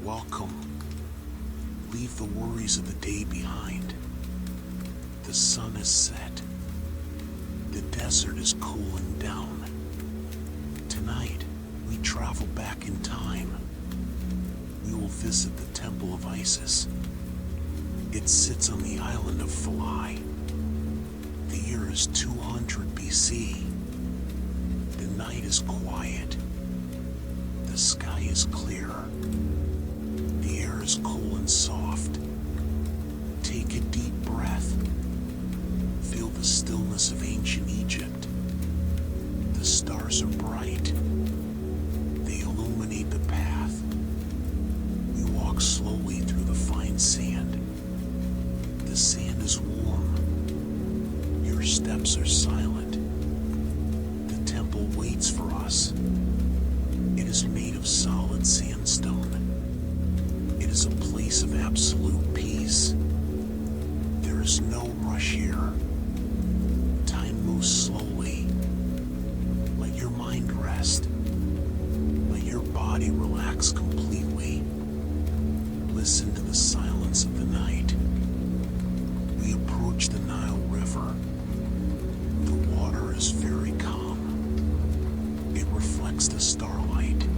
Welcome. Leave the worries of the day behind. The sun is set. The desert is cooling down. Tonight, we travel back in time. We will visit the Temple of Isis. It sits on the island of Philae. The year is 200 BC. The night is quiet. The sky is clear. The air is cool and soft. Take a deep breath. Feel the stillness of ancient Egypt. The stars are bright. They illuminate the path. We walk slowly through the fine sand. The sand is warm. Your steps are silent. The temple waits for us. It is made of solid sandstone. It is a place of absolute peace. There is no rush here. Time moves slowly. Let your mind rest. Let your body relax completely. Listen to the silence of the night. We approach the Nile River. The water is very calm. It reflects the starlight.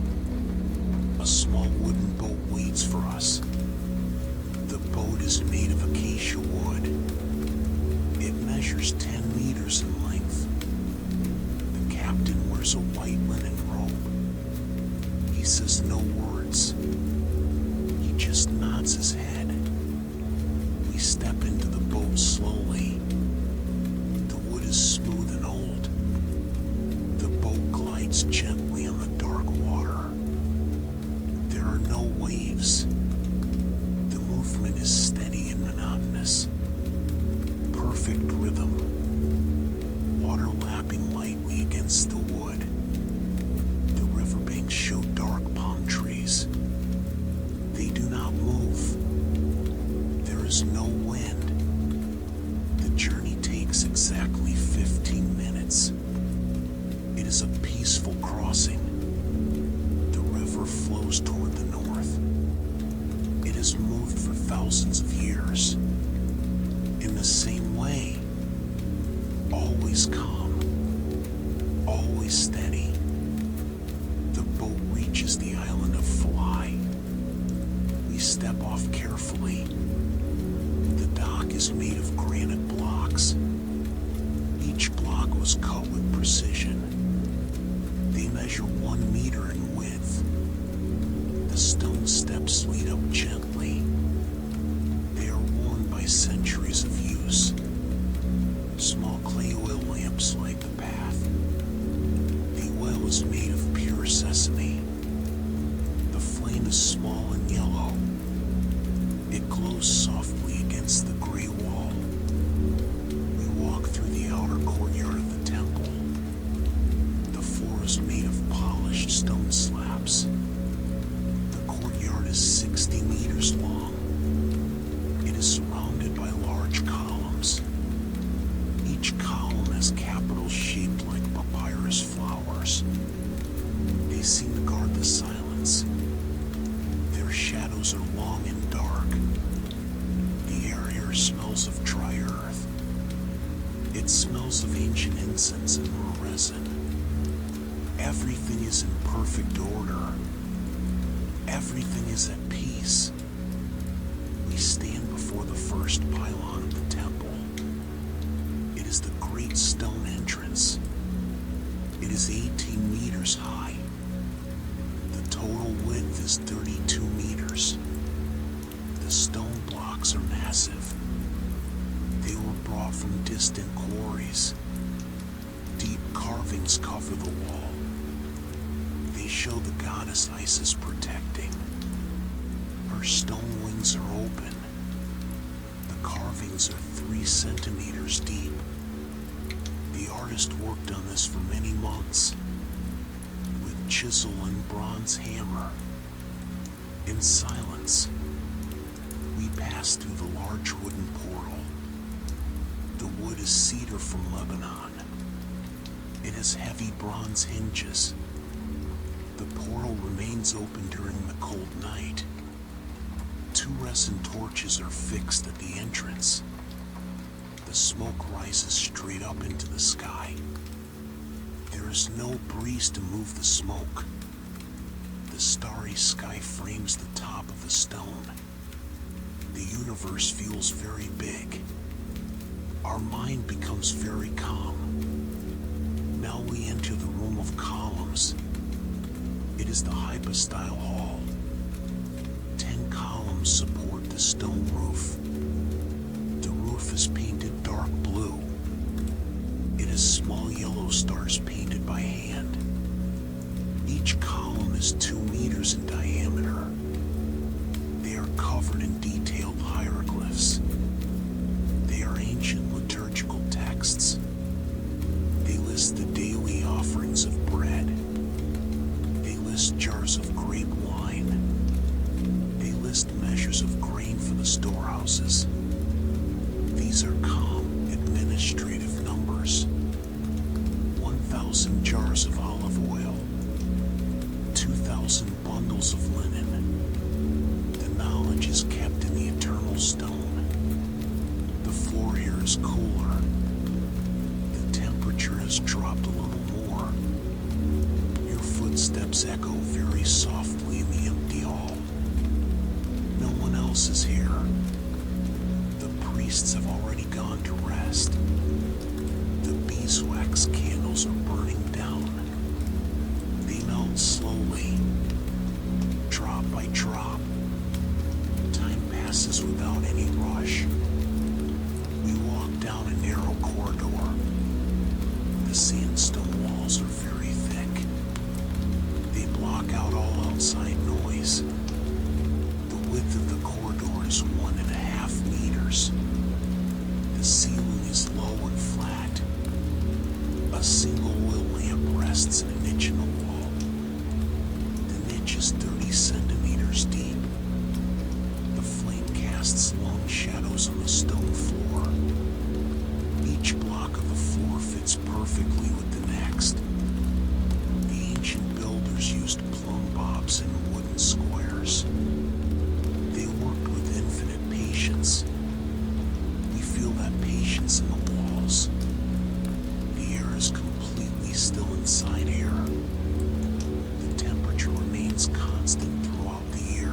A small wooden boat waits for us. The boat is made of acacia wood. It measures 10 meters in length. The captain wears a white linen robe. He says no words. He just nods his head. We step into the boat slowly. The wood is smooth and old. The boat glides gently on the dark water. There are no waves. The movement is steady and monotonous. Perfect rhythm. Water lapping lightly against the wood. The riverbanks show dark palm trees. They do not move. There is no wind. The journey takes exactly 15 minutes. It is a peaceful crossing. The river flows toward the north. It has moved for thousands of years. In the same way, always calm, always steady. The boat reaches the island of Philae. We step off carefully. The dock is made of granite blocks. Each block was cut with precision. They measure 1 meter in width. The stone steps lead up gently. They are worn by centuries of use. Small clay oil lamps light the path. The oil is made of pure sesame. The flame is small and yellow. It glows softly against the gray wall. We walk through the outer courtyard of the temple. The floor is made of polished stone slabs. The courtyard is 60 meters long. It is surrounded by large columns. Each column has capitals shaped like papyrus flowers. They seem to guard the silence. Their shadows are long and dark. The air here smells of dry earth. It smells of ancient incense and resin. Everything is in perfect order. Everything is at peace. We stand before the first pylon of the temple. It is the great stone entrance. It is 18 meters high. The total width is 32 meters. The stone blocks are massive. They were brought from distant quarries. Deep carvings cover the wall. They show the goddess Isis protecting. Her stone wings are open. The carvings are 3 centimeters deep. The artist worked on this for many months, with chisel and bronze hammer. In silence, we pass through the large wooden portal. The wood is cedar from Lebanon. It has heavy bronze hinges. The portal remains open during the cold night. Fluorescent torches are fixed at the entrance. The smoke rises straight up into the sky. There is no breeze to move the smoke. The starry sky frames the top of the stone. The universe feels very big. Our mind becomes very calm. Now we enter the room of columns. It is the hypostyle hall. 10 columns support the stone roof. The roof is painted dark blue. It has small yellow stars painted by hand. Each column is 2 meters in diameter. They are covered in detailed hieroglyphs. They are ancient liturgical texts. They list the daily offerings of bread. They list jars of grape wine. They list measures of grain for the storehouses. These are calm, administrative numbers. 1,000 jars of olive oil. 2,000 bundles of linen. The knowledge is kept in the eternal stone. The floor here is cooler. The temperature has dropped a little more. Your footsteps echo very softly in the empty hall. No one else is here. The priests have already gone to rest. The beeswax candles are burning down. They melt slowly, drop by drop. Time passes without any rush. We walk down a narrow corridor. The sandstone walls are very thick. They block out all outside noise. The width of the corridor is 1.5 meters. The ceiling is low and flat. A single oil lamp rests in a niche in the wall. The niche is 30 centimeters deep. The flame casts long shadows on the stone floor. Each block of the floor fits perfectly with the next. The ancient builders used plumb bobs and wooden squares. They worked with infinite patience. We feel that patience in the walls. The air is completely still inside here. The temperature remains constant throughout the year.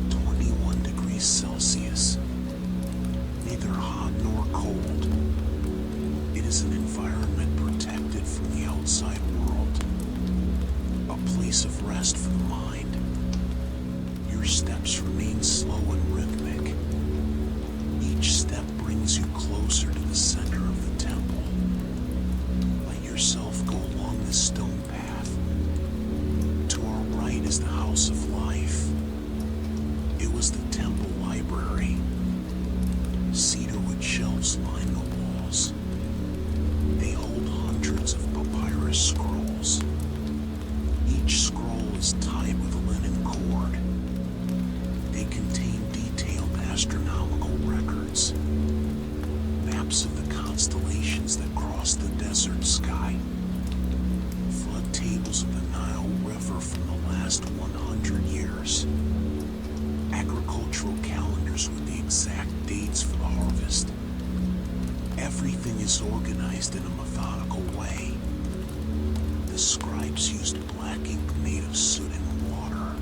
21 degrees Celsius. Neither hot nor cold. It is an environment protected from the outside world. A place of rest for the mind. Your steps remain slow and rhythmic. Each step brings you closer to the center of the temple. Let yourself go along this stone path. To our right is the House of Life. It was the temple library. Cedarwood shelves line the walls. They hold hundreds of papyrus scrolls. Each scroll is tied with a linen cord. They contain detailed astronomical records. Maps of the constellations that cross the desert sky. Flood tables of the Nile River from the last 100 years. Agricultural calendars with the exact dates for the harvest. Everything is organized in a methodical way. The scribes used black ink made of soot and water.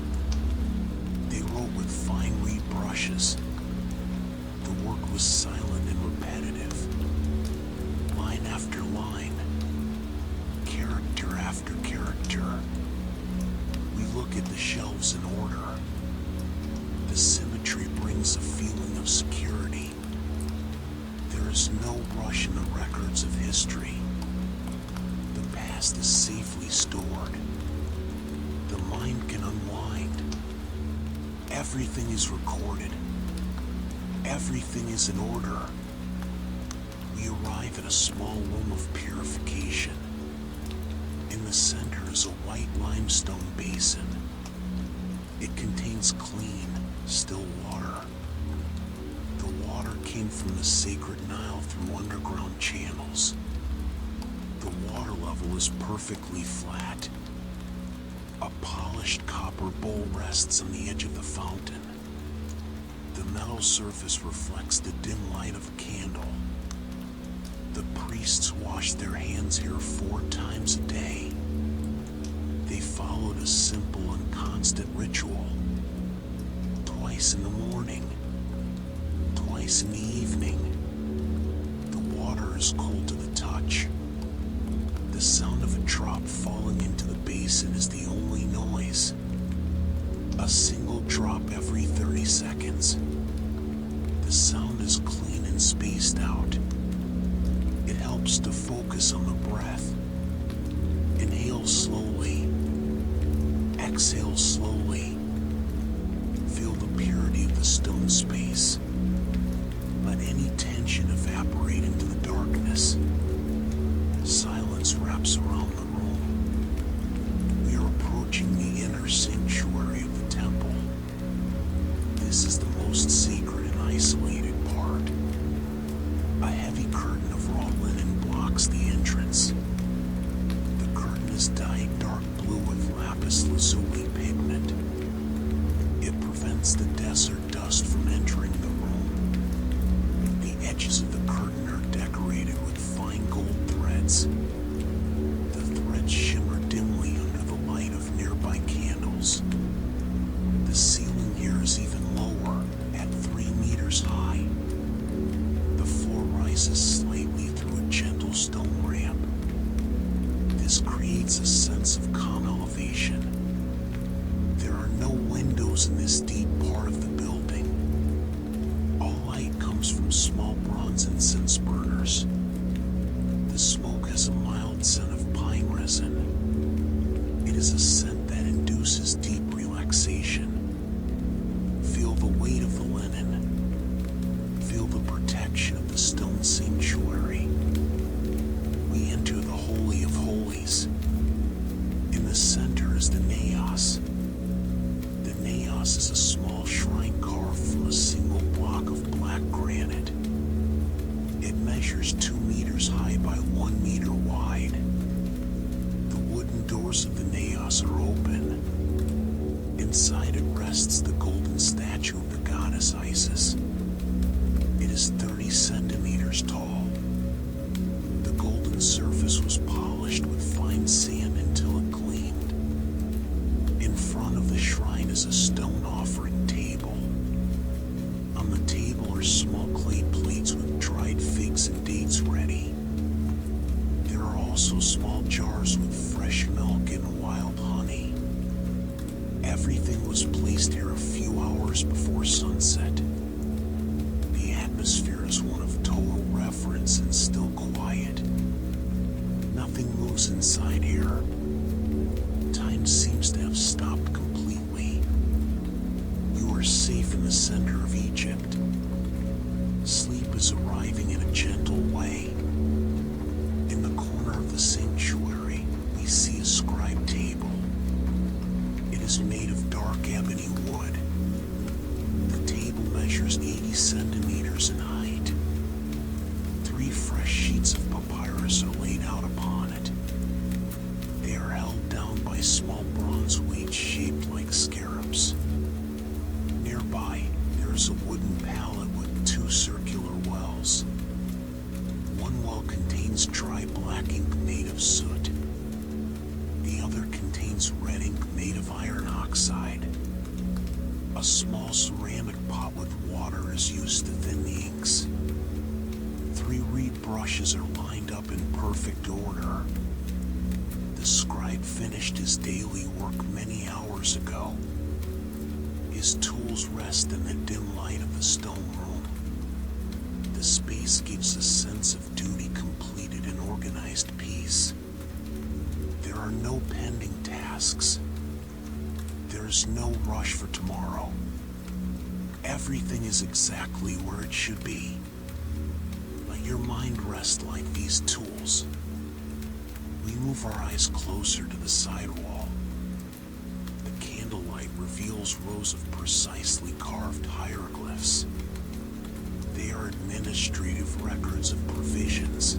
They wrote with fine reed brushes. The work was silent and repetitive. Line after line. Character after character. We look at the shelves in order. The symmetry brings a feeling of security. There is no rush in the records of history. The past is safely stored. The mind can unwind. Everything is recorded. Everything is in order. We arrive at a small room of purification. In the center is a white limestone basin. It contains clean, still water. The water came from the sacred Nile through underground channels. The water level is perfectly flat. A polished copper bowl rests on the edge of the fountain. The metal surface reflects the dim light of a candle. The priests washed their hands here 4 times a day. They followed a simple and constant ritual. Twice in the morning, twice in the evening. The water is cold to the touch. The sound of a drop falling into the basin is the only noise. A single drop every 30 seconds. The sound is clean and spaced out. It helps to focus on the breath. Inhale slowly. Exhale slowly. Feel the purity of the stone space. Let any tension evaporate into the darkness. Silence wraps around the room. We are approaching the inner sanctuary of the temple. This is the most sacred and isolated part. A heavy curtain of raw linen blocks the entrance. The curtain is dyed dark blue with lapis lazuli pigment. It prevents the desert dust from entering the room. The edges of the curtain are decorated with fine gold threads. The threads shimmer dimly under the light of nearby candles. The ceiling here is even lower, at 3 meters high. The floor rises slightly through a gentle stone ramp. This creates a sense of calm elevation. There are no windows in this deep part of the building. All light comes from small bronze incense burners. The smoke has a mild scent of pine resin. It is a scent that induces deep relaxation. Feel the weight of the linen. Feel the protection of the stone sanctuary. We enter the Holy of Holies. In the center is the naos. The naos is a small shrine carved from a single block of black granite. It measures 2 meters high by 1 meter wide. The wooden doors of the naos are open. Inside it rests the golden statue of the goddess Isis. It is 30 centimeters tall. The golden surface was polished with fine sand until it gleamed. In front of the shrine is a stone offering table. On the table are small clay plates with dried figs and dates ready. There are also small jars with fresh milk and wild honey. Everything was placed here a few hours before sunset. The atmosphere is one of total reverence and still quiet. Nothing moves inside here. Time seems to have stopped completely. You are safe in the center of Egypt. Sleep is arriving in a gentle way. In the corner of the sanctuary, we see a scribe table. It is made of dark ebony wood. The table measures 80 centimeters in height. 3 fresh sheets of papyrus are laid out upon it. They are held down by small bronze weights shaped like scarabs. Nearby, there is a wooden pallet with 2 circular wells. One well contains dry black ink made of soot. The other contains red ink made of iron oxide. A small ceramic pot with water is used to thin the inks. 3 reed brushes are lined up in perfect order. The scribe finished his daily work many hours ago. His tools rest in the dim light of the stone room. The space gives a sense of duty completed and organized peace. There are no pending tasks. There is no rush for tomorrow. Everything is exactly where it should be. Let your mind rest like these tools. We move our eyes closer to the sidewall. The candlelight reveals rows of precisely carved hieroglyphs. They are administrative records of provisions.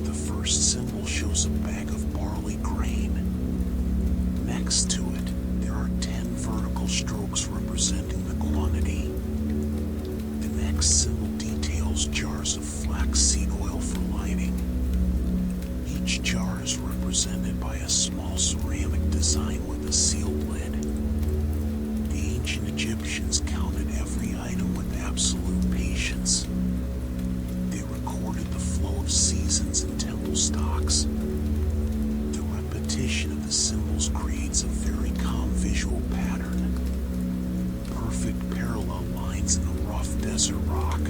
The first symbol shows a bag of barley grain. Next to it, there are 10 vertical strokes representing the quantity. next symbol details jars of flaxseed oil for lighting. Each jar is represented by a small ceramic design with a sealed lid. The ancient Egyptians counted every item with absolute patience. They recorded the flow of seasons and temple stocks. The repetition of the symbols creates a very calm visual pattern. Perfect parallel lines in a rough desert rock.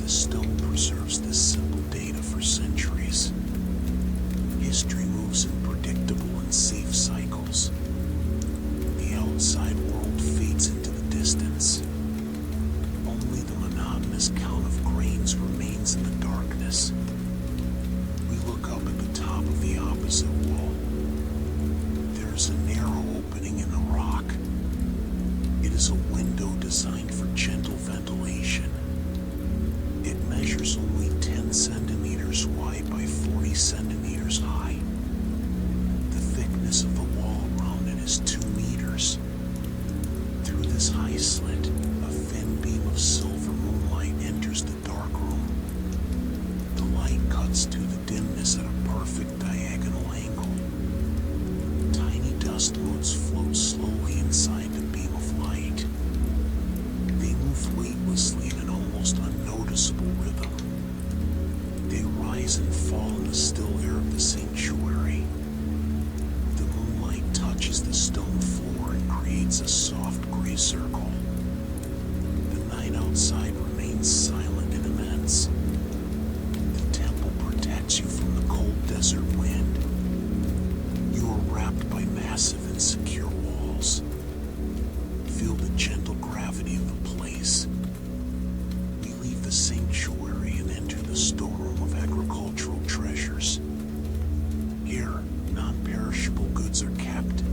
The stone preserves this simple data for centuries. History moves in predictable and safe cycles. The outside world fades into the distance. Only the monotonous count of grains remains in the darkness. We look up at the top of the opposite wall. There is a narrow opening in the rock. It is a window designed for gentle ventilation. It measures only 10 centimeters wide by 40 centimeters high. The thickness of the wall around it is 2 meters. Through this high slit, a thin beam of silver moonlight enters the dark room. The light cuts through the dimness at a perfect diagonal angle. Tiny dust motes float slowly inside the beam of light. They move weightlessly in an almost unnoticeable rhythm. They rise and fall in the still air of the sanctuary. The moonlight touches the stone floor and creates a soft gray circle. The night outside remains silent and immense. The temple protects you from the cold desert wind. You are wrapped by massive and secure walls. Feel the gentle gravity of the place. We leave the sanctuary and enter the storeroom of agricultural treasures. Here, non-perishable goods are kept.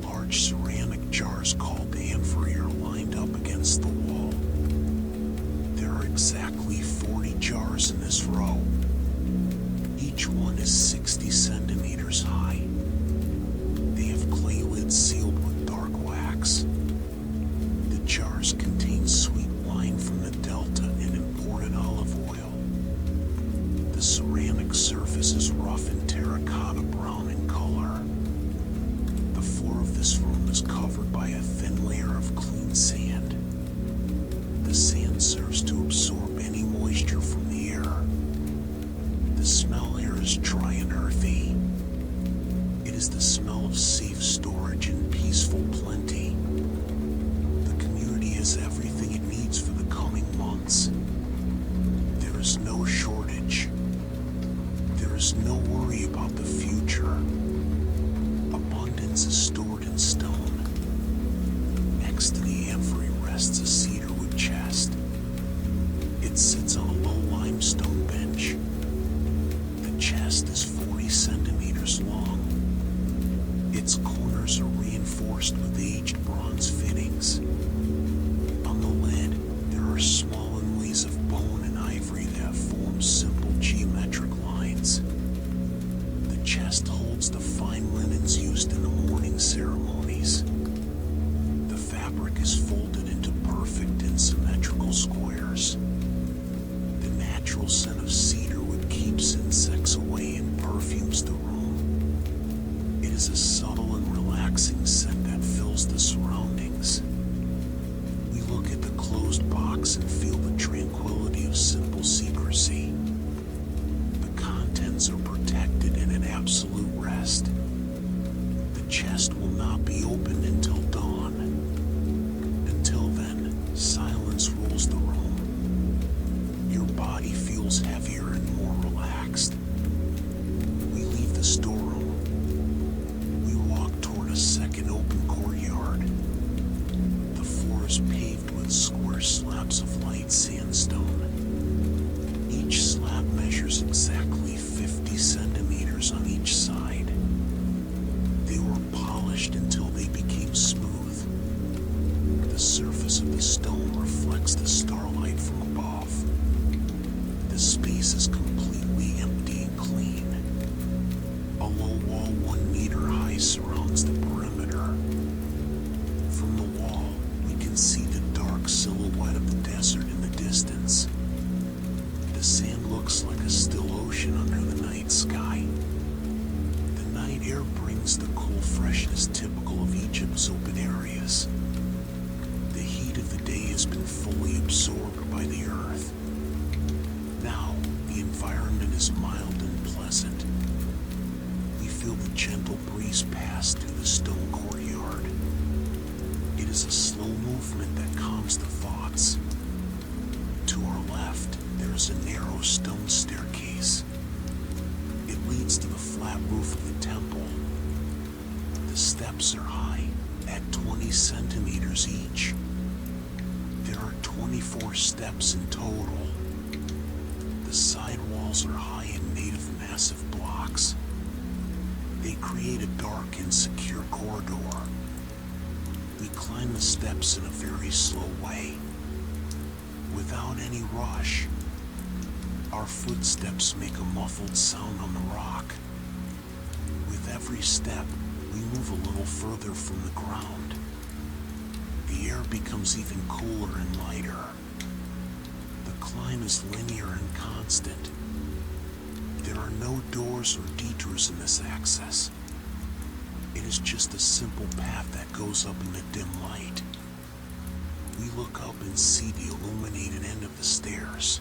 Large ceramic jars called amphorae are lined up against the wall. There are exactly 40 jars in this row. Each one is 60 centimeters high. They have clay lids sealed with dark wax. The jars contain sweet wine from the Delta and imported olive oil. The ceramic surface is rough and terracotta brown in color. The floor of this room is covered by a thin layer of clean sand. The sand serves to absorb any moisture from the air. The smell here is dry and earthy. It is the smell of safe storage and peaceful plenty. The community has everything it needs for the coming months. There is no shortage. There is no worry about the future. Abundance is stored in stone. Next to the amphorae rests a cedarwood chest. It sits on a low limestone bench. The chest is 40 centimeters long. Its corners are reinforced with aged bronze fittings. On the lid, there are small inlays of bone and ivory that form simple geometric lines. The chest holds the fine linens used in the mourning ceremonies. The fabric is folded into perfect and symmetrical squares. The natural scent of cedarwood keeps insects away and perfumes the room. It is a subtle and relaxing scent that fills the surroundings. We look at the closed box and feel the tranquility of simple secrecy. The contents are protected and at absolute rest. The chest will not be opened until dawn. Until then, silence rules the room. Your body feels heavier and more relaxed. We leave the storeroom. We walk toward a second open courtyard. The floor is paved with square slabs of light sandstone. Each slab measures exactly 50 centimeters on each side. They were polished until they became smooth. The surface of the stone reflects the starlight from above. The space is completely empty and clean. A low wall 1 meter high surrounds the perimeter. From the wall, we can see the dark silhouette of the has been fully absorbed by the earth. Now, the environment is mild and pleasant. We feel the gentle breeze pass through the stone courtyard. It is a slow movement that calms the thoughts. To our left, there is a narrow stone staircase. It leads to the flat roof of the temple. The steps are high, at 20 centimeters each. There are 24 steps in total. The side walls are high and made of massive blocks. They create a dark and secure corridor. We climb the steps in a very slow way, without any rush. Our footsteps make a muffled sound on the rock. With every step, we move a little further from the ground. The air becomes even cooler and lighter. The climb is linear and constant. There are no doors or detours in this access. It is just a simple path that goes up in the dim light. We look up and see the illuminated end of the stairs.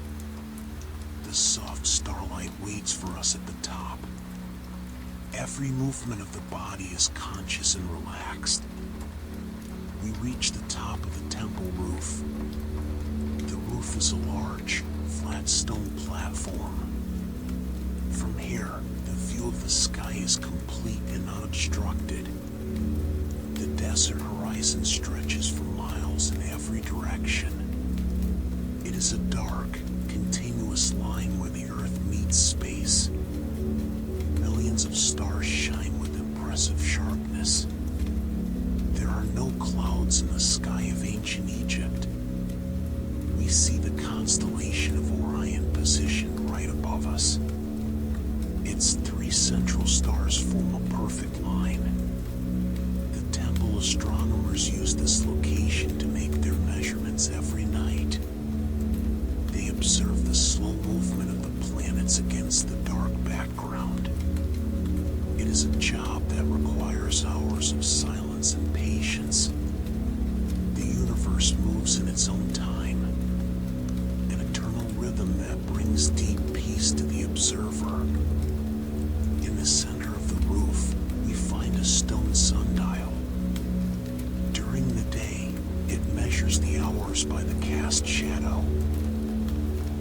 The soft starlight waits for us at the top. Every movement of the body is conscious and relaxed. We reach the top of the temple roof. The roof is a large, flat stone platform. From here, the view of the sky is complete and unobstructed. The desert horizon stretches for miles in every direction. It is a dark, continuous line where the earth meets space. Millions of stars shine with impressive sharpness. There are no clouds in the sky of ancient Egypt. We see the constellation of Orion positioned right above us. Its 3 central stars form a perfect line. The temple astronomers use this location to make their measurements every night. They observe the slow movement of the planets against the dark background. It is a job that requires hours of silence and patience. The universe moves in its own time, an eternal rhythm that brings deep peace to the observer. In the center of the roof, we find a stone sundial. During the day, it measures the hours by the cast shadow.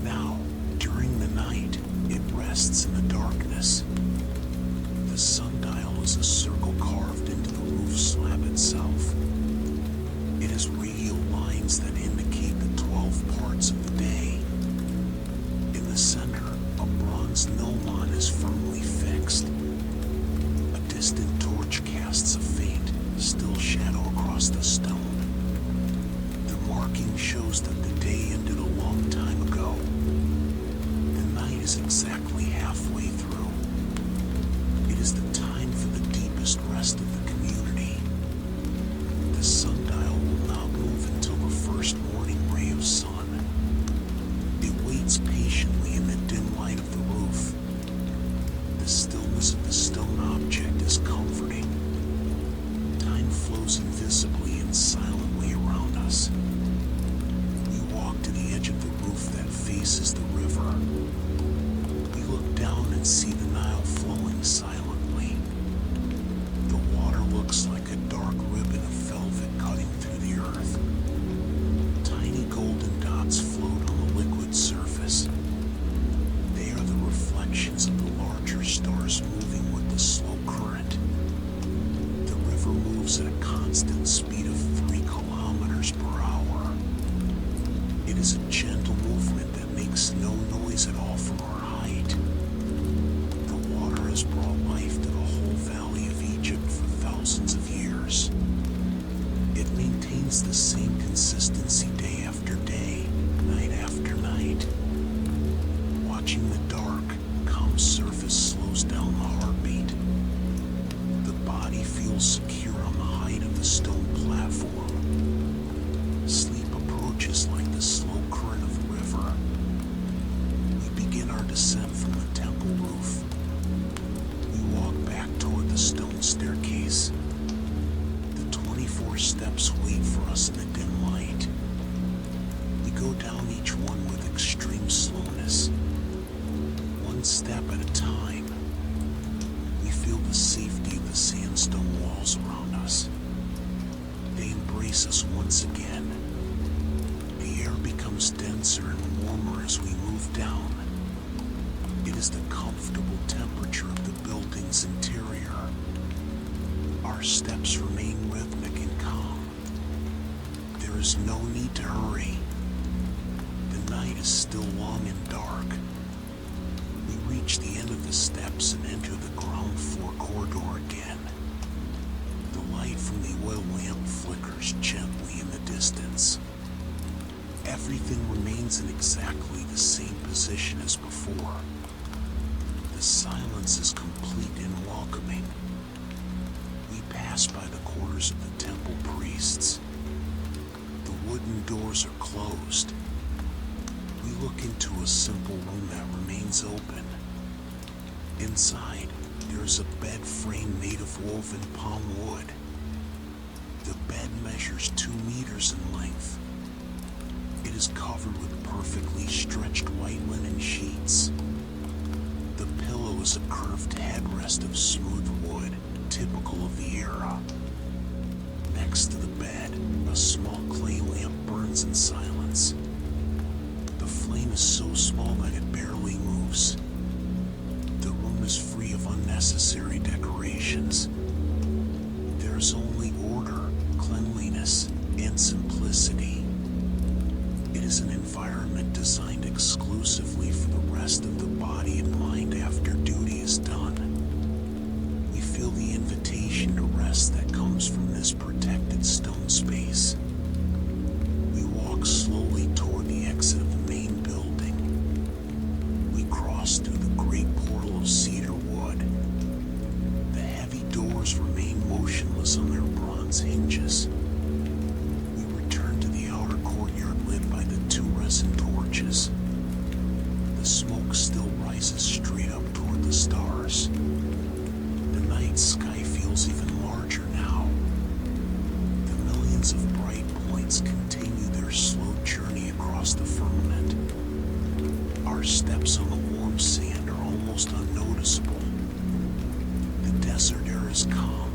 Now, during the night, it rests in the darkness. The sundial is a circle carved into the roof slab itself. It has radial lines that indicate the 12 parts of the day. In the center, a bronze gnomon is firmly fixed. A distant torch casts a faint, still shadow across the stone. The marking shows that the day ended a long time ago. The night is exactly halfway through. It is the time for the deepest rest of the community. The sundial will not move until the first morning ray of sun. It waits patiently in the dim light of the roof. The stillness of the stone object is comforting. Time flows invisibly and silently around us. We walk to the edge of the roof that faces the river. We look down and see the Nile flowing silently. The water looks like a dark ribbon of velvet cutting through the earth. Tiny golden dots float on the liquid surface. They are the reflections of the larger stars moving with the slow current. The river moves at a constant speed of 3 kilometers per hour. It is a gentle movement that makes no noise at all from our height. The water has brought life to the whole valley of Egypt for thousands of years. It maintains the same consistency day after day, night after night. Watching the dark, calm surface slows down the heartbeat. The body feels secure on the height of the stone platform. Sleep approaches like the slow current of the river. We begin our descent from the temple roof. We walk back toward the stone staircase. The 24 steps wait for us in the dim light. go down each one with extreme slowness, one step at a time. We feel the safety of the sandstone walls around us. They embrace us once again. The air becomes denser and warmer as we move down. It is the comfortable temperature of the building's interior. Our steps remain rhythmic and calm. There is no need to hurry. The night is still long and dark. We reach the end of the steps and enter the ground floor corridor again. The light from the oil lamp flickers gently in the distance. Everything remains in exactly the same position as before. The silence is complete and welcoming. We pass by the quarters of the temple priests. The wooden doors are closed. We look into a simple room that remains open. Inside, there is a bed frame made of woven palm wood. The bed measures 2 meters in length. It is covered with perfectly stretched white linen sheets. The pillow is a curved headrest of smooth wood, typical of the era. Next to the bed, a small clay lamp burns in silence. The flame is so small that it barely moves. The room is free of unnecessary decorations. There is only order, cleanliness, and simplicity. It is an environment designed exclusively for the rest of the body and mind after duty is done. We feel the invitation to rest that comes from this protected stone space. We walk slowly toward the exit of the main building. We cross through the great portal of cedar wood. The heavy doors remain motionless on their bronze hinges. We return to the outer courtyard lit by the 2 resin torches. The smoke still rises straight up toward the stars. The night sky feels even larger now. The millions of bright points continue their slow journey across the firmament. Our steps on the warm sand are almost unnoticeable. The desert air is calm.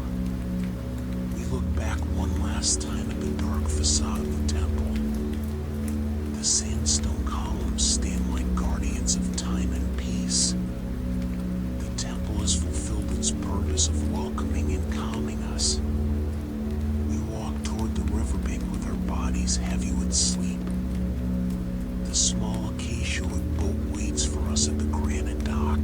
We look back one last time at the dark facade of the temple. The sandstone columns stand like guardians of time and peace. The temple has fulfilled its purpose of welcoming and calming us. We walk toward the riverbank with our bodies heavy with sleep. The small acacia wood boat waits for us at the granite dock.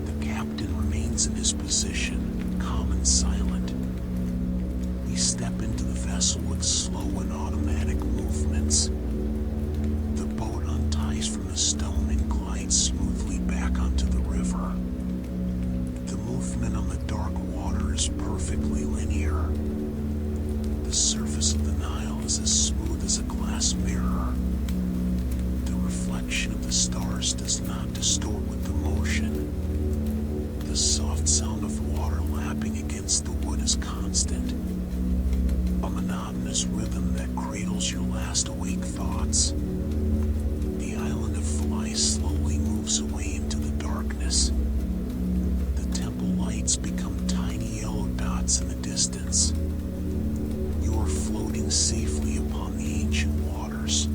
The captain remains in his position, calm and silent. We step into the vessel with slow and automatic movements. The boat unties from the stone and glides smoothly back onto the river. The movement on the dark water is perfectly linear. The surface of the Nile is as smooth as a glass mirror. The reflection of the stars does not distort with the motion. The soft sound of water lapping against the wood is constant. A monotonous rhythm that cradles your last awake thoughts. The island of Philae slowly moves away into the darkness. The temple lights become tiny yellow dots in the distance. You are floating safely upon the ancient waters.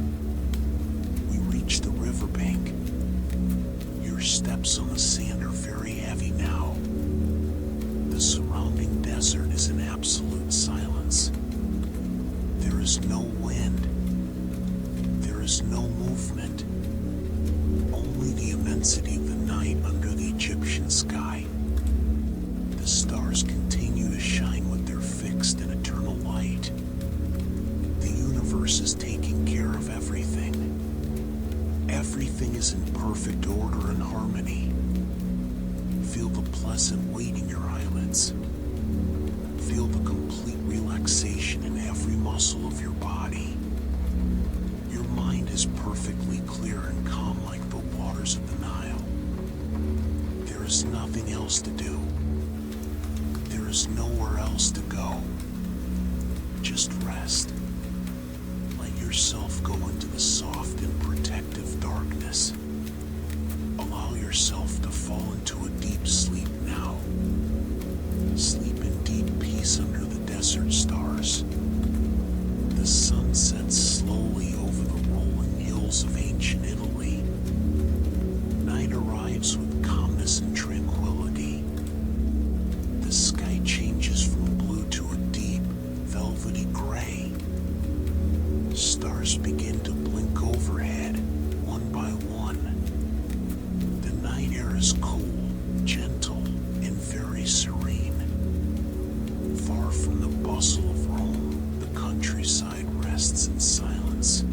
We reach the riverbank. Your steps on the sand are very heavy now. The surrounding desert is in absolute silence. There is no wind. There is no movement. Only the immensity of the night under the Egyptian sky. The stars continue to shine with their fixed and eternal light. The universe is taking care of everything. Everything is in perfect order and harmony. Feel the pleasant weight in your eyelids. Feel the complete relaxation in every muscle of your body. Your mind is perfectly clear and calm like the waters of the Nile. There is nothing else to do. There is nowhere else to go. Just rest. Let yourself go into gray. Stars begin to blink overhead, one by one. The night air is cool, gentle, and very serene. Far from the bustle of Rome, the countryside rests in silence.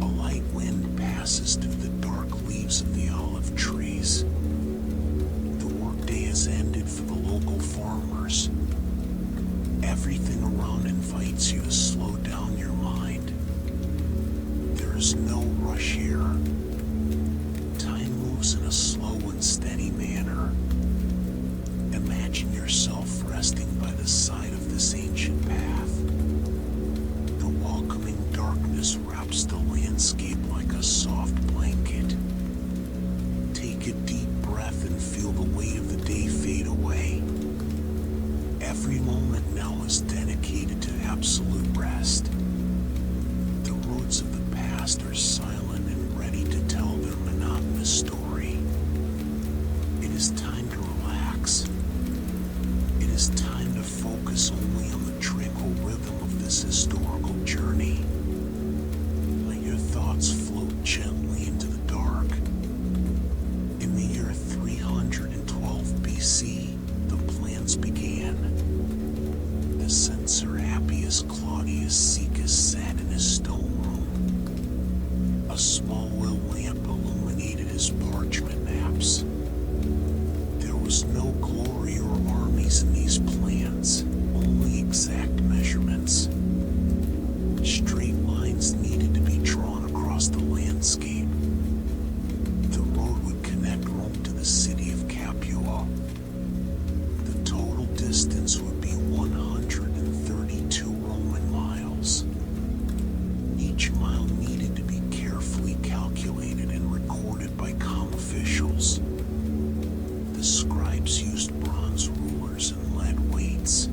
A light wind passes through the dark leaves of the olive trees. The workday has ended for the local farmers. Everything around invites you to slow down your mind. There is no rush here. Time moves in a slow and steady manner. Imagine yourself resting by the side of this ancient path. The welcoming darkness wraps the landscape like a soft blanket. Take a deep breath and feel the weight of the day fade away. Every moment now is dedicated to absolute rest. The roads of the past are silent and ready to tell their monotonous story. It is time to relax. It is time to focus only on the tranquil rhythm of this historical journey. Let your thoughts float gently into the dark. In the year 312 BC, the plans began. The censor-happiest Claudius Caecus sat in his stone room. A small oil lamp illuminated his parchment maps. There was no glory or armies in these plans, only exact measurements. Straight lines needed to be drawn across the landscape. The road would connect Rome to the city of Capua. The total distance would be 132 Roman miles. Each mile needed to be carefully calculated and recorded by calm officials. The scribes used bronze rulers and lead weights.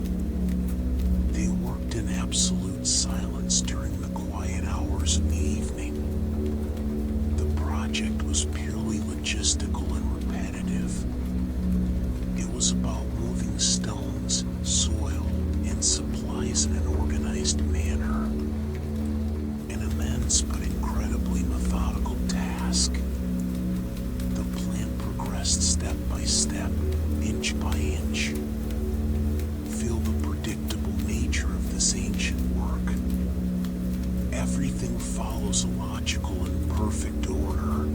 They worked in absolute silence during the quiet hours of the evening. The project was purely logistical and repetitive. It was about moving stones, soil, and supplies in an organized manner. An immense but incredibly methodical task. The plan progressed step by step, inch by inch. Feel the predictable nature of this ancient work. Everything follows a logical and perfect order.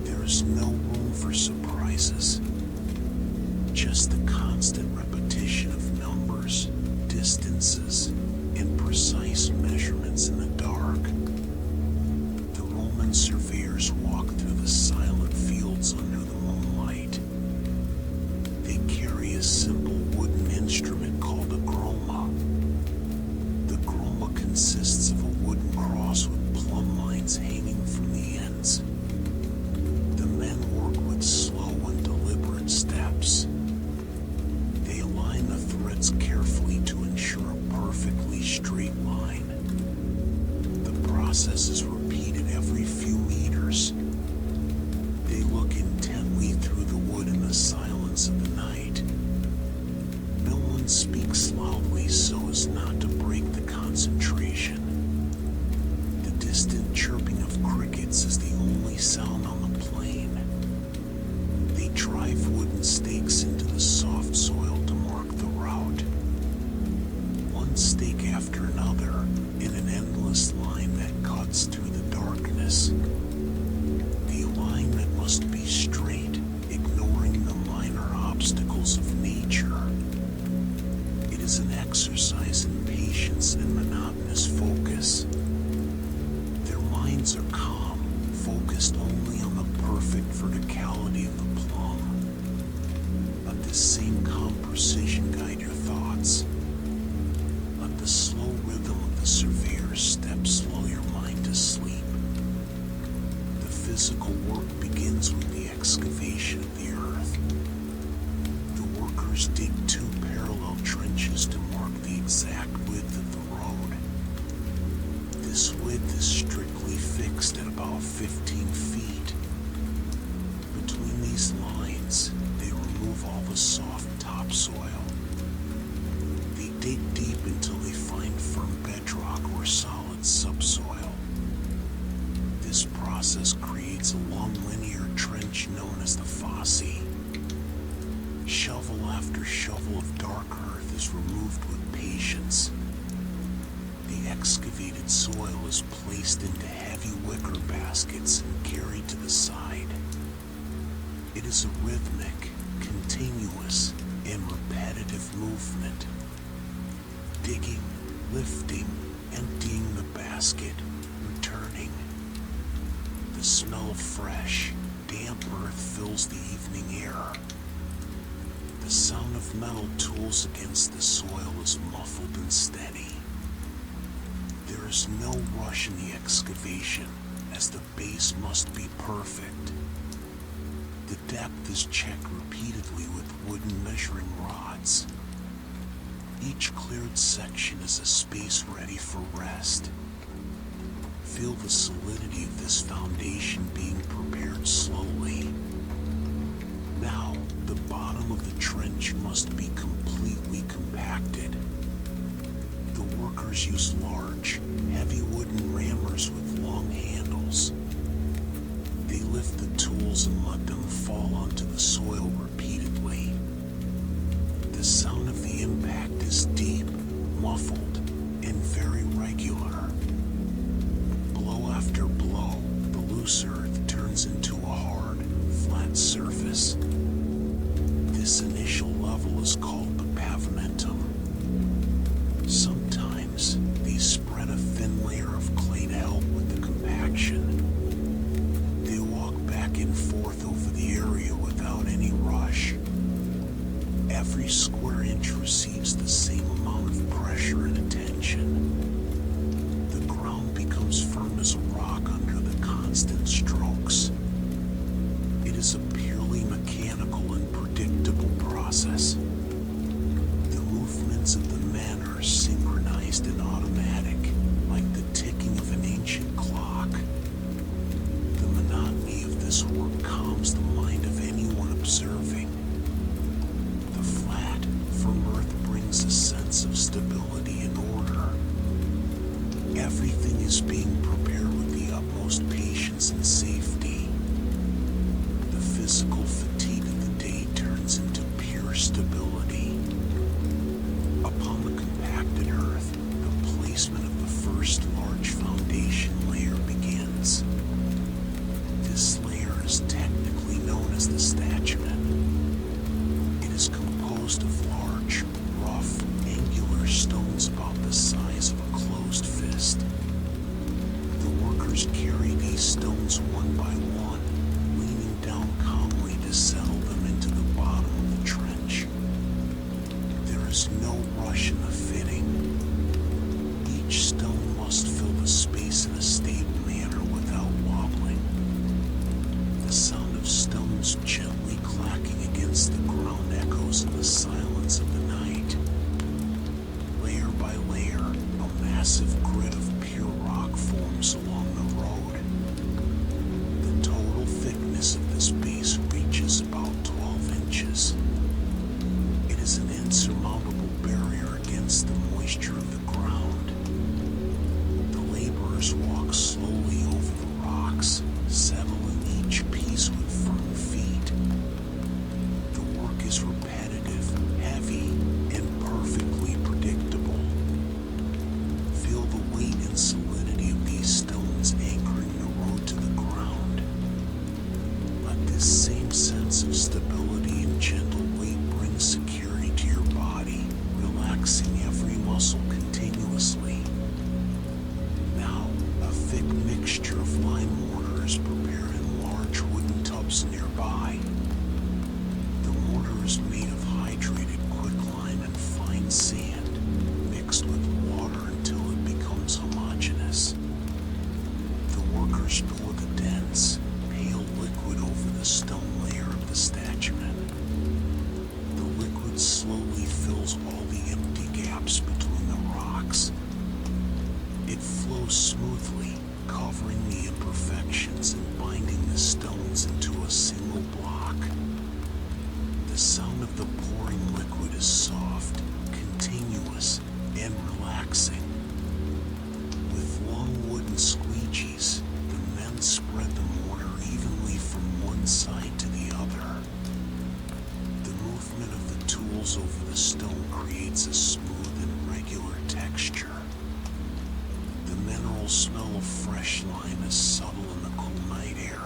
There is no room for surprises. Just the constant repetition of numbers, distances, and precise measurements in the dark. The Roman surveyors walk through the silent fields under the moonlight. They carry a simple wooden instrument called a groma. The groma consists of a wooden cross with plumb lines hanging from the ends. The men work with slow and deliberate steps. They align the threads carefully to ensure a perfectly straight line. The process is repeated every few meters. They look intently through the wood in the silence of the night. No one speaks loudly so as not to break the concentration. The distant chirping of crickets is the only sound on the plain. They drive wooden stakes into the soft soil to mark the route. One stake after another in an endless line that cuts through the darkness. The alignment must be straight, ignoring the minor obstacles of nature. It is an exercise in patience and monotonous focus. Their minds are calm, focused only on the perfect verticality of the plumb. Let this same calm precision guide your thoughts. Let the slow rhythm of the surveyor's steps lull your mind to sleep. The physical work begins with the excavation of the earth. The workers dig 2 parallel trenches to mark the exact width of the road. This width is strictly fixed at about 15 feet. Between these lines, they remove all the soft topsoil. They dig deep until excavated soil is placed into heavy wicker baskets and carried to the side. It is a rhythmic, continuous, and repetitive movement. Digging, lifting, emptying the basket, returning. The smell of fresh, damp earth fills the evening air. The sound of metal tools against the soil is muffled and steady. There is no rush in the excavation, as the base must be perfect. The depth is checked repeatedly with wooden measuring rods. Each cleared section is a space ready for rest. Feel the solidity of this foundation being prepared slowly. Now, the bottom of the trench must be completely compacted. The workers use large, heavy wooden rammers with long handles. They lift the tools and let them fall onto the soil repeatedly. The sound of the impact is deep, muffled, and very regular. Blow after blow, the loose earth turns into a hard, flat surface. This initial level is called the pavimentum. Sometimes they spread a thin layer of clay to help with the compaction. They walk back and forth over the area without any rush. Every square inch receives the same amount of pressure and attention. The ground becomes firm as a rock under the constant strokes. It is a purely mechanical and predictable process. The movements of the men are synchronized and automatic, like the ticking of an ancient clock. The monotony of this work calms the mind of anyone observing. The flat, firm earth brings a sense of stability and order. Everything is being prepared with the utmost patience and safety. The physical fatigue of the day turns into pure stability. Upon the compacted earth, the placement of the first large foundation layer begins. This layer is technically known as the statument. It is composed of large, rough, angular stones about the size of a closed fist. The workers carry these stones one by one, leaning down calmly to settle them into the bottom of the trench. There is no rush in the fitting. Each stone must fill the space in a stable manner without wobbling. The sound of stones gently clacking against the ground echoes in the silence of the night. Layer by layer, a massive grid of pure rock forms along the road. The total thickness of this base reaches about 12 inches. It is an insurmountable barrier against the moisture of the ground. The laborers walk slowly over the rocks, settling each piece with firm feet. The work is repetitive, heavy, and perfectly predictable. Feel the weight and solidity of these stones anchoring the road to the ground. Let this same sense of stability and gentle weight bring security to your body, relaxing every muscle continuously. Now, a thick mixture of lime mortar is prepared in large wooden tubs nearby. The mortar is made of hydrated quicklime and fine sand, mixed with water until it becomes homogeneous. The workers pour the dense, pale liquid over the stone layer of the statument. The liquid slowly fills all the empty gaps between the rocks. It flows smoothly, covering the imperfections and binding the stones into a single block. The sound of the pouring liquid is soft, continuous, and relaxing. With long wooden squeegees, the men spread the mortar evenly from one side to the other. The movement of the tools over the stone creates a smooth and regular texture. fresh line as subtle in the cool night air.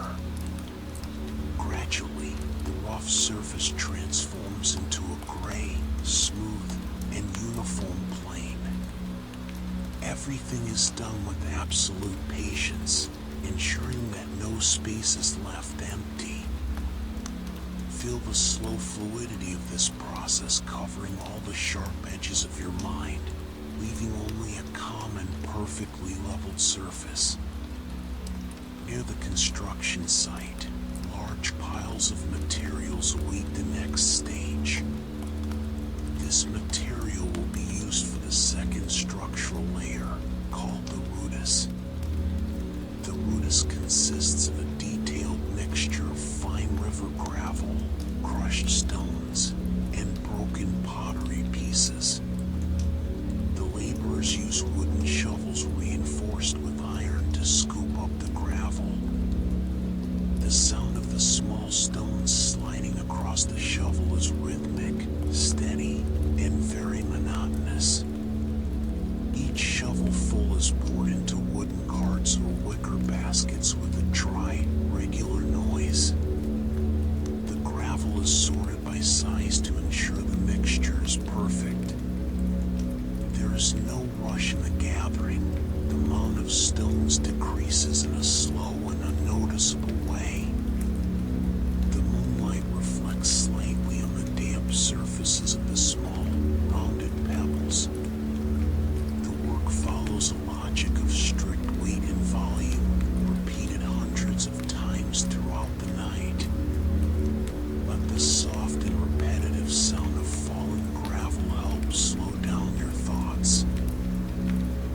Gradually, the rough surface transforms into a gray, smooth, and uniform plane. Everything is done with absolute patience, ensuring that no space is left empty. Feel the slow fluidity of this process covering all the sharp edges of your mind, leaving only a calm and perfectly leveled surface. Near the construction site, large piles of materials await the next stage. This material will be used for the second structural layer, called the rootus. The rootus consists of a detailed mixture of fine river gravel, crushed stones, and broken pottery pieces. The laborers use wooden shovels reinforced with iron to scoop up the gravel. The sound of the small stones sliding across the shovel is rhythmic, steady, and very monotonous. Each shovelful is poured into wooden carts or wicker baskets with a dry, regular noise. The gravel is sorted by size to ensure the mixture is perfect. There is no rush in the gathering. The amount of stones decreases in a slow and unnoticeable way. The moonlight reflects slightly on the damp surfaces of the small, rounded pebbles. The work follows a logic of strict weight and volume, repeated hundreds of times throughout the night. Let the soft and repetitive sound of falling gravel help slow down your thoughts.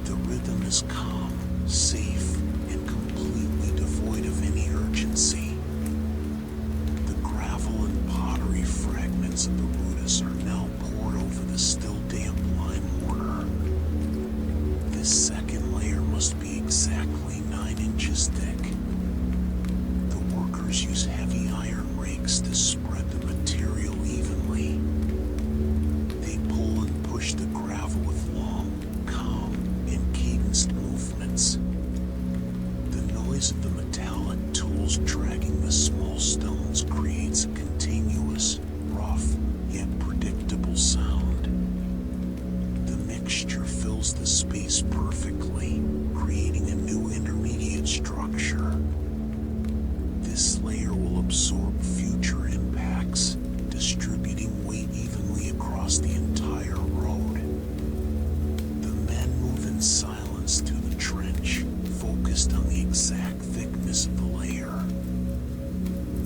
The rhythm is calm, safe, and completely devoid of any urgency. The gravel and pottery fragments of the rootus are now poured over the still damp lime mortar. This second layer must be exactly 9 inches thick. The workers use heavy iron rakes to spread the material evenly. They pull and push the gravel with long, calm, and cadenced movements. The noise of the metallic tools dragging the small stones creates a continuous, rough, yet predictable sound. The mixture fills the space perfectly, creating a new intermediate structure. This layer will absorb future impacts, distributing weight evenly across the entire road. The men move in silence through the trench, focused on the exact thickness of the layer.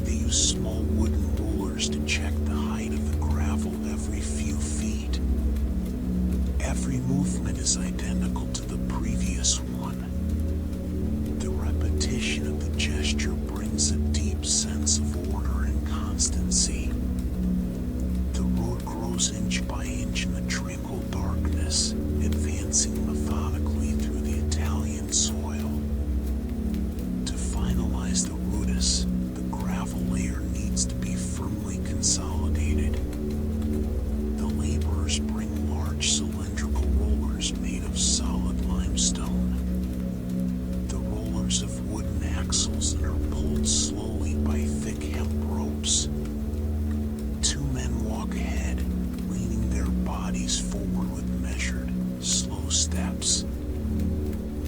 They use small wooden rulers to check the height of the gravel every few feet. Every movement is identical to the previous one. The repetition of the gesture brings a deep sense of order and constancy. The road grows inch by inch in the tranquil darkness, advancing methodically through the Italian soil. To finalize the rootus, the gravel layer needs to be firmly consolidated. The laborers bring large cylindrical rollers made of solid limestone. The rollers have wooden axles and are pulled slowly by thick hemp ropes. 2 men walk ahead, leaning their bodies forward with measured, slow steps.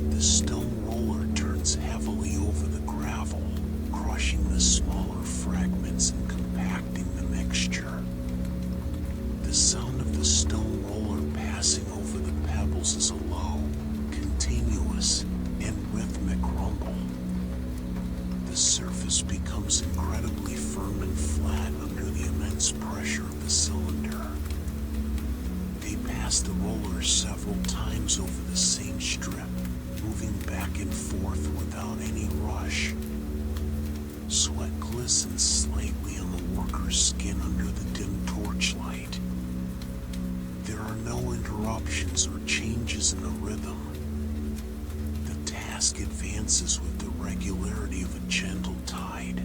The stone roller turns heavily over the gravel, crushing the smaller fragments and compacting the mixture. The sound of the stone roller passing over the pebbles is a low, continuous, and rhythmic rumble. The surface becomes incredibly firm and flat under the immense pressure of the cylinder. They pass the rollers several times over the same strip, moving back and forth without any rush. Sweat glistens slightly on the worker's skin under the dim torchlight. There are no interruptions or changes in the rhythm. The task advances with the regularity of a gentle tide.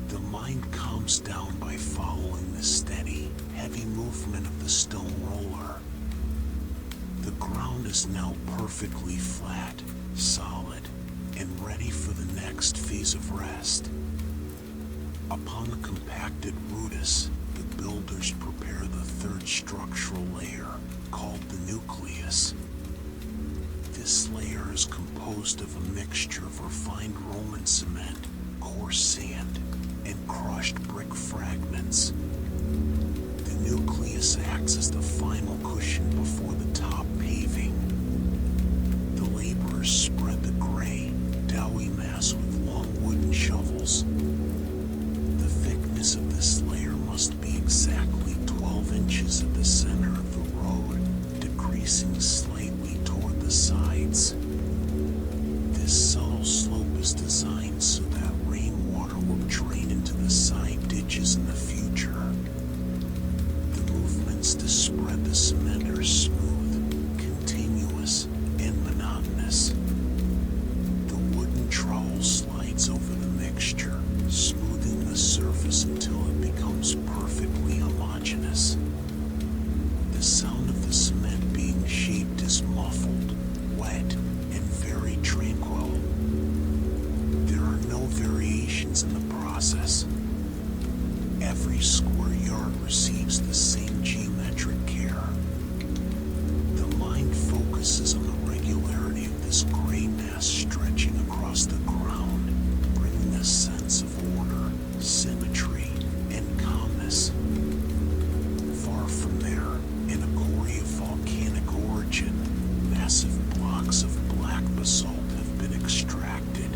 The mind calms down by following the steady, heavy movement of the stone roller. The ground is now perfectly flat, solid, and ready for the next phase of rest. Upon the compacted rootus, the builders prepare the third structural layer, called the nucleus. This layer is composed of a mixture of refined Roman cement, coarse sand, and crushed brick fragments. The nucleus acts as the final cushion before the top paving. The laborers spread the gray, doughy mass with long wooden shovels. The thickness of this layer must be exactly 12 inches at the center of the road, decreasing slightly toward the sides. This subtle slope is designed so that rainwater will drain into the side ditches in the future. The movements to spread the cement are smooth, continuous, and monotonous. The wooden trowel slides over the mixture, smoothing the surface until it becomes perfectly homogeneous. The sound of the cement being shaped is muffled, wet, and very tranquil. There are no variations in the process. Every square yard receives the same geometric care. The mind focuses on the regularity of this gray mass stretching across the ground, bringing a sense of order, symmetry, and calmness. Far from there, in a quarry of volcanic origin, massive blocks of black basalt have been extracted.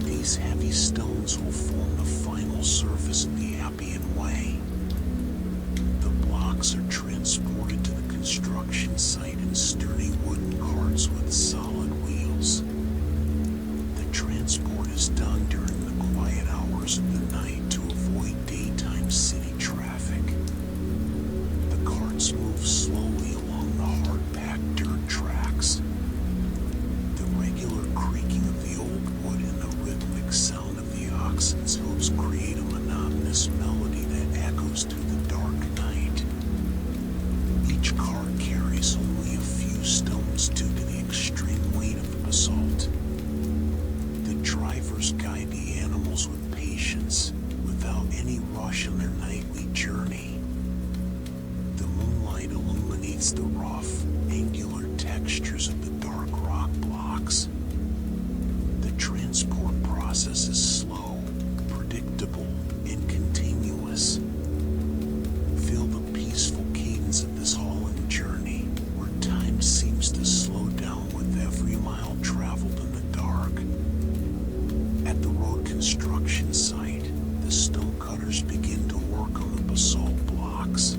These heavy stones will form the final surface of the Ambient way. The blocks are transported to the construction site in sturdy wooden carts with solid wheels. The transport is done during the quiet hours of the night to avoid daytime city traffic. The carts move slowly along the hard-packed dirt tracks. The regular creaking of the old wood and the rhythmic sound of the oxen's hooves create a monotonous melody that echoes through the dark night. Each cart carries only a few stones due to the extreme weight of the basalt. The drivers guide the animals with patience, without any rush on their nightly journey. The moonlight illuminates the rough, angular textures of the dark rock blocks. The transport process is slow, predictable, and continuous. Feel the peaceful cadence of this hauling journey, where time seems to slow down with every mile traveled in the dark. At the road construction site, the stonecutters begin to work on the basalt blocks.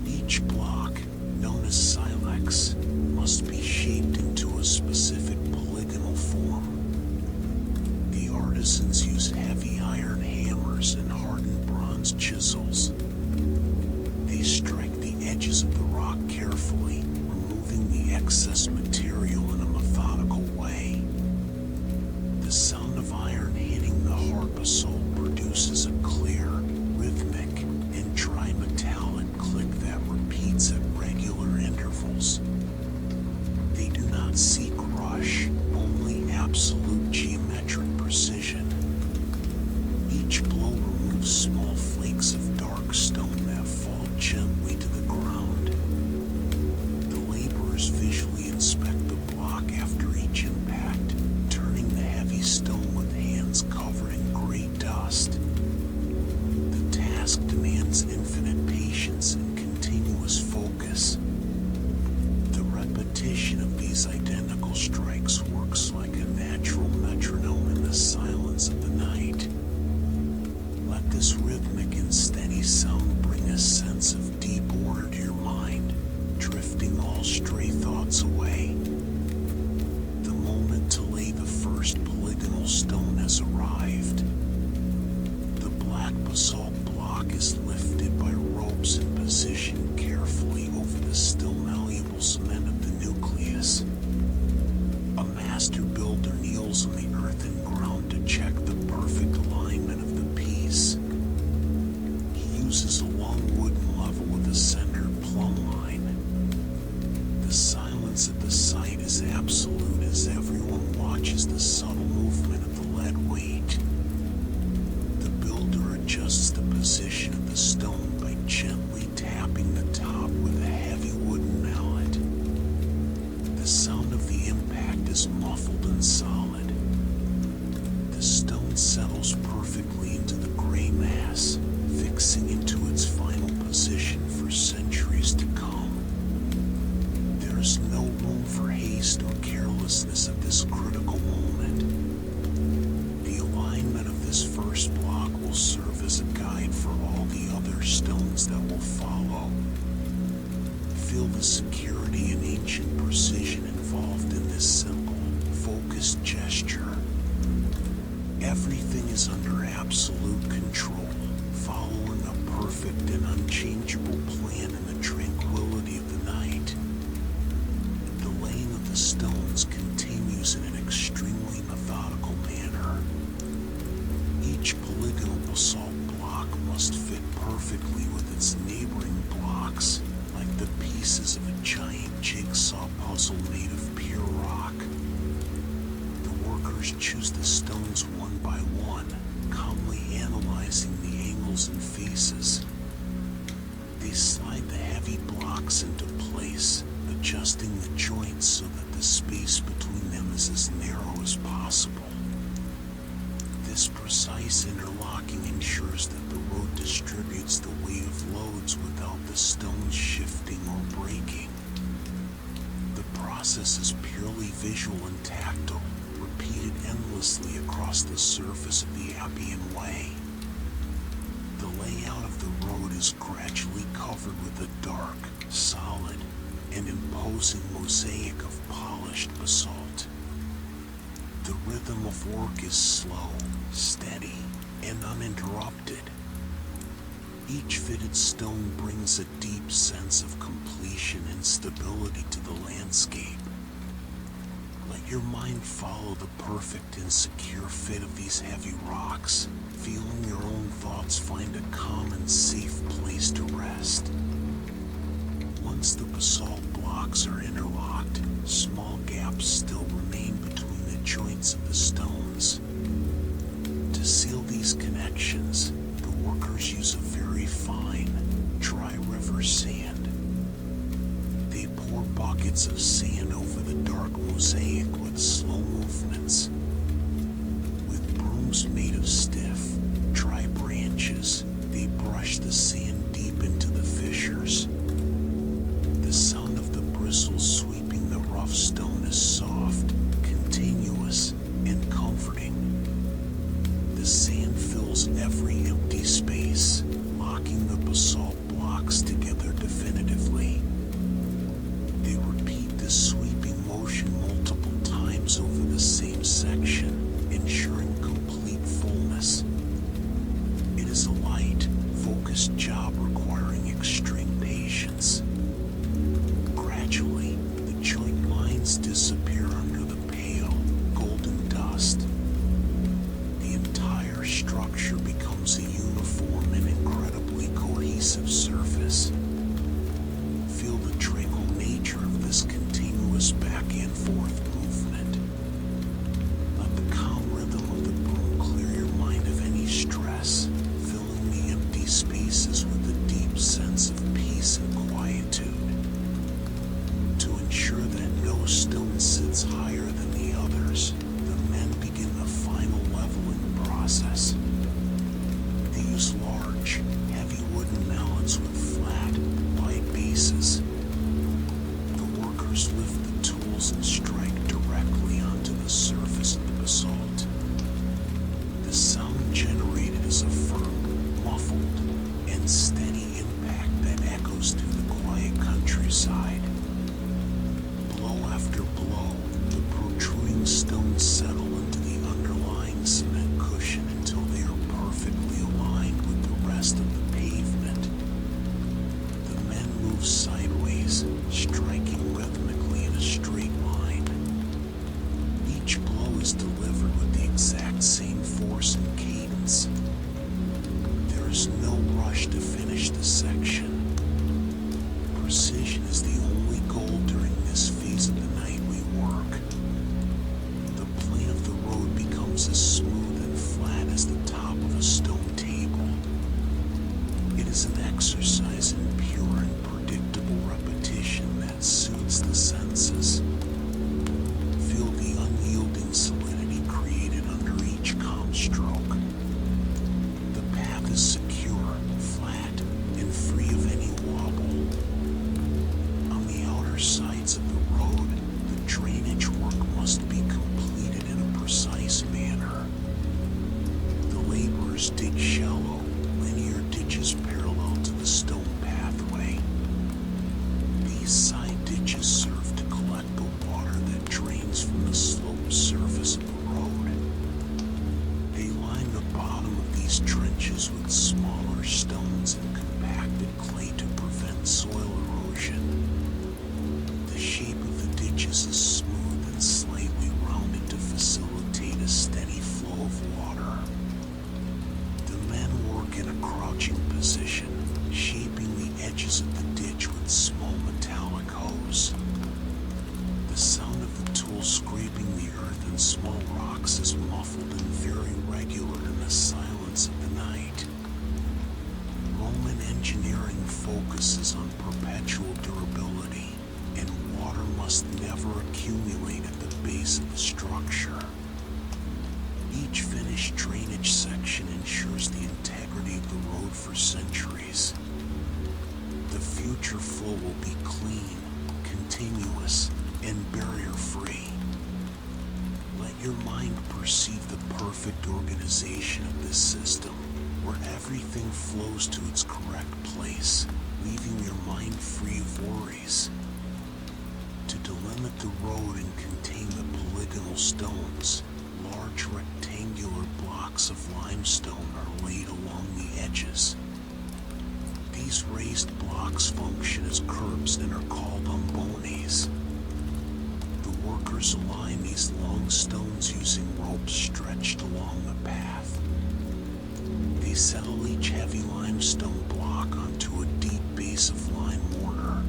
Each block, known as silex, must be shaped into a specific polygonal form. The artisans use heavy iron hammers and hardened bronze chisels. They strike the edges of the rock carefully, removing the excess material in a methodical way. The sound of iron hitting the hard basalt produces a clear, rhythmic, and dry metallic click that repeats at regular intervals. They do not seek rush, only absolute geometric precision. Each blow removes small flakes of dark stone that fall gently to the ground. The laborers visually inspect the block after each impact, turning the heavy stone with hands covered in gray dust. The task demands infinite patience and continuous focus. The repetition of these identical strikes works like a natural metronome in the silence of the night. Let this rhythmic and steady sound bring a sense of deep order to your mind, drifting all stray thoughts away. The moment to lay the first polygonal stone has arrived. The black basalt block is lifted by ropes and positioned carefully over the still malleable cement of the nucleus. A master builder kneels on the earthen ground to check the perfect alignment of the piece. He uses a long wooden level with a centered plumb line. The silence at the site is is absolute as everyone watches the subtle movement of the lead weight. The builder adjusts the position of the stone by gently tapping the top with a heavy wooden mallet. The sound of the impact is muffled and solid. The stone settles perfectly into the gray mass, fixing into its final position for centuries to come. There is no room for haste or carelessness at this critical moment. The alignment of this first block will serve as a guide for all the other stones that will follow. Feel the security and ancient precision involved in this simple, focused gesture. Everything is under absolute control, following a perfect and unchangeable plan in the tranquility of the night. The laying of the stones continues in an extremely methodical manner. Each polygonal basalt block must fit perfectly with its neighboring blocks, like the pieces of a giant jigsaw puzzle made of pure rock. The workers choose the stones one by one, calmly analyzing the angles and faces. They slide the heavy blocks into place, adjusting the joints so that the space between them is as narrow as possible. This precise interlocking ensures that the road distributes the weight of loads without the stones shifting or breaking. The process is purely visual and tactile, repeated endlessly across the surface of the Ambient Way. The layout of the road is gradually covered with a dark, solid, and imposing mosaic of polished basalt. The rhythm of work is slow, steady, and uninterrupted. Each fitted stone brings a deep sense of completion and stability to the landscape. Let your mind follow the perfect and secure fit of these heavy rocks, feeling your own thoughts find a calm and safe place to rest. Once the basalt blocks are interlocked, small gaps still remain between the joints of the stones. To seal these connections, the workers use a very fine, dry river sand. They pour buckets of sand over the dark mosaic with slow movements. With brooms made of stiff, dry branches, they brush the sand deep into the fissures. The sound of the bristles sweeping the rough stone is soft, continuous, and comforting. The sand fills every empty space, locking the basalt blocks together definitively. They repeat this sweeping motion multiple times over the same section, ensuring complete fullness. It is a light, focused job requiring extreme patience. Gradually, the joint lines disappear under the pale, golden dust. The entire structure becomes a uniform and incredibly cohesive surface. Feel the tranquil nature of this continuous back and forth movement. Let the calm rhythm of the broom clear your mind of any stress, filling the empty spaces with a deep sense of peace and quietude. To ensure that no stone sits higher than the others, the men begin the final leveling process. They use large, heavy wooden mallets with flat, wide bases. The workers lift the tools and strike directly onto the surface of the basalt. The sound generated is a firm, muffled, and steady impact that echoes through the quiet countryside. Blow after blow, the protruding stones settle into the underlying cement cushion until they are perfectly aligned with the rest of the pavement. The men move sideways, striking rhythmically in a straight line. surface is smooth and slightly rounded to facilitate a steady flow of water. The men work in a crouching position, shaping the edges of the ditch with small metallic hoes. The sound of the tools scraping the earth and small rocks is muffled and very regular in the silence of the night. Roman engineering focuses on perpetual durability, and water must never accumulate at the base of the structure. Each finished drainage section ensures the integrity of the road for centuries. The future flow will be clean, continuous, and barrier-free. Let your mind perceive the perfect organization of this system, where everything flows to its correct place, leaving your mind free of worries. To delimit the road and contain the polygonal stones, large rectangular blocks of limestone are laid along the edges. These raised blocks function as curbs and are called umbones. The workers align these long stones using ropes stretched along the path. They settle each heavy limestone block onto a deep base of lime mortar.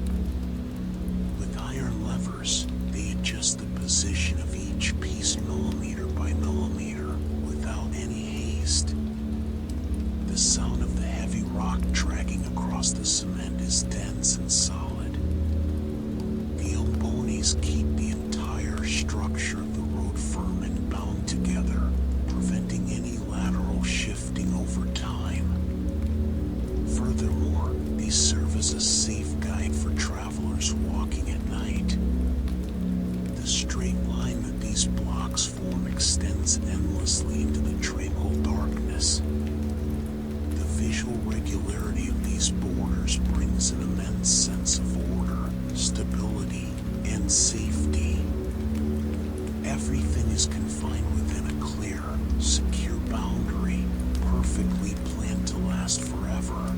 With iron levers, they adjust the position of each piece millimeter by millimeter without any haste. The sound of the heavy rock dragging across the cement is dense and solid. The umbones keep the entire structure of the road firm and bound together, preventing any lateral shifting over time. Furthermore, these serve as a safe guide for travelers walking at night. The straight line that these blocks form extends endlessly into the tranquil darkness. The visual regularity of these borders brings an immense sense of order, stability, and safety. Everything is confined within a clear, secure boundary, perfectly planned to last forever.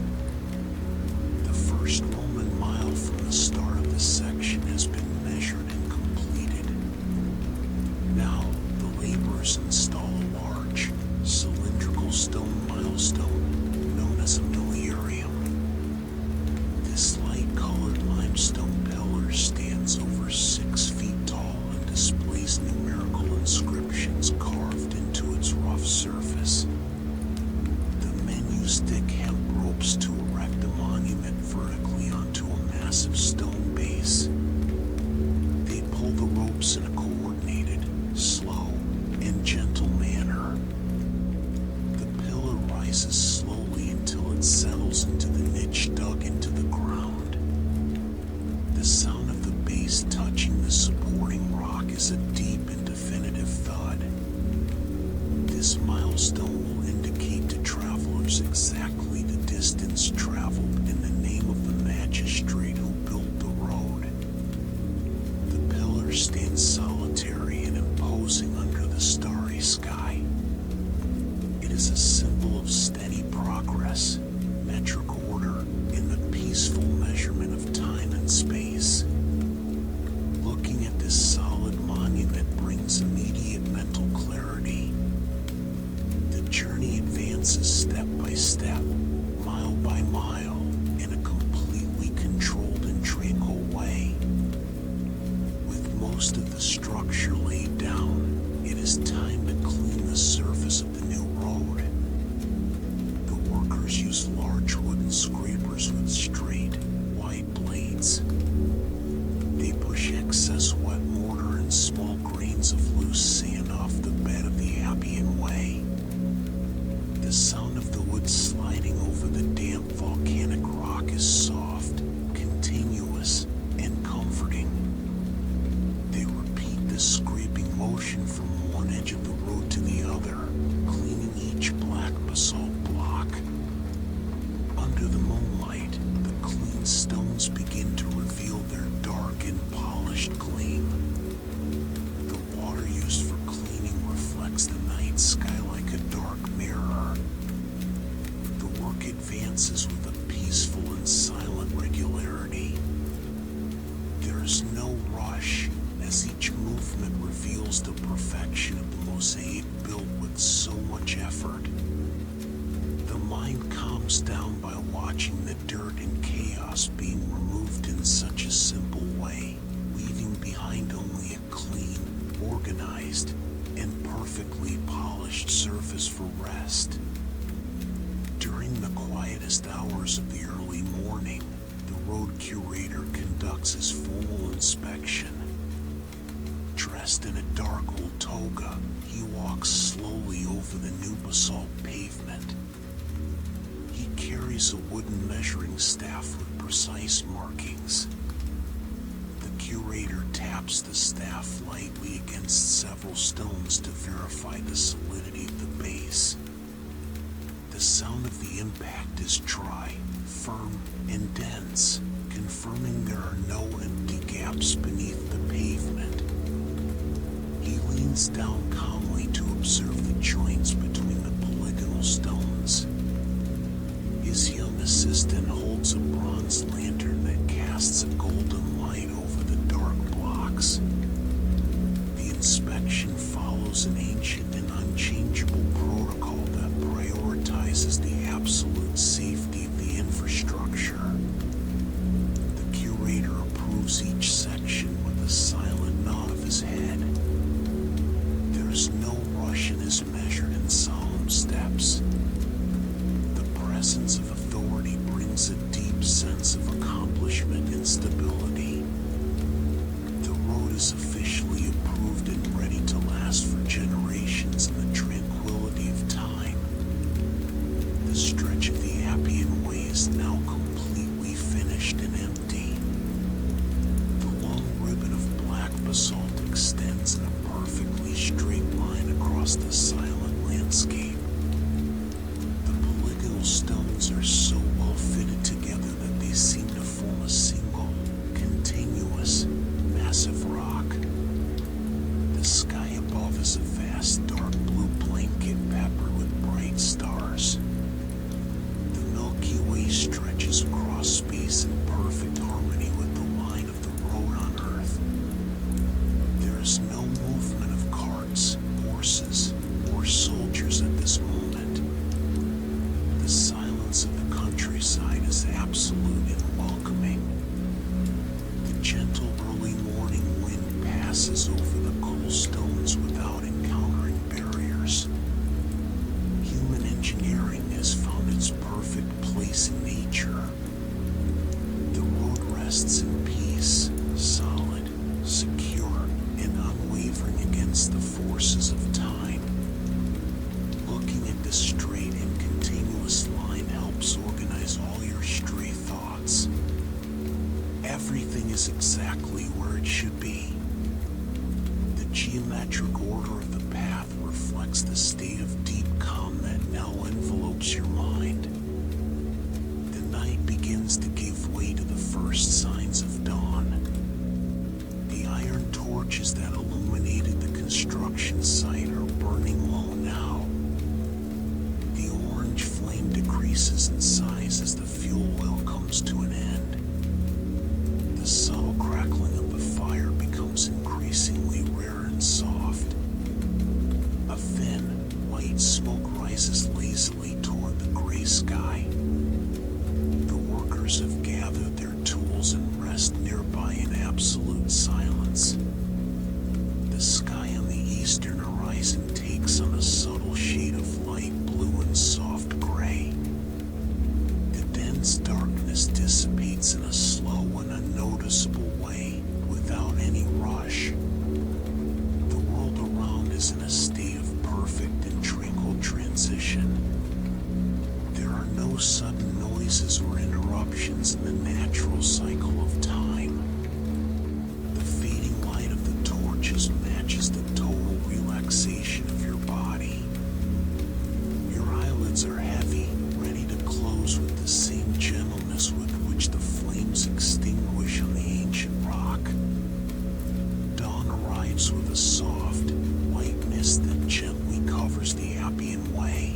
The first Roman mile from the start of the section has been measured and completed. Now, the laborers install a large, cylindrical stone milestone known as a millenarium. This light-colored limestone pillar stands over 6 feet tall and displays numerical inscriptions carved into its rough surface. The men use thick hemp ropes to erect the monument vertically onto a massive stone base. They pull the ropes in a coordinated, slow, and gentle manner. The pillar rises slowly until it settles into the niche dug into the ground. The sound of the base touching the supporting rock is a deep and definitive thud. This milestone will indicate to travelers exactly the distance traveled and the name of the magistrate who built the road. The pillar stands solitary and imposing under the starry sky. It is a symbol of steady progress, metric order, and the peaceful measurement of time and space. Looking at this solid monument brings immediate mental clarity. The journey advances step by step, mile by mile, in a completely controlled and tranquil way. With most of the structure laid down, it is time to clean the surface of the new road. The workers use large wooden scrapers with straight, wide blades. They push excess wet mortar and small grains of loose sand off the bed of the Ambient way. The sound of the wood sliding over the damp volcanic rock is soft, continuous, and comforting. They repeat this scraping motion from one edge of the road to the other, cleaning each black basalt block. Under the moonlight, the clean stones begin to reveal their dark and polished gleam. The water used for cleaning reflects the night sky like a dark mirror. The work advances with a peaceful and silent regularity. There is no rush, as organized and perfectly polished surface for rest. During the quietest hours of the early morning, the road curator conducts his formal inspection. Dressed in a dark old toga, he walks slowly over the new basalt pavement. He carries a wooden measuring staff with precise markings. The curator taps the staff lightly against several stones to verify the solidity of the base. The sound of the impact is dry, firm, and dense, confirming there are no empty gaps beneath the pavement. He leans down calmly to observe the joints between the polygonal stones. His young assistant holds a bronze lantern that casts a golden light over the dark blocks. The inspection follows an ancient and unchangeable protocol that prioritizes the absolute safety of the infrastructure. The curator approves each section with a silent nod of his head. There's no rush in his measured and solemn steps. The presence of authority brings a deep sense of accomplishment and stability. The road is officially approved and ready to last for generations in the tranquility of time. The stretch of the Ambient Way is now completely finished and empty. The long ribbon of black basalt extends in a perfectly straight line across the silent landscape. The polygonal stones are so well fitted together that they seem to form a single, continuous, massive rock. The sky above is a vast dark blue blanket peppered with bright stars. The Milky Way stretches across space in perfect harmony with the line of the road on Earth. There is no movement of carts, horses, or soldiers at this moment. The silence of the countryside is absolute and welcoming. The gentle early morning wind passes over the cool stones without encountering barriers. Human engineering has found its perfect place in nature. The road rests in peace, solid, secure, and unwavering against the forces of time. Looking at the straight and continuous line helps organize all your stray thoughts. Everything is exactly where it should be. The geometric order of the path reflects the state of deep calm that now envelopes your mind. The night begins to give way to the first signs of dawn. The iron torches that illuminated the construction site are burning low now. The orange flame decreases in size as the fuel oil comes to an end. The subtle crackling of the fire becomes increasingly rare and soft. A thin, white smoke rises lazily toward the gray sky. The workers have gathered their tools and rest nearby in absolute silence. The sky on the eastern horizon takes on a subtle shade of light blue and soft gray. The dense darkness dissipates in a slow and unnoticeable way without any rush. The world around is in a state of perfect and tranquil transition. There are no sudden noises or interruptions in the natural cycle of time. The fading light of the torches matches the total relaxation of your body. Your eyelids are heavy, ready to close with the same gentleness with which the flames extinguish on the ancient rock. Dawn arrives with a soft, white mist that gently covers the Ambient Way.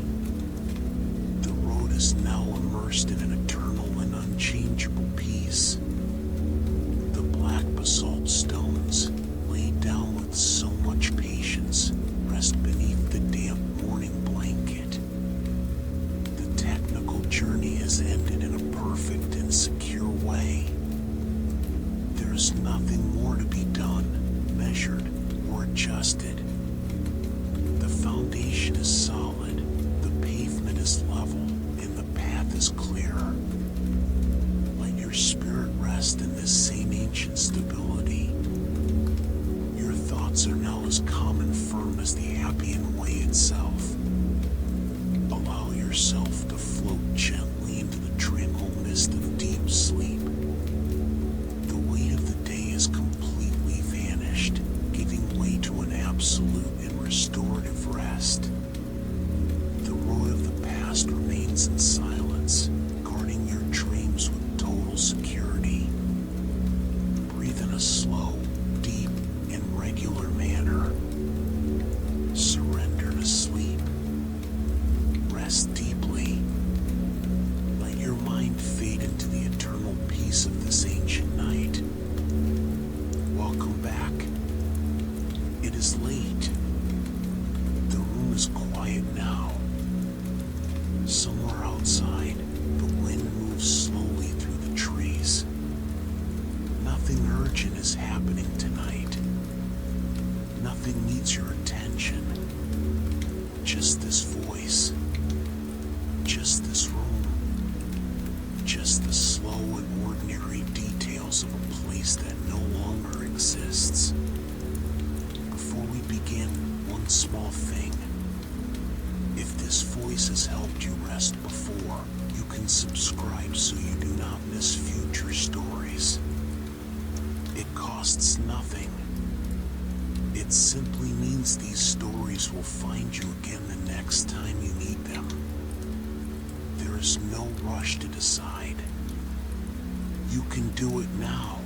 The road is now immersed in an eternal and unchangeable peace. The black basalt stones, laid down with so much patience, rest beneath the damp morning blanket. The technical journey has ended in a perfect and secure way. There is nothing more to be done, measured, or adjusted. The foundation is solid, the pavement is level, and the path is clear. Let your spirit rest in this same ancient stability. Your thoughts are now as calm and firm as the Ambient way itself. Allow yourself to float gently into the tranquil mist of deep sleep. The weight of the day is completely vanished, giving way to an absolute and restorative rest. The roar of the past remains in silence, guarding your dreams with total security. Breathe in a slow, deep, and regular manner. Surrender to sleep. Rest deeply. Let your mind fade into the eternal peace of this ancient night. Welcome back. It is late. The room is quiet now. Somewhere outside, the wind moves slowly through the trees. Nothing urgent is happening tonight. Nothing needs your attention. Just this voice. Just this room. Just the slow and ordinary details of a place that no longer exists. Before we begin, one small thing. If this voice has helped you rest before, you can subscribe so you do not miss future stories. It costs nothing. It simply means these stories will find you again the next time you need them. There is no rush to decide. You can do it now,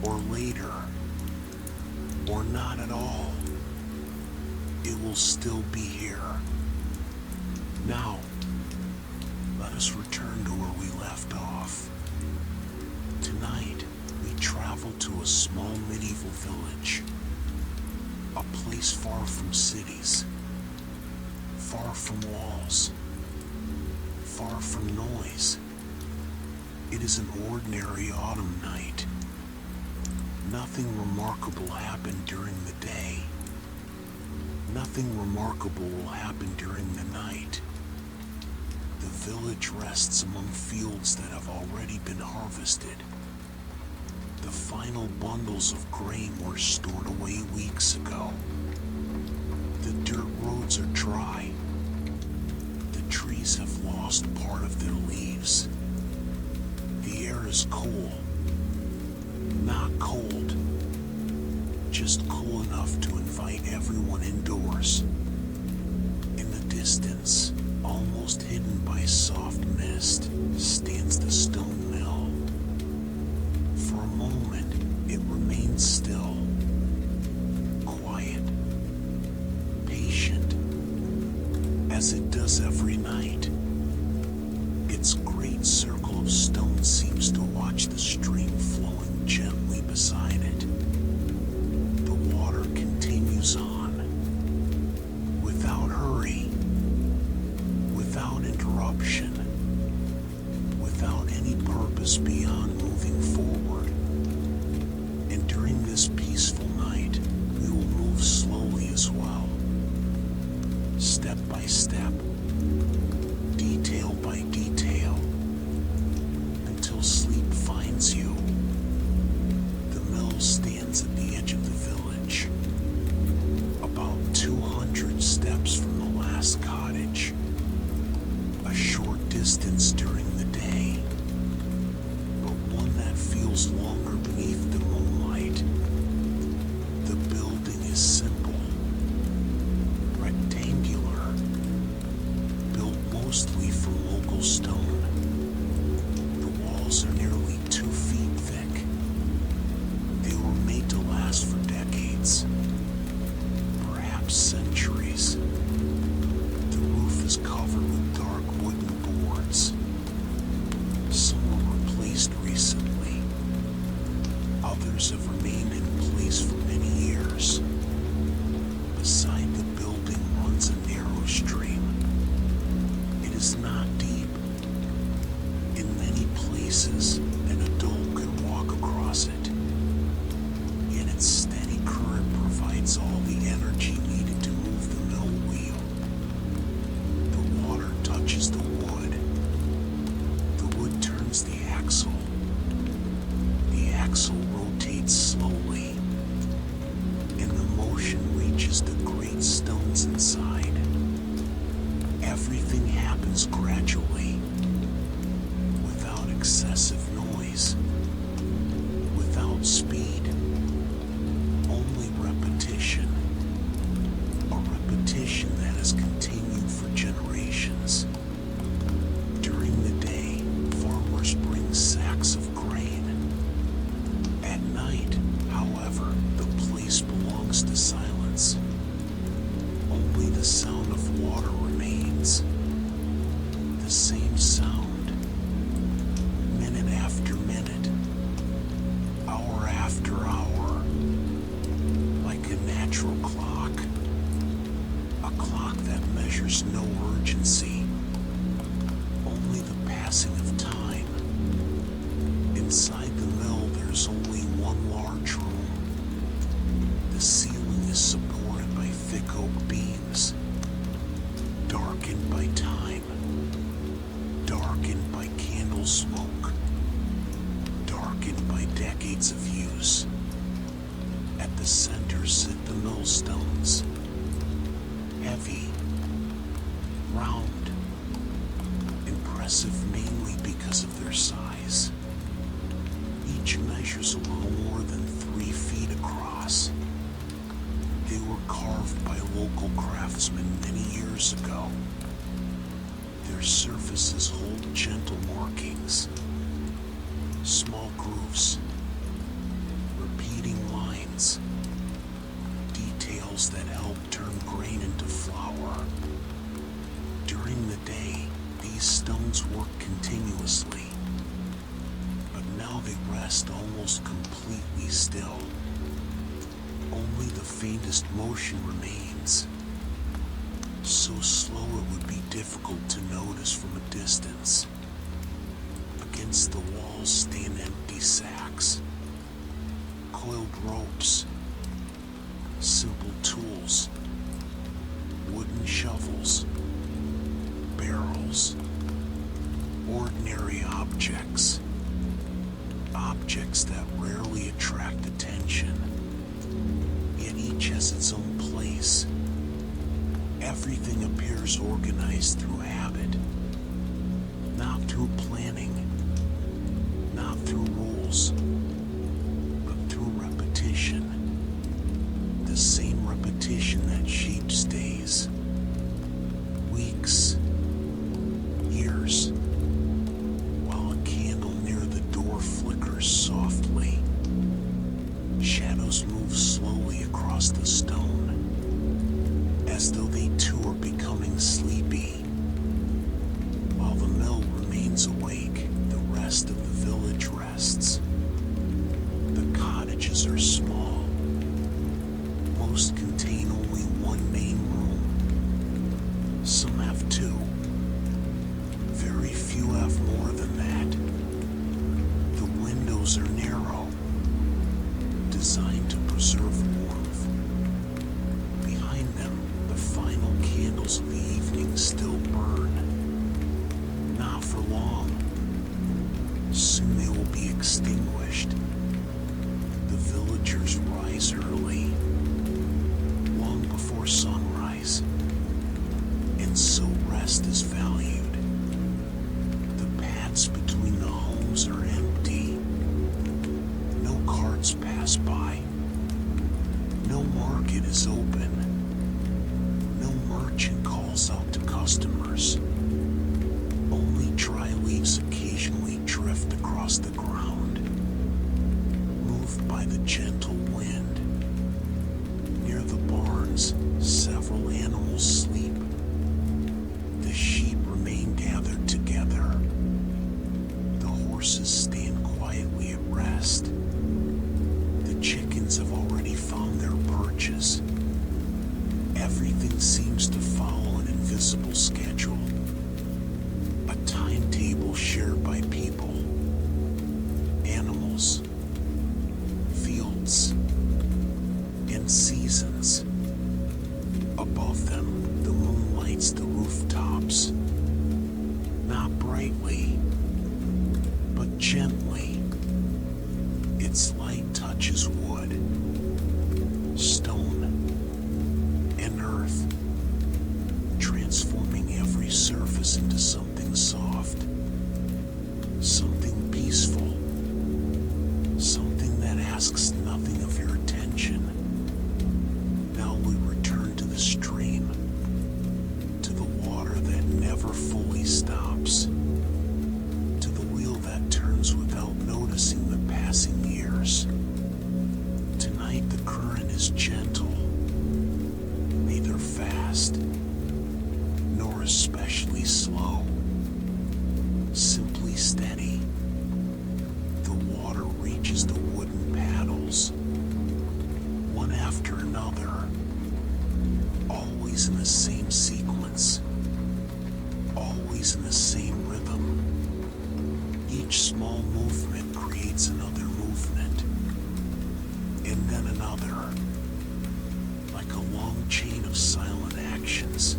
or later, or not at all. It will still be here. Now, let us return to where we left off. Tonight, we travel to a small medieval village. A place far from cities, far from walls, far from noise. It is an ordinary autumn night. Nothing remarkable happened during the day. Nothing remarkable will happen during the night. The village rests among fields that have already been harvested. The final bundles of grain were stored away weeks ago. The dirt roads are dry. The trees have lost part of their leaves. The air is cool. Not cold. Just cool enough to invite everyone indoors. In the distance, almost hidden by soft mist, stands the stone mill. For a moment, it remains still, quiet, patient, as it does every night. Its great circle of stone seems to watch the stream flowing gently beside it. The water continues on, without hurry, without interruption, without any purpose beyond moving forward. And during this peaceful night, we will move slowly as well. Step by step, detail by detail, until sleep finds you. The mill stands at the edge of the village, about 200 steps from the last cottage. A short distance during the day, but one that feels longer beneath the moonlight. The building is simple, rectangular, built mostly from local stone. The walls are nearly 2 feet thick. They were made to last for decades, perhaps centuries. The roof is covered with dark wooden boards. Some were replaced recently. Others have remained in place for many years. Beside the building runs a narrow stream. It is not deep. In many places, an adult could walk across it. Yet its steady current provides settles gradually, without excessive noise, without speed, only repetition. A repetition that has continued for generations. During the day, farmers bring sacks of grain. At night, however, the place belongs to silence. Only the sound of water remains. The same sound, minute after minute, hour after hour, like a natural clock. A clock that measures no urgency, only the passing of time. Inside the mill, there's only one large room. The ceiling is supported by thick oak beams, darkened by time, darkened by candle smoke, darkened by decades of use. At the center sit the millstones, heavy, round, impressive mainly because of their size. Each measures a little more than 3 feet across. They were carved by local craftsmen many years ago. Their surfaces hold gentle markings, small grooves, repeating lines, details that help turn grain into flour. During the day, these stones work continuously, but now they rest almost completely still. Only the faintest motion remains, so slow it would be difficult to notice from a distance. Against the walls stand empty sacks, coiled ropes, simple tools, wooden shovels, barrels, ordinary objects, objects that rarely attract attention, yet each has its own place. Everything appears organized through habit, not through planning, not through rules, but through repetition. The same repetition that shapes days, weeks, years, while a candle near the door flickers softly. Shadows move slowly across the stone, as though they too are becoming sleepy. While the mill remains awake, the rest of the village rests. The cottages are small. Most contain only one main room. Some have 2. Very few have more than that. The windows are narrow, designed to preserve warmth. Behind them, the final candles of the evening still burn. Not for long. Soon they will be extinguished. The villagers rise early, long before sunrise, and so rest is valued. The paths between the homes are empty. No carts pass by. No market is open. No merchant calls out to customers. Only dry leaves occasionally drift across the ground, moved by the gentle wind. Near the barns, several animals sleep. The sheep remain gathered together. The horses stand quietly at rest. The chickens have already found their perches. Everything seems to follow an invisible schedule, a timetable shared by people, animals, fields, and seasons. Above them, the moon lights the rooftops, not brightly, but gently. Its light touches wood, stone, and earth, transforming every surface into something soft, something peaceful, something that asks nothing of your attention. Now we return to the stream, to the water that never fully stops, to the wheel that turns without noticing the passing years. Tonight the current is gentle, neither fast nor especially slow, simply steady. The water reaches the wooden paddles, one after another, always in the same sequence, always in the same rhythm. Each small movement creates another movement, and then another, like a long chain of silent actions.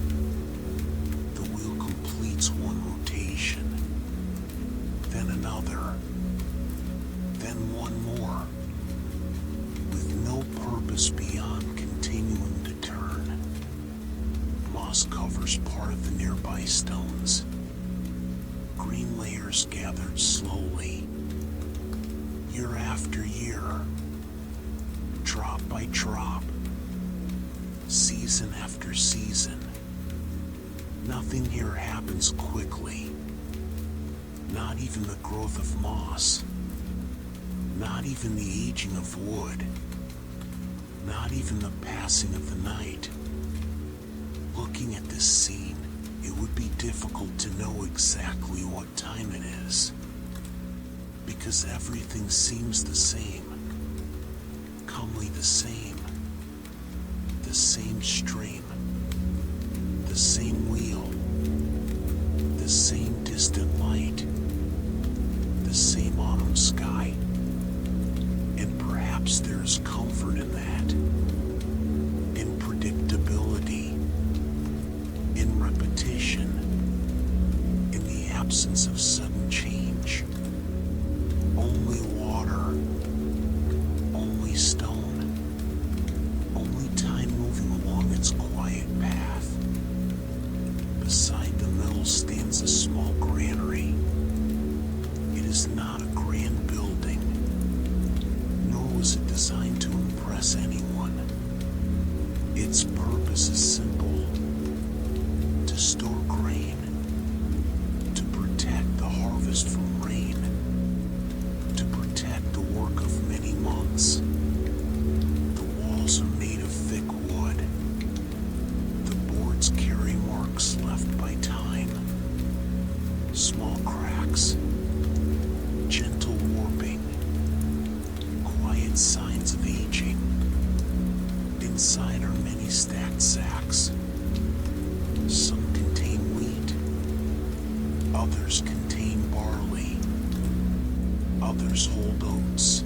The wheel completes one rotation, then another, then one more, with no purpose beyond continuing to turn. Moss covers part of the nearby stones. Green layers gathered slowly, year after year, drop by drop, season after season. Nothing here happens quickly. Not even the growth of moss. Not even the aging of wood. Not even the passing of the night. Looking at this scene, it would be difficult to know exactly what time it is, because everything seems the same, comely the same stream, the same wheel, the same distant light, the same autumn sky. And perhaps there's comfort in that, in predictability, in repetition, in the absence of sudden change. Only water, only stone, only time moving along its quiet path. Beside the mill stands a small granary. It is not a grand building, nor was it designed to impress anyone. Its purpose is simple: to store grain, to protect the harvest from rain, to protect the work of many months. The walls are made of thick wood. The boards carry marks left by time, small cracks, gentle warping, quiet signs of aging. Inside are many stacked sacks. Some contain wheat, others contain barley, others hold oats.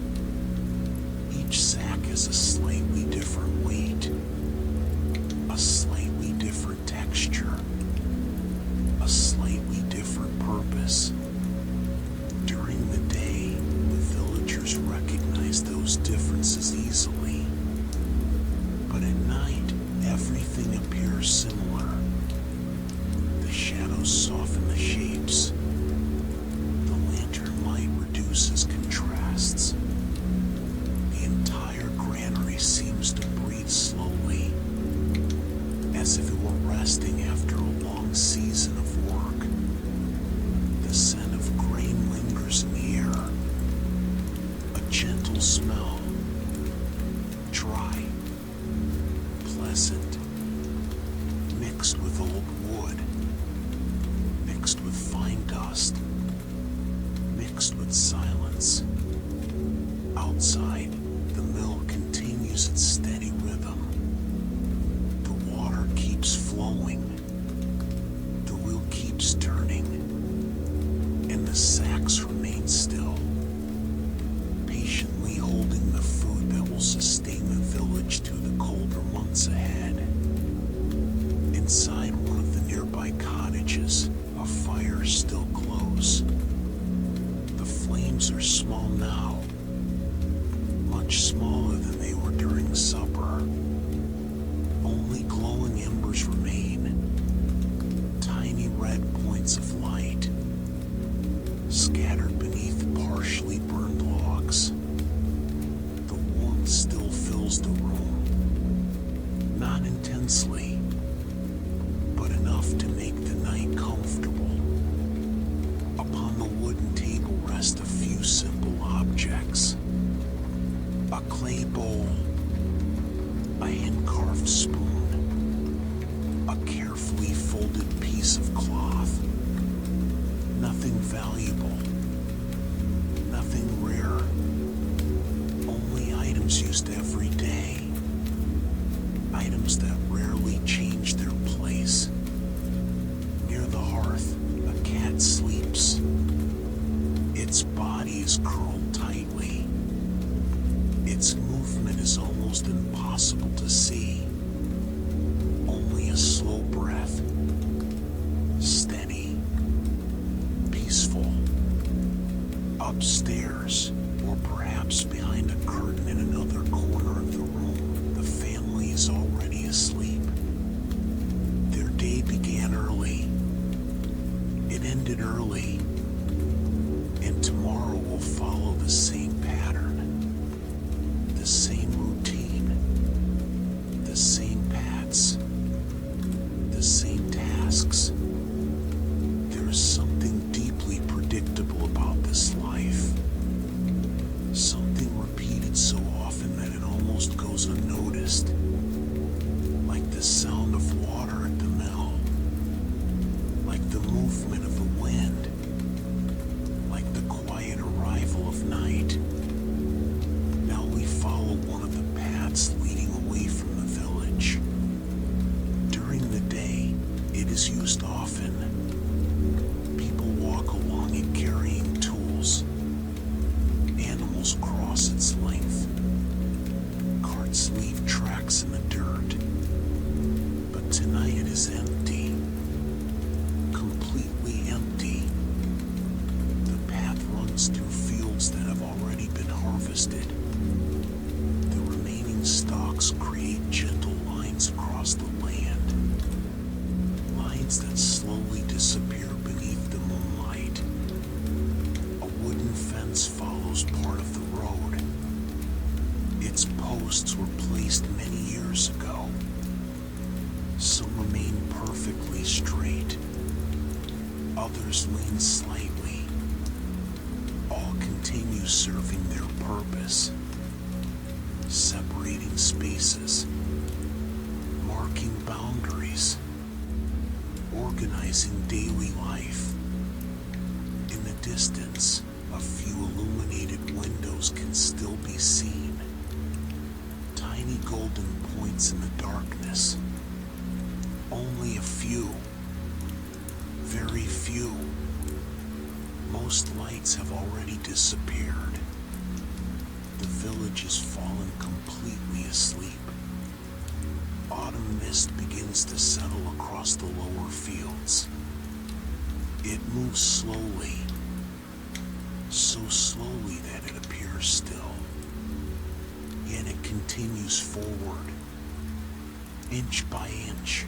Each sack has a slightly different weight, a slightly different texture, a slightly different purpose. During the day, the villagers recognize those differences easily, but at night, everything appears similar. The shadows soften the shapes. The lantern light reduces contrasts. The entire granary seems to breathe slowly, as if it were resting after a long season of work. The scent of grain lingers in the air. A gentle smell. Dry. Pleasant. Mixed with old wood. Mixed with fine dust. Mixed with silence. Outside, the mill continues its steady rhythm. The water keeps flowing. The wheel keeps turning. And the sacks remain still, patiently holding the food that will sustain the village through the colder months ahead. Inside one of the nearby cottages, a fire still glows. The flames are small now, much smaller than they were during fills the room. Not intensely, but enough to make the night comfortable. Upon the wooden table rest a few simple objects. A clay bowl, a hand-carved spoon, a carefully folded piece of cloth. Nothing valuable, nothing rare, only items used every day. Items that rarely change their place. Near the hearth, a cat sleeps. Its body is curled tightly. Its movement is almost impossible to see. Only a slow breath. Steady. Peaceful. Upstairs, or perhaps behind a curtain in another corner of the room, the family is already asleep. Their day began early. It ended early. And tomorrow will follow the same pattern. The same routine. The same paths. The same tasks. There is something deeply predictable about this life. Something repeated so often that it almost goes unnoticed. Like the sound of water at the mill. Like the movement of the wind. Like the quiet arrival of night. Now we follow one of the paths leading away from the village. During the day, it is used often. People walk along it carrying tools. Animals cross its length. Carts leave tracks in the dirt. But tonight it is empty. Completely empty. The path runs through fields that have already been harvested. The remaining stalks create gentle lines across the land. Lines that slowly disappear beneath the moonlight. A wooden fence follows part of the road. Its posts were placed many years ago. Some remain perfectly straight. Others lean slightly. All continue serving their purpose. Separating spaces. Marking boundaries. Organizing daily life. In the distance, a few illuminated windows can still be seen. Tiny golden points in the darkness. Only a few. Very few. Most lights have already disappeared. The village has fallen completely asleep. Autumn mist begins to settle across the lower fields. It moves slowly. So slowly that it appears still. Yet it continues forward. Inch by inch.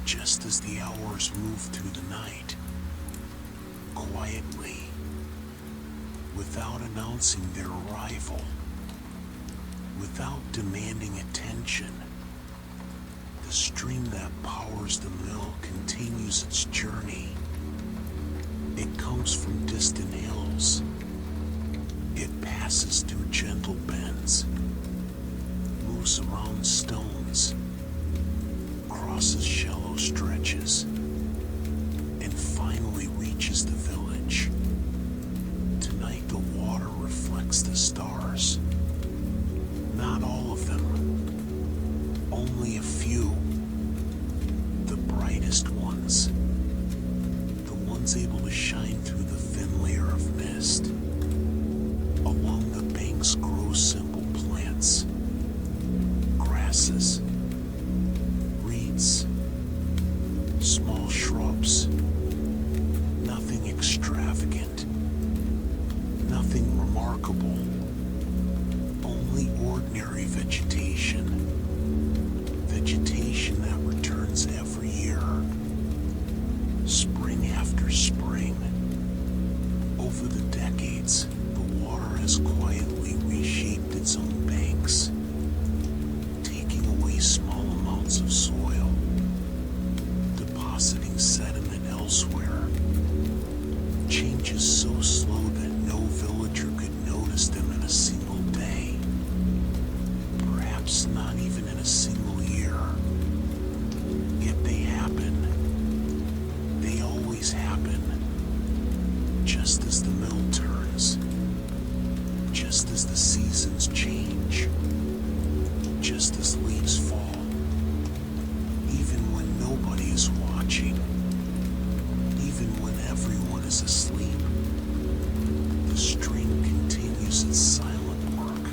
Just as the hours move through the night. Quietly. Without announcing their arrival. Without demanding attention. The stream that powers the mill continues its journey. It comes from distant hills. It passes through gentle bends. Moves around stones. Crosses shallow stretches. And finally reaches the village. Tonight the water reflects the stars. Not all of them. Only a few. The brightest ones. The ones able to shine through the thin layer of mist. Along the banks grow simple plants. Grasses. Reeds. Small shrubs. Nothing extravagant. Nothing remarkable. Only ordinary vegetation. Vegetation that returns every year. Spring after spring. Over the decades, the water has quietly reshaped its own banks. perhaps not even in a single year. Yet they happen. They always happen. Just as the mill turns. Just as the seasons change. Just as leaves fall. Even when nobody is watching. Even when everyone is asleep. The string continues its silent work,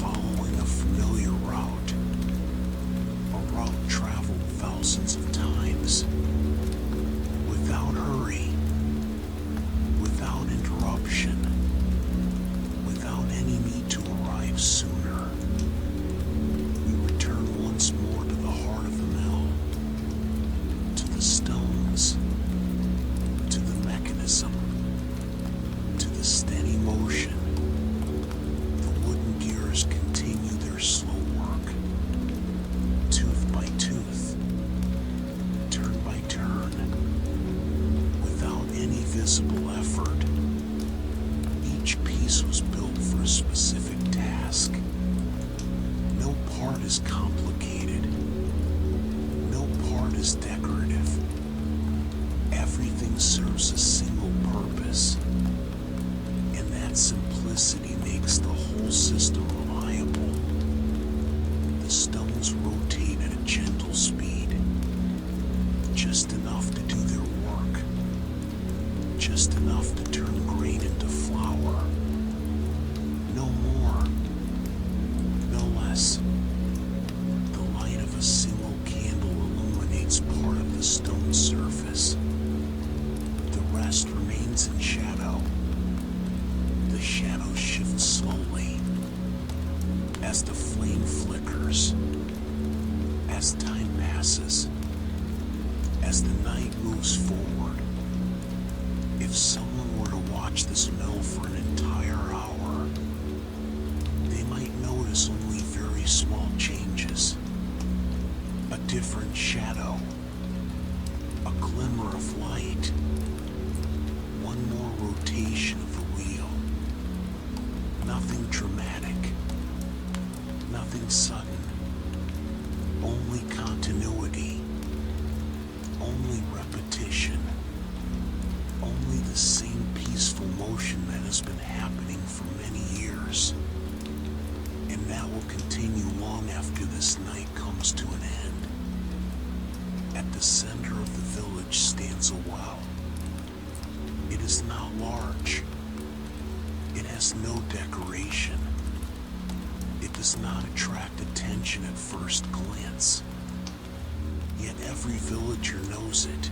following a familiar route, a route traveled thousands of times, without hurry, without interruption, without any need to arrive sooner. We return once more to the heart of the mill, to the stones, to the mechanism, the steady motion. The wooden gears continue their slow work, tooth by tooth, turn by turn, without any visible effort. Each piece was built for a specific task. No part is complicated. No part is decorative. Everything serves a single purpose. That simplicity makes the whole system reliable. The stones rotate at a gentle speed, just enough to do their work, just enough to turn grain into flour. No more, no less. The light of a single candle illuminates part of the stone surface. The rest remains in shadow. The shadows shift slowly as the flame flickers, as time passes, as the night moves forward. If someone were to watch this mill for an entire hour, they might notice only very small changes. A different shadow, a glimmer of light, one more rotation of the wheel. Nothing dramatic, nothing sudden, only continuity, only repetition, only the same peaceful motion that has been happening for many years, and that will continue long after this night comes to an end. At the center of the village stands a well. It is not large. It has no decoration. It does not attract attention at first glance. Yet every villager knows it.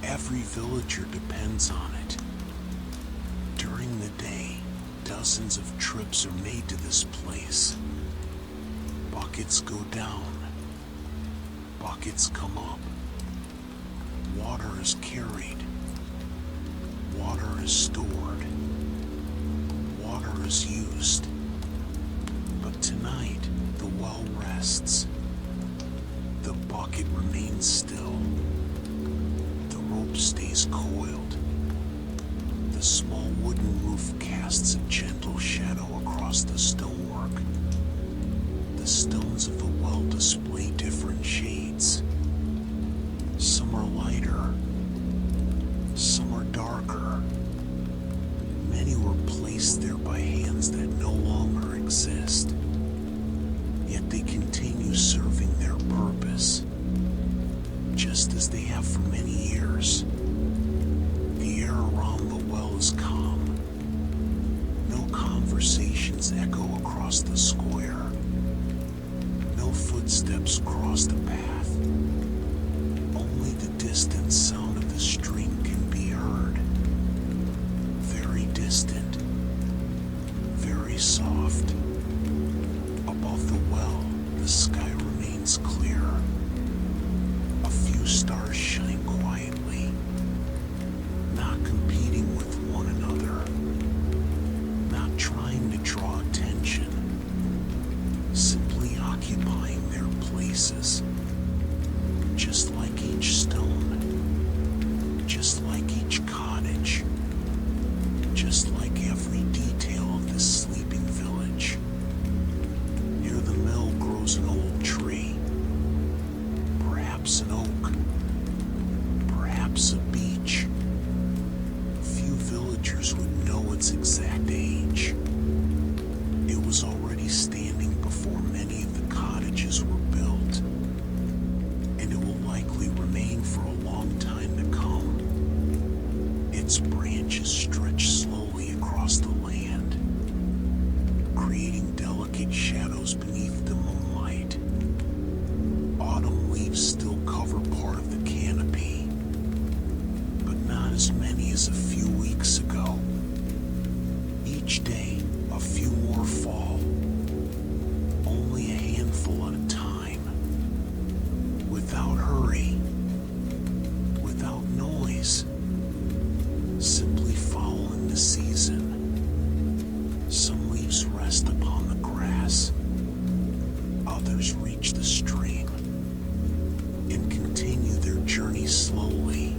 Every villager depends on it. During the day, dozens of trips are made to this place. Buckets go down. Buckets come up. Water is carried. Water is stored. Water is used. But tonight, the well rests. The bucket remains still. The rope stays coiled. The small wooden roof casts a gentle shadow across the stonework. The stones of the well display different shades. Some are lighter. Some are darker. Many were placed there by hands that no longer exist. Yet they continue serving their purpose, just as they have for many years. The air around the well is calm. No conversations echo across the square. No footsteps cross the path. Only the distant sound of the string can be heard. Very distant. Very soft. Above the well, the sky remains clear. A few stars shine quietly, not competing with one another, not trying to draw attention, simply occupying their places, pass. Others reach the stream and continue their journey slowly,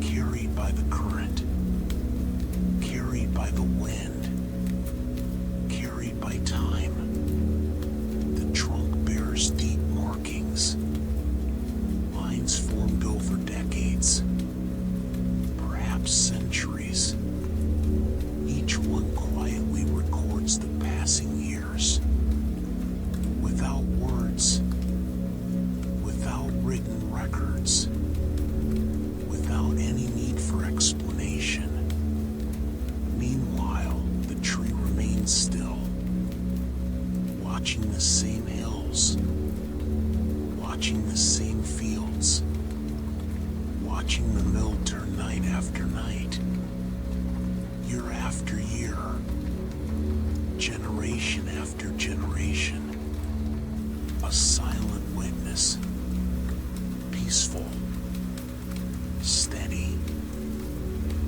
carried by the current, carried by the wind, carried by time. The trunk bears deep markings, lines formed over decades, perhaps centuries. Each one quietly records the passing years, without words, without written records, without any need for explanation. Meanwhile, the tree remains still, watching the same hills, watching the same fields, watching the mill turn night after night, year after year, generation after generation. A silent witness, peaceful, steady,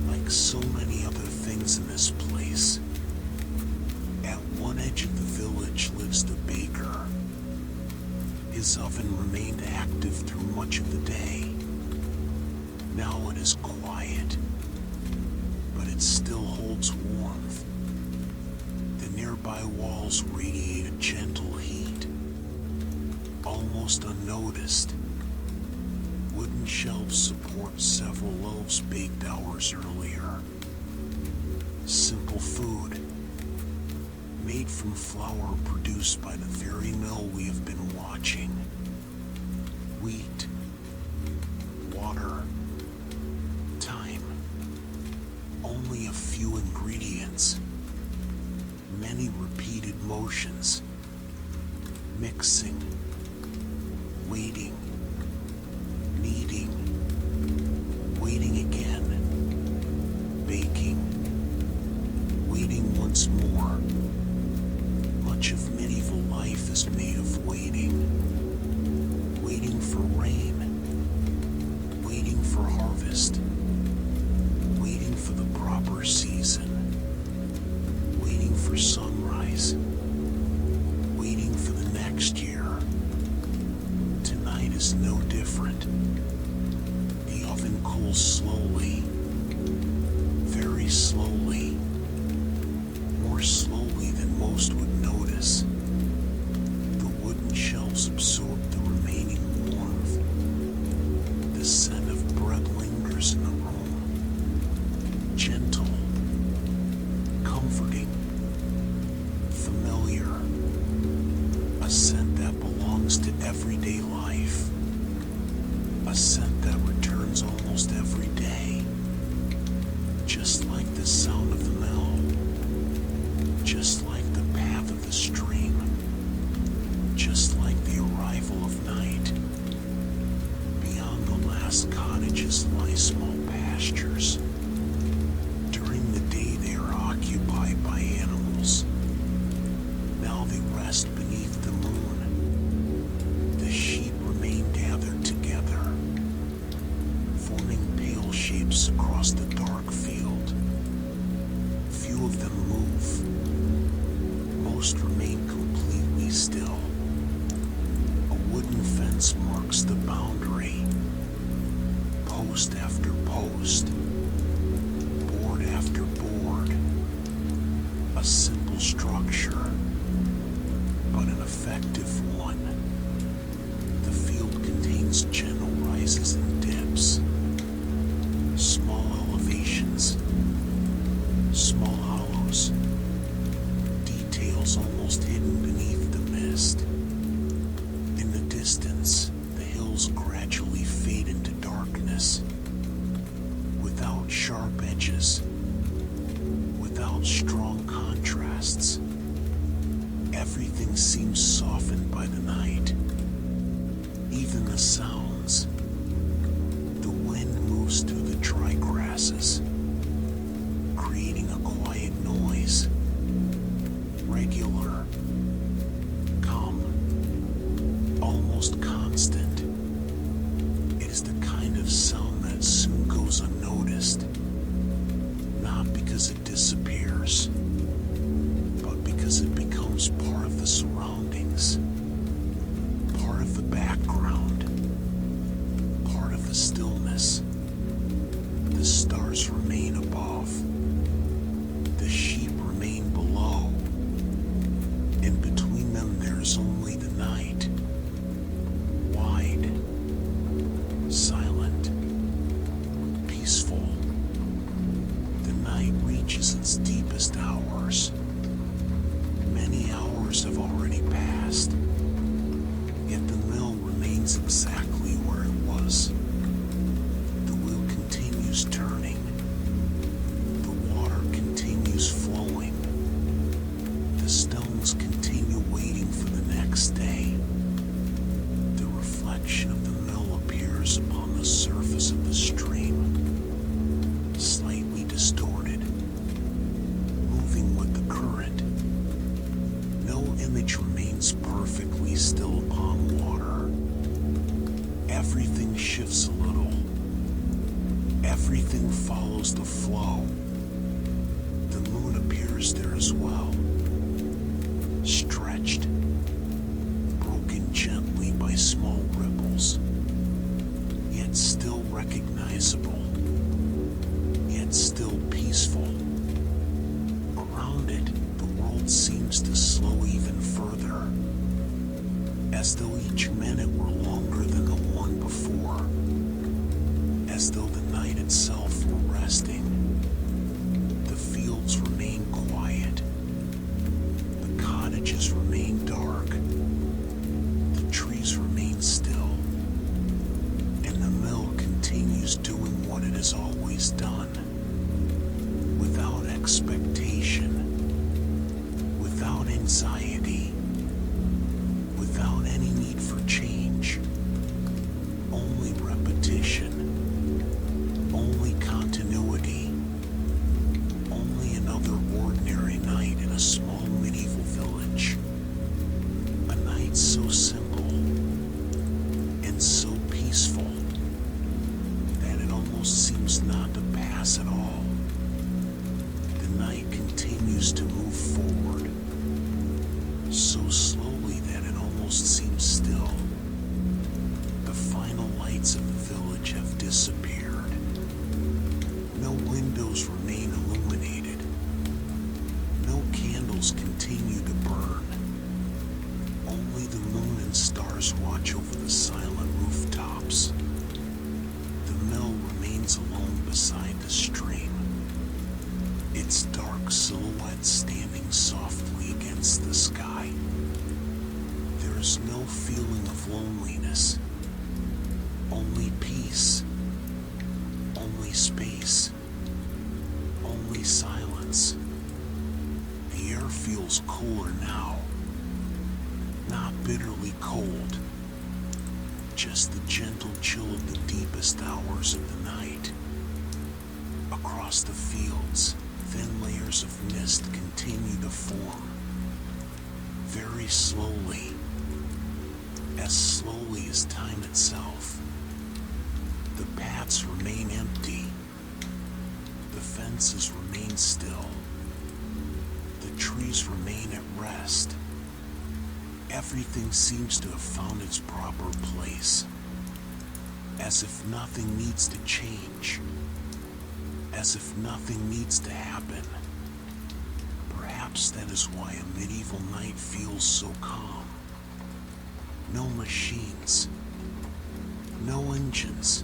like so many other things in this place. At one edge of the village lives the baker. His oven remained active through much of the day. Now it is quiet, but it still holds warmth. The nearby walls radiate a gentle heat. Almost unnoticed, wooden shelves support several loaves baked hours earlier. Simple food, made from flour produced by the very mill we have been watching. Wheat, water, time. Only a few ingredients. Many repeated motions. Mixing, waiting, kneading, waiting again, baking, waiting once more. Much of medieval life is made of waiting. Waiting for rain, waiting for harvest, waiting for the proper season, waiting for sunrise, waiting for the next year. Tonight is no different. The oven cools slowly, very slowly, more slowly than most would notice. The wooden shelves absorb the remaining warmth. The scent of bread lingers in the room. Gentle, comforting, familiar. A scent that belongs to everyday life. A scent that returns almost every day. Just like the sound of the mill. Just like the path of the stream. Just like the arrival of night. Beyond the last cottages lie small pastures. During the day they are occupied by animals. Now they rest beneath the moon. The sheep remain gathered together, forming pale shapes across the dark field. Few of them move. Most remain completely still. A wooden fence marks the boundary. Post after post, board after board. A simple structure, but an effective one. The field contains gentle rises and dips, small elevations, small hollows, details almost hidden beneath the mist. In the distance, the hills gradually fade into darkness, without sharp edges, without strong contrasts. Everything seems softened by the night. Even the sounds. The wind moves through the dry grasses, creating a quiet noise. Regular, calm, almost constant. It is the kind of sound that soon goes unnoticed. Not because it disappears, but because it becomes becomes part of the surroundings, part of the background, part of the stillness. The stars remain above, the sheep remain below, and between them there's only the night, wide, silent, peaceful. The night reaches its deepest hours. Many hours have already passed, yet the mill remains exactly where it was. The wheel continues turning. The water continues flowing. The stones continue waiting for the next day. The reflection of the mill appears upon the surface of the stream, slightly distorted, moving with the current. No image remains perfectly still upon water. Everything shifts a little. Everything follows the flow. The moon appears there as well, stretched, broken gently by small ripples, yet still recognizable, yet still peaceful. Around it, the world seems to slow even further, as though each minute were longer than the one before, as though the night itself were resting. The fields remain quiet. The cottages remain dark. The trees remain still. And the mill continues doing what it has always done, without expectation, without anxiety, without any need for change. Only repetition, only continuity, only another ordinary night in a small medieval village. A night so simple and so peaceful that it almost seems not to pass at all. The night continues to move forward, so slowly that it almost seems still. The final lights of the village have disappeared. No windows remain illuminated. No candles continue to burn. Only the moon and stars watch over the silent rooftops. The mill remains alone beside the stream, its dark silhouette standing softly against the sky. There is no feeling of loneliness, only peace, only space, only silence. The air feels cooler now, not bitterly cold, just the gentle chill of the deepest hours of the night. Across the fields, thin layers of mist continue to form, very slowly as time itself. The paths remain empty. The fences remain still. The trees remain at rest. Everything seems to have found its proper place, as if nothing needs to change, as if nothing needs to happen. Perhaps that is why a medieval night feels so calm. No machines, no engines,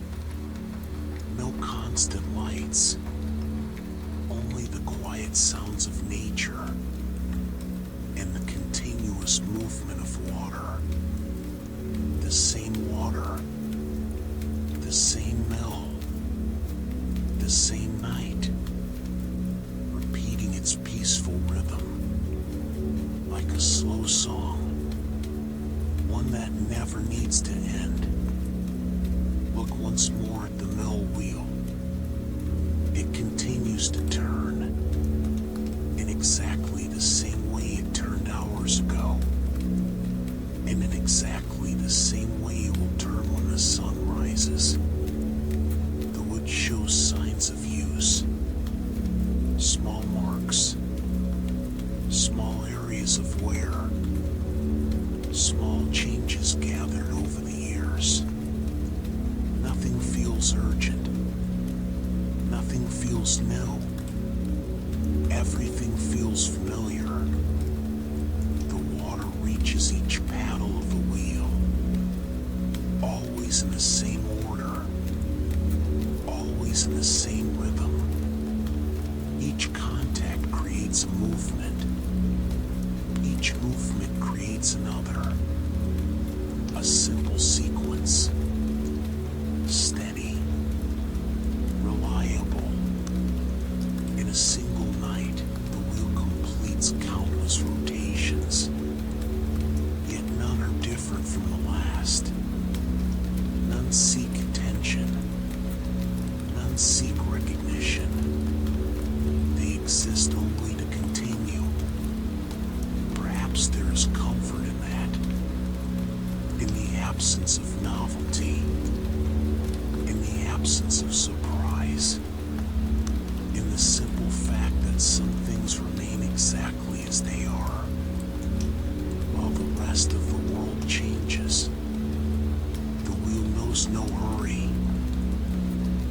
no constant lights, only the quiet sounds of nature and the continuous movement of water. The same water, the same mill, the same night, repeating its peaceful rhythm, like a slow song, one that never needs to end. Look once more at the mill wheel. It continues to turn, in exactly the same way it turned hours ago, and in exactly the same way it will turn when the sun rises. The wood shows signs of use, small marks, small areas of wear. air. Small changes gathered over the years. Nothing feels urgent. Nothing feels new. Everything feels familiar. The water reaches each paddle of the wheel. Always in the same order. Always in the same rhythm. Each contact creates a movement. Each movement creates another. A simple sequence. Steady. Reliable. In a single night, the wheel completes countless rotations. Yet none are different from the last. None seek attention. None seek recognition. They exist only to continue. Perhaps there is comfort in that. In the absence of novelty. In the absence of surprise. In the simple fact that some things remain exactly as they are, while the rest of the world changes. The wheel knows no hurry,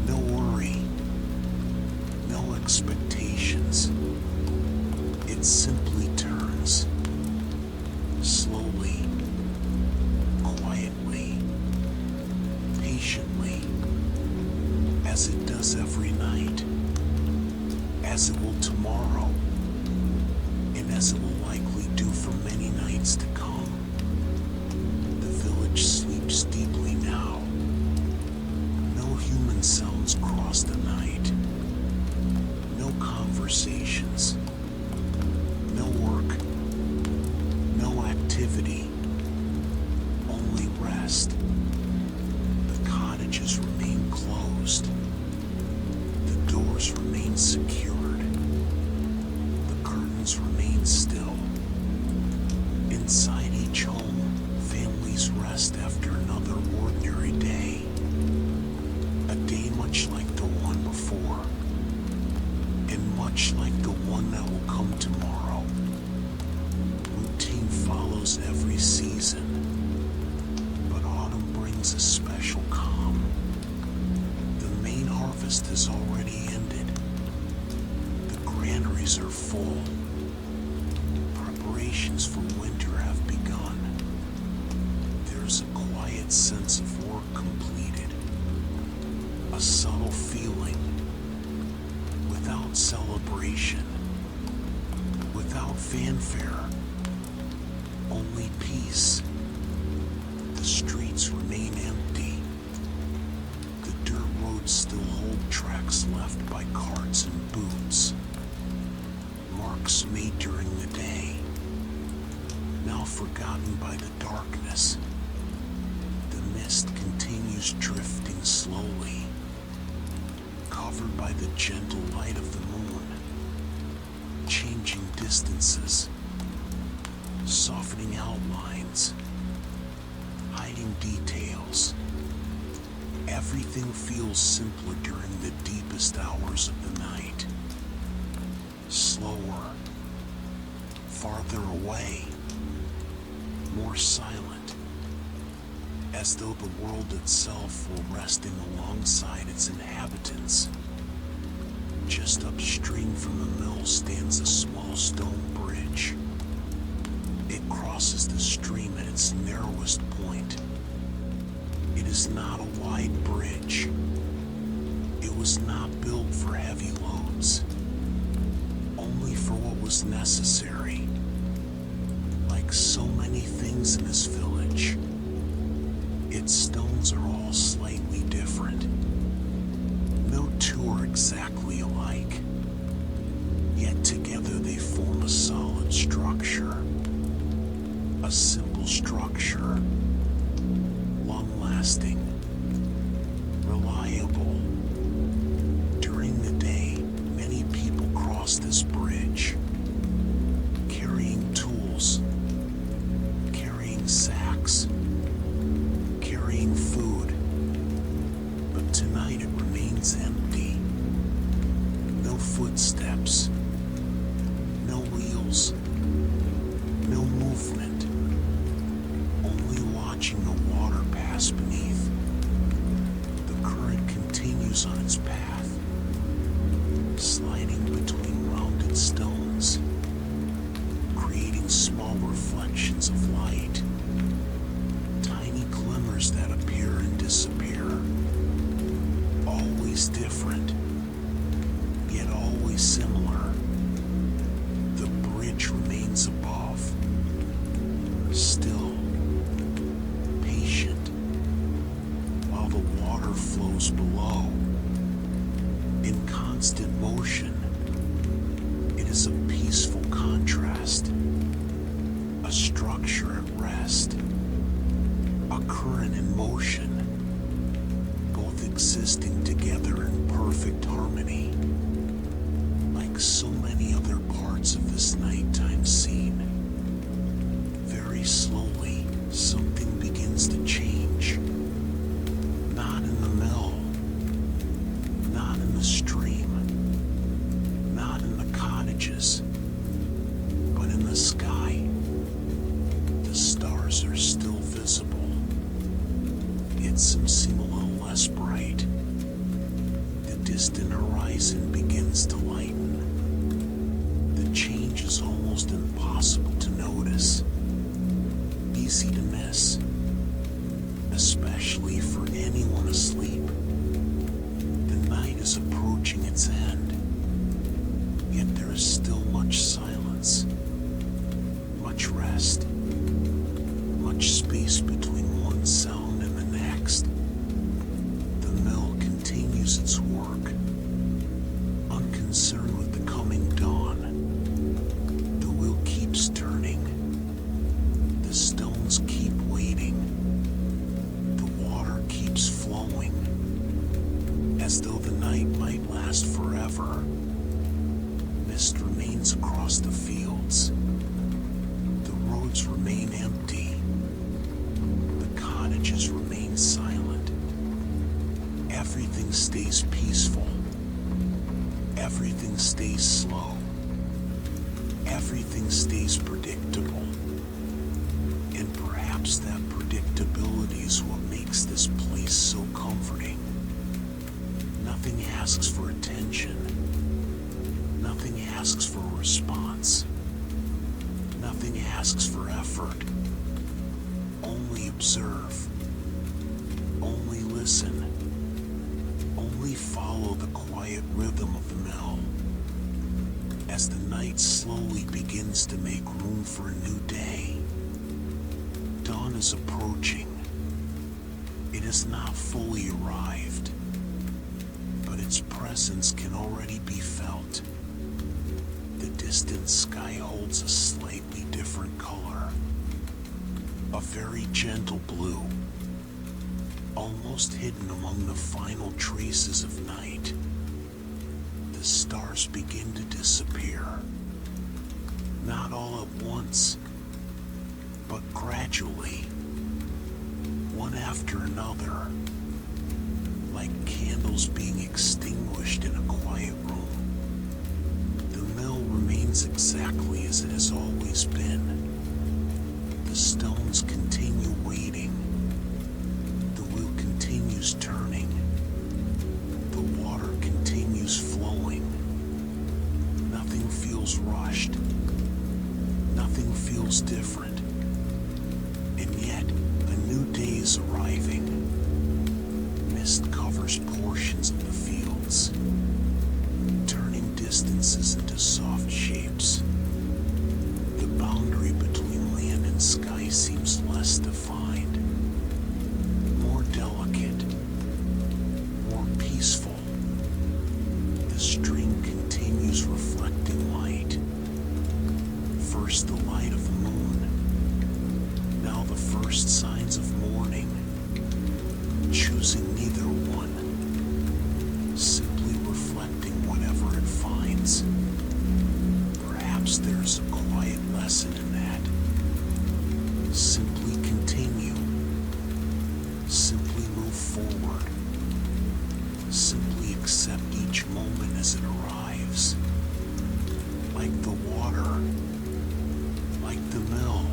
no worry, no expectations. It simply turns, slowly, quietly, patiently, as it does every night, as it will tomorrow, and as it will likely do for many nights to come. The village sleeps deeply now. No human sounds cross the night. No conversations. No work. No activity. Only rest. The cottages remain closed. The doors remain secured. The curtains remain still. Inside each home, families rest after another ordinary day. A day much like the one before, and much like the one that will come tomorrow. Routine follows every season, but autumn brings a special calm. The main harvest has already ended. The granaries are full. Preparations for winter have begun. There's a quiet sense of work completed. A subtle feeling. Without celebration. Without fanfare. Only peace. The streets remain empty. The dirt roads still hold tracks left by carts and boots. Marks made during the day. Now forgotten by the darkness. The mist continues drifting slowly, covered by the gentle light of the moon, changing distances, softening outlines, hiding details. Everything feels simpler during the deepest hours of the night. Slower, farther away, more silent, as though the world itself were resting alongside its inhabitants. Just upstream from the mill stands a small stone bridge. It crosses the stream at its narrowest point. It is not a wide bridge. It was not built for heavy loads, only for what was necessary. Like so many things in this village, its stones are all slightly different. No two are exactly alike, yet together they form a solid structure. A simple structure, long-lasting, reliable. During the day, many people cross this bridge, carrying tools, carrying sacks, carrying food. But tonight it remains empty. No footsteps, no wheels, no movement. continues on its path, sliding between rounded stones, creating small reflections of light, tiny glimmers that appear and disappear, always different, yet always similar. The bridge remains above, still, patient, while the water flows below. In constant motion, it is a peaceful contrast, a structure at rest, a current in motion, both existing together in perfect harmony. Like so many other parts of this nighttime scene, very slowly something begins to change. Not in the mill, not in the stream, not in the cottages, but in the sky. The stars are still visible, yet some seem a little less bright. The distant horizon begins to lighten. The change is almost impossible to notice, easy to miss, especially for anyone asleep. The night is approaching its end, yet there is still much silence, much rest, much space between one sound and the next. The mill continues its work, unconcerned with the coming dawn. The wheel keeps turning. The stones keep waiting. The water keeps flowing, as though the night might last forever. Mist remains across the fields. The roads remain empty. The cottages remain silent. Everything stays peaceful. Everything stays slow. Everything stays predictable. And perhaps that predictability is what makes this place so comforting. Nothing asks for attention. Nothing asks for a response. Nothing asks for effort. Only observe. Only listen. Only follow the quiet rhythm of the mill. As the night slowly begins to make room for a new day, dawn is approaching. It has not fully arrived, but its presence can already be felt. The distant sky holds a slightly different color, a very gentle blue, almost hidden among the final traces of night. The stars begin to disappear, not all at once, but gradually, one after another, like candles being extinguished in a quiet room. The mill remains exactly as it has always been. The stones continue waiting. The wheel continues turning. The water continues flowing. Nothing feels rushed. Nothing feels different. And yet, a new day is arriving. Mist covers portions of the fields, turning distances into soft shapes. The boundary between land and sky seems less defined, more delicate, more peaceful. The stream continues reflecting light. First the light of the moon, now the first signs of morning, choosing neither one, simply reflecting whatever it finds. Perhaps there's a quiet lesson in that. Simply continue. Simply move forward. Simply accept each moment as it arrives. Like the water. Like the mill.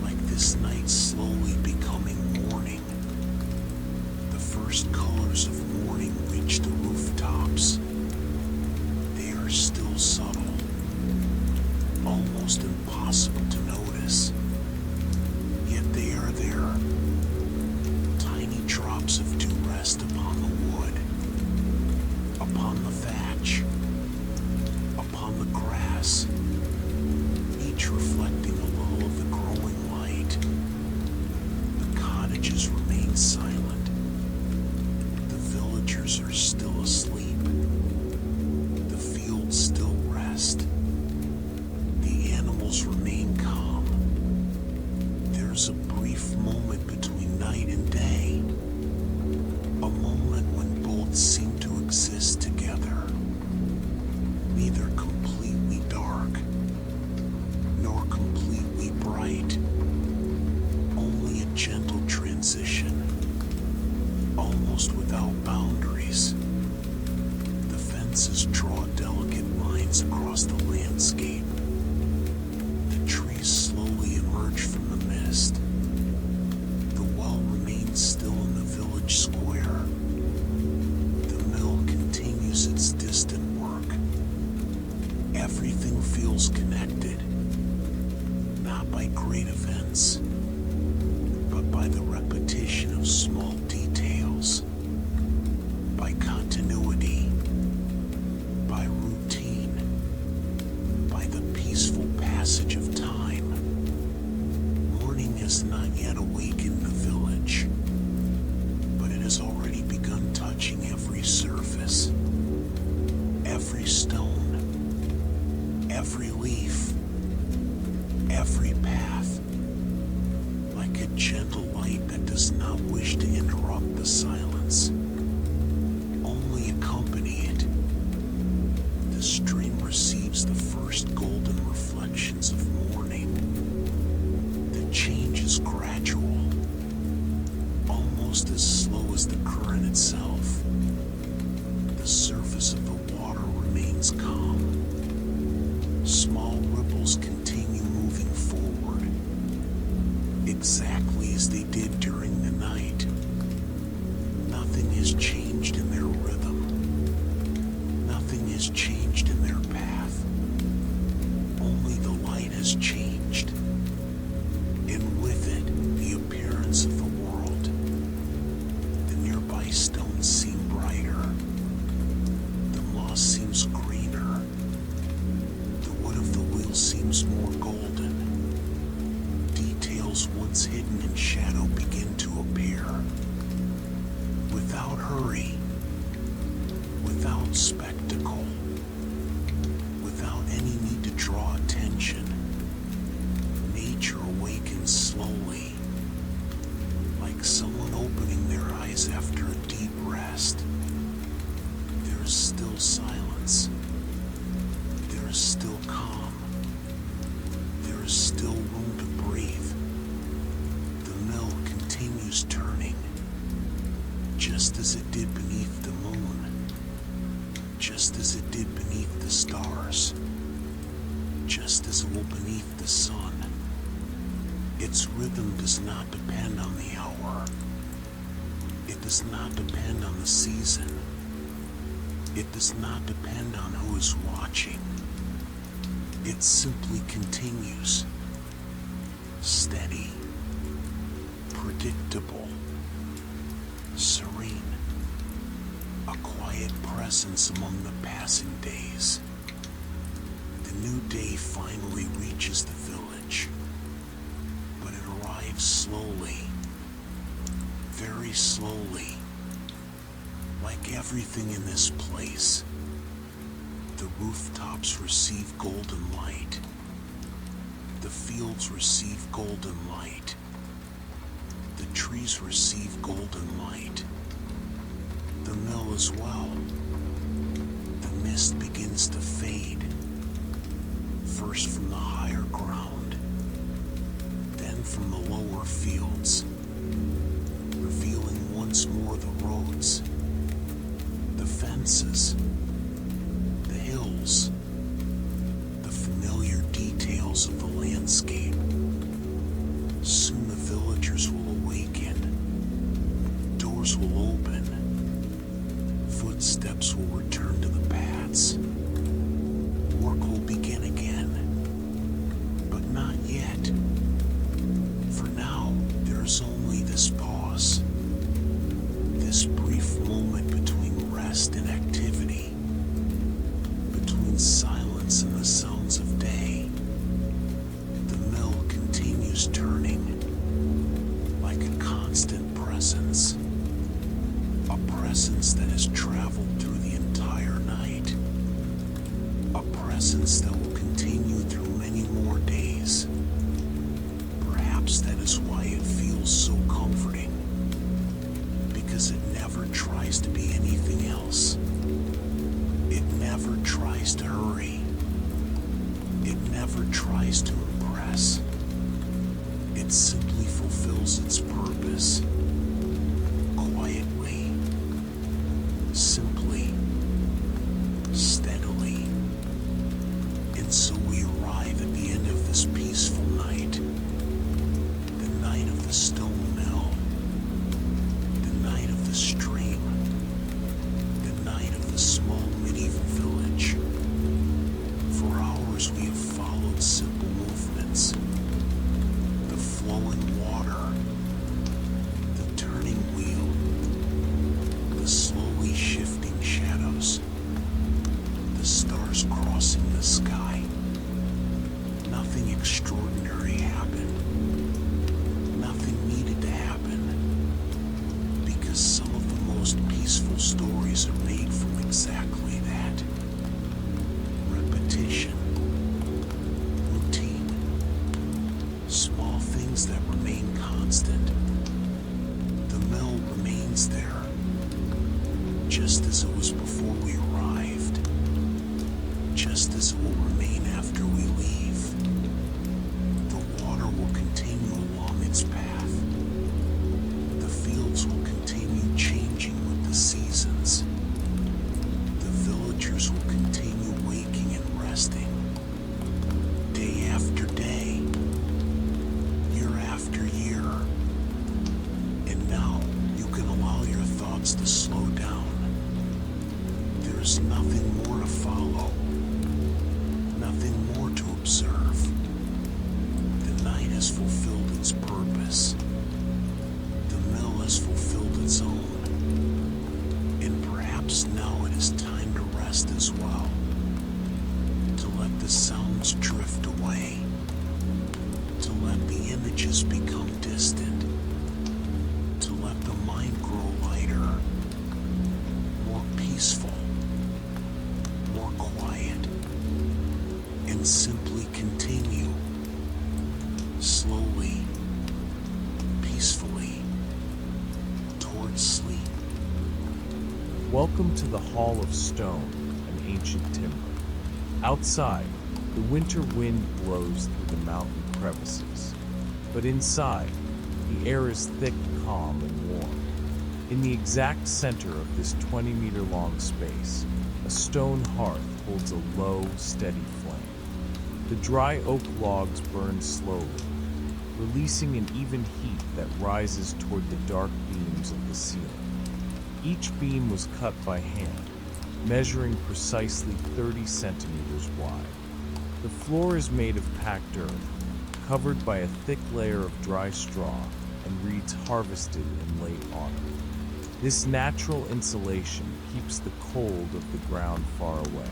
Like this night slowly becoming morning. The first colors of morning impossible to notice. Yet they are there. Tiny drops of dew rest upon the wood, upon the thatch, upon the grass, each reflecting a little of the growing light. The cottages remain silent. The villagers are still asleep. The fields still rest. The animals remain calm. There's a brief moment between night and day, a moment when both seem to exist together, neither completely dark nor completely bright, only a gentle transition, almost without boundaries. The fences draw delicate lines across the landscape. The trees slowly emerge from the mist. The well remains still in the village square. The mill continues its distant work. Everything feels connected, not by great events, but by the repetition of small details, by continuity, by routine, by the peaceful passage of time. Morning has not yet awakened the village, but it has already begun touching every surface, every stone, every leaf, every path, like a gentle light that does not wish to interrupt the silence, only accompany it. The stream receives the first golden reflections of morning. The change is gradual, almost as slow as the current itself. The surface of the water remains calm. Small ripples continue moving forward, exactly as they did during the night. Nothing has changed in their rhythm. Nothing has changed in their path. Only the light has changed, and with it, the appearance of the world. The nearby stones seem brighter. The moss seems greener. The wood of the wheel seems more golden. Details once hidden in shadow begin to appear. Without hurry, without spectacle, without any need to draw attention, nature awakens slowly, like someone opening their eyes after a deep rest. There is still silence. There is still calm. There is still room to breathe. The mill continues turning, just as it did beneath the moon, just as it did beneath the stars, just as it will beneath the sun. Its rhythm does not depend on the hour. It does not depend on the season. It does not depend on who is watching. It simply continues, steady, predictable, serene, a quiet presence among the passing days. The new day finally reaches the village, but it arrives slowly, very slowly, like everything in this place. The rooftops receive golden light. The fields receive golden light. The trees receive golden light. The mill as well. The mist begins to fade, first from the higher ground, then from the lower fields, revealing once more the roads, the fences, the hills, the familiar details of the landscape. Soon the villagers will awaken. Doors will open. Footsteps will return to the paths. Work will begin again, but not presence that has traveled through the entire night. A presence that will continue through many more days. Perhaps that is why it feels so comforting. Because it never tries to be anything else. It never tries to hurry. It never tries to impress. It simply fulfills its purpose. Quietly. Simply. Steadily. And so we arrive at the end of this peaceful night. The night of the stone mill. The night of the stream. The night of the small medieval village. For hours we have followed simple movements. The flowing water. The turning wheel. The slowly shifting shadows. The stars crossing the sky. Nothing extraordinary happened. Nothing needed to happen. Because some of the most peaceful stories are made from exactly that. Repetition. Routine. Small things that remain constant. The mill remains there. Just as it was before we arrived. Just as it will remain after we leave. The water will continue along its path. The fields will continue changing with the seasons. The villagers will continue waking and resting. Day after day. Year after year. And now you can allow your thoughts to slow down. There is nothing more to follow. Nothing more to observe. The night has fulfilled its purpose. The mill has fulfilled its own. And perhaps now it is time to rest as well. To let the sounds drift away. To let the images become distant. To let the mind grow lighter. More peaceful. More quiet. And simply continue, slowly, peacefully, towards sleep. Welcome to the Hall of Stone and Ancient Timber. Outside, the winter wind blows through the mountain crevices, but inside, the air is thick, calm, and warm. In the exact center of this 20-meter-long space, a stone hearth holds a low, steady flame. The dry oak logs burn slowly, releasing an even heat that rises toward the dark beams of the ceiling. Each beam was cut by hand, measuring precisely 30 centimeters wide. The floor is made of packed earth, covered by a thick layer of dry straw and reeds harvested in late autumn. This natural insulation keeps the cold of the ground far away.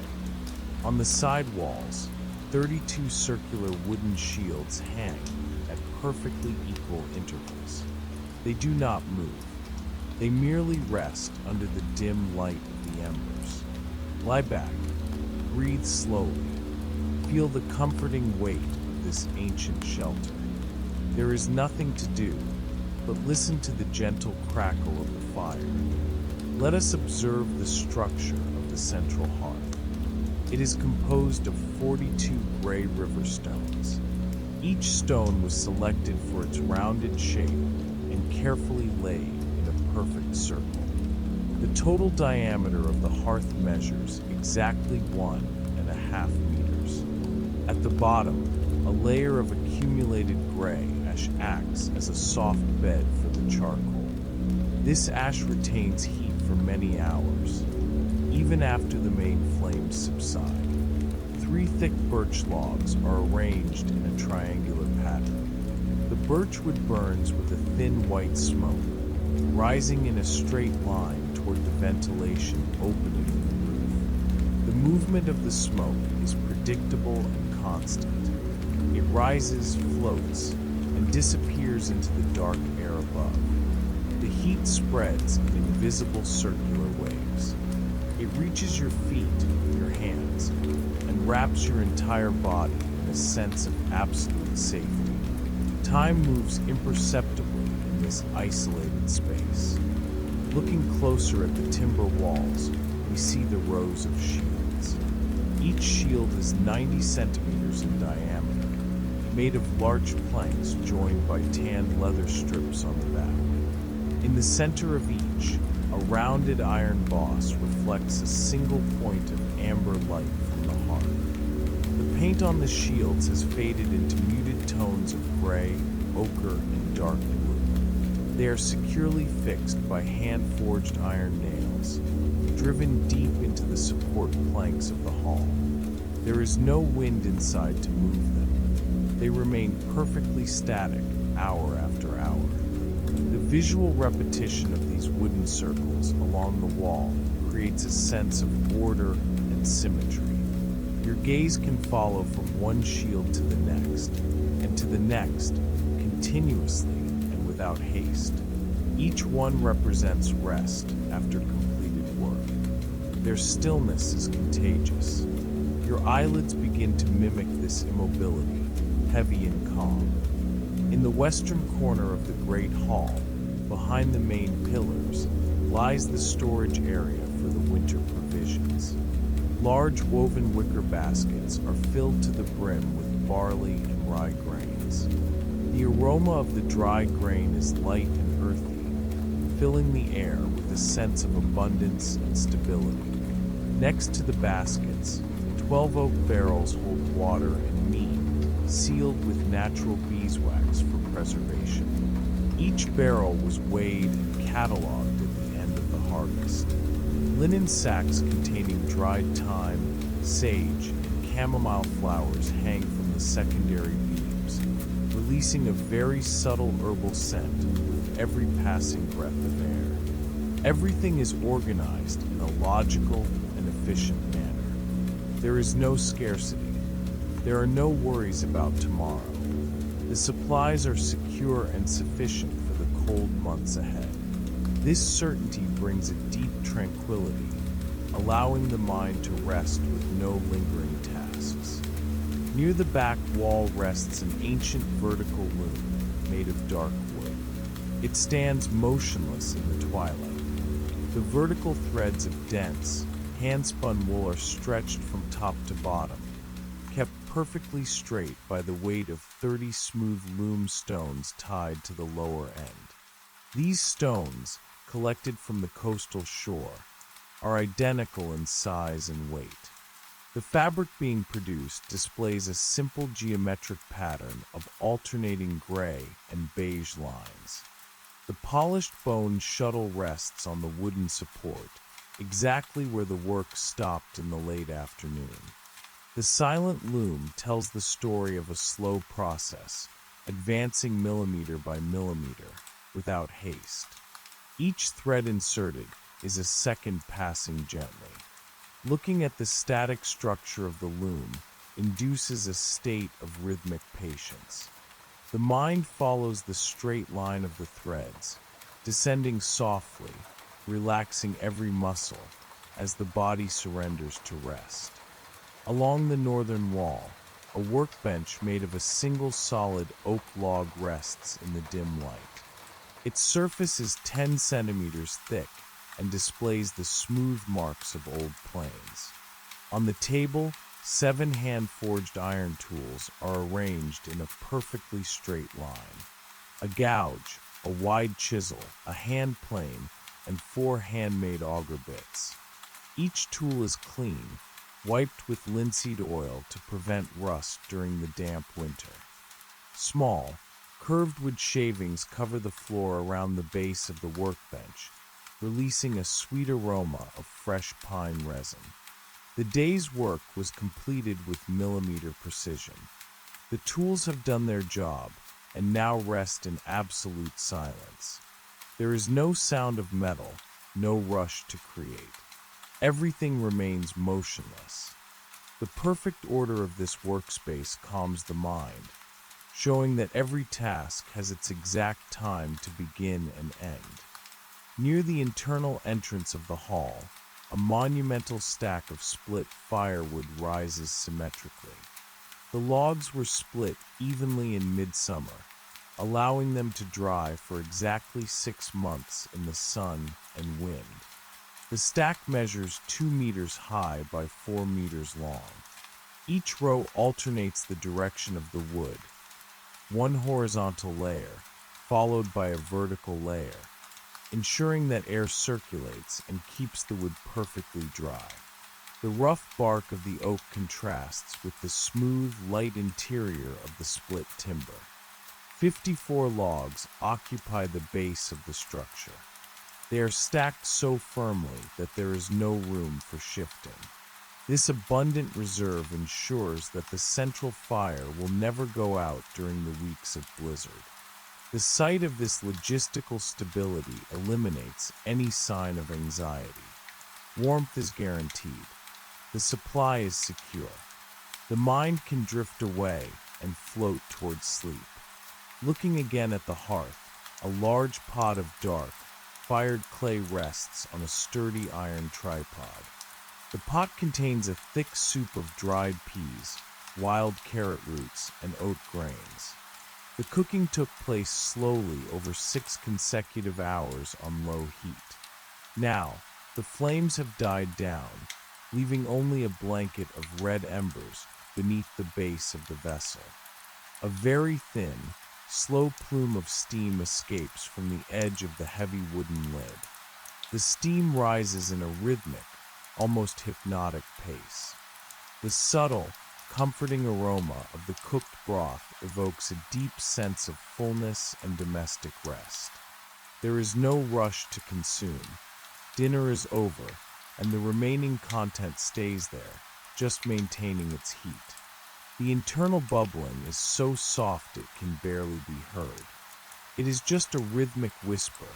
On the side walls, 32 circular wooden shields hang at perfectly equal intervals. They do not move. They merely rest under the dim light of the embers. Lie back, breathe slowly, feel the comforting weight of this ancient shelter. There is nothing to do but listen to the gentle crackle of the fire. Let us observe the structure of the central hearth. It is composed of 42 gray river stones. Each stone was selected for its rounded shape and carefully laid in a perfect circle. The total diameter of the hearth measures exactly 1.5 meters. At the bottom, a layer of accumulated gray ash acts as a soft bed for the charcoal. This ash retains heat for many hours, even after the main flames subside. 3 thick birch logs are arranged in a triangular pattern. The birchwood burns with a thin white smoke, rising in a straight line toward the ventilation opening in the roof. The movement of the smoke is predictable and constant. It rises, floats, and disappears into the dark air above. The heat spreads in invisible circular waves. It reaches your feet, your hands, and wraps your entire body in a sense of absolute safety. Time moves imperceptibly in this isolated space. Looking closer at the timber walls, we see the rows of shields. Each shield is 90 centimeters in diameter, made of large planks joined by tanned leather strips on the back. In the center of each, a rounded iron boss reflects a single point of amber light from the heart. The paint on the shields has faded into muted tones of gray, ochre, and dark blue. They are securely fixed by hand-forged iron nails, driven deep into the support planks of the hall. There is no wind inside to move them. They remain perfectly static hour after hour. The visual repetition of these wooden circles along the wall creates a sense of order and symmetry. Your gaze can follow from one shield to the next, and to the next, continuously and without haste. Each one represents rest after completed work. Their stillness is contagious. Your eyelids begin to mimic this immobility, heavy and calm. In the western corner of the Great Hall, behind the main pillars, lies the storage area for the winter provisions. Large woven wicker baskets are filled to the brim with barley and rye grains. The aroma of the dry grain is light and earthy, filling the air with a sense of abundance and stability. Next to the baskets, 12 oak barrels hold water and mead, sealed with natural beeswax for preservation. Each barrel was weighed and catalogued at the end of the harvest. Linen sacks containing dried thyme, sage, and chamomile flowers hang from the secondary beams, releasing a very subtle herbal scent with every passing breath of air. Everything is organized in a logical and efficient manner. There is no scarcity. There are no worries about tomorrow. The supplies are secure and sufficient for the cold months ahead. This certainty brings a deep tranquility, allowing the mind to rest with no lingering tasks. Near the back wall rests an ancient vertical loom made of dark wood. It stands motionless in the twilight. The vertical threads of dense, hand-spun wool are stretched from top to bottom, kept perfectly straight by the weight of 30 smooth loom stones tied to the lower end. These stones, collected from the coastal shore, are identical in size and weight. The fabric being produced displays a simple geometric pattern of alternating gray and beige lines. The polished bone shuttle rests on the wooden support, exactly where the work stopped in the late afternoon. The silent loom tells the story of a slow process, advancing millimeter by millimeter, without haste. Each thread inserted is a second passing gently. Looking at the static structure of the loom induces a state of rhythmic patience. The mind follows the straight line of the threads, descending softly, relaxing every muscle as the body surrenders to rest. Along the northern wall, a workbench made of a single solid oak log rests in the dim light. Its surface is 10 centimeters thick and displays the smooth marks of old planes. On the table, 7 hand-forged iron tools are arranged in a perfectly straight line. A gouge, a wide chisel, a hand plane, and 4 handmade auger bits. Each tool is clean, wiped with linseed oil to prevent rust during the damp winter. Small, curved wood shavings cover the floor around the base of the workbench, releasing a sweet aroma of fresh pine resin. The day's work was completed with millimeter precision. The tools have done their job and now rest in absolute silence. There is no sound of metal, no rush to create. Everything remains motionless. The perfect order of this workspace calms the mind, showing that every task has its exact time to begin and end. Near the internal entrance of the hall, a monumental stack of split firewood rises symmetrically. The logs were split evenly in midsummer, allowing them to dry for exactly 6 months in the sun and wind. The stack measures 2 meters high by 4 meters long. Each row alternates the direction of the wood, one horizontal layer, followed by a vertical layer, ensuring that air circulates and keeps the wood perfectly dry. The rough bark of the oak contrasts with the smooth, light interior of the split timber. 54 logs occupy the base of the structure. They are stacked so firmly that there is no room for shifting. This abundant reserve ensures that the central fire will never go out during the weeks of blizzard. The sight of this logistical stability eliminates any sign of anxiety. Warmth is guaranteed. The supply is secure. The mind can drift away and float towards sleep. Looking again at the hearth, a large pot of dark, fired clay rests on a sturdy iron tripod. The pot contains a thick soup of dried peas, wild carrot roots, and oat grains. The cooking took place slowly over 6 consecutive hours on low heat. Now, the flames have died down, leaving only a blanket of red embers beneath the base of the vessel. A very thin, slow plume of steam escapes from the edge of the heavy wooden lid. The steam rises in a rhythmic, almost hypnotic pace. The subtle, comforting aroma of the cooked broth evokes a deep sense of fullness and domestic rest. There is no rush to consume. Dinner is over, and the remaining content stays there, just maintaining its heat. The internal bubbling is so soft it can barely be heard. It is just a rhythmic whisper,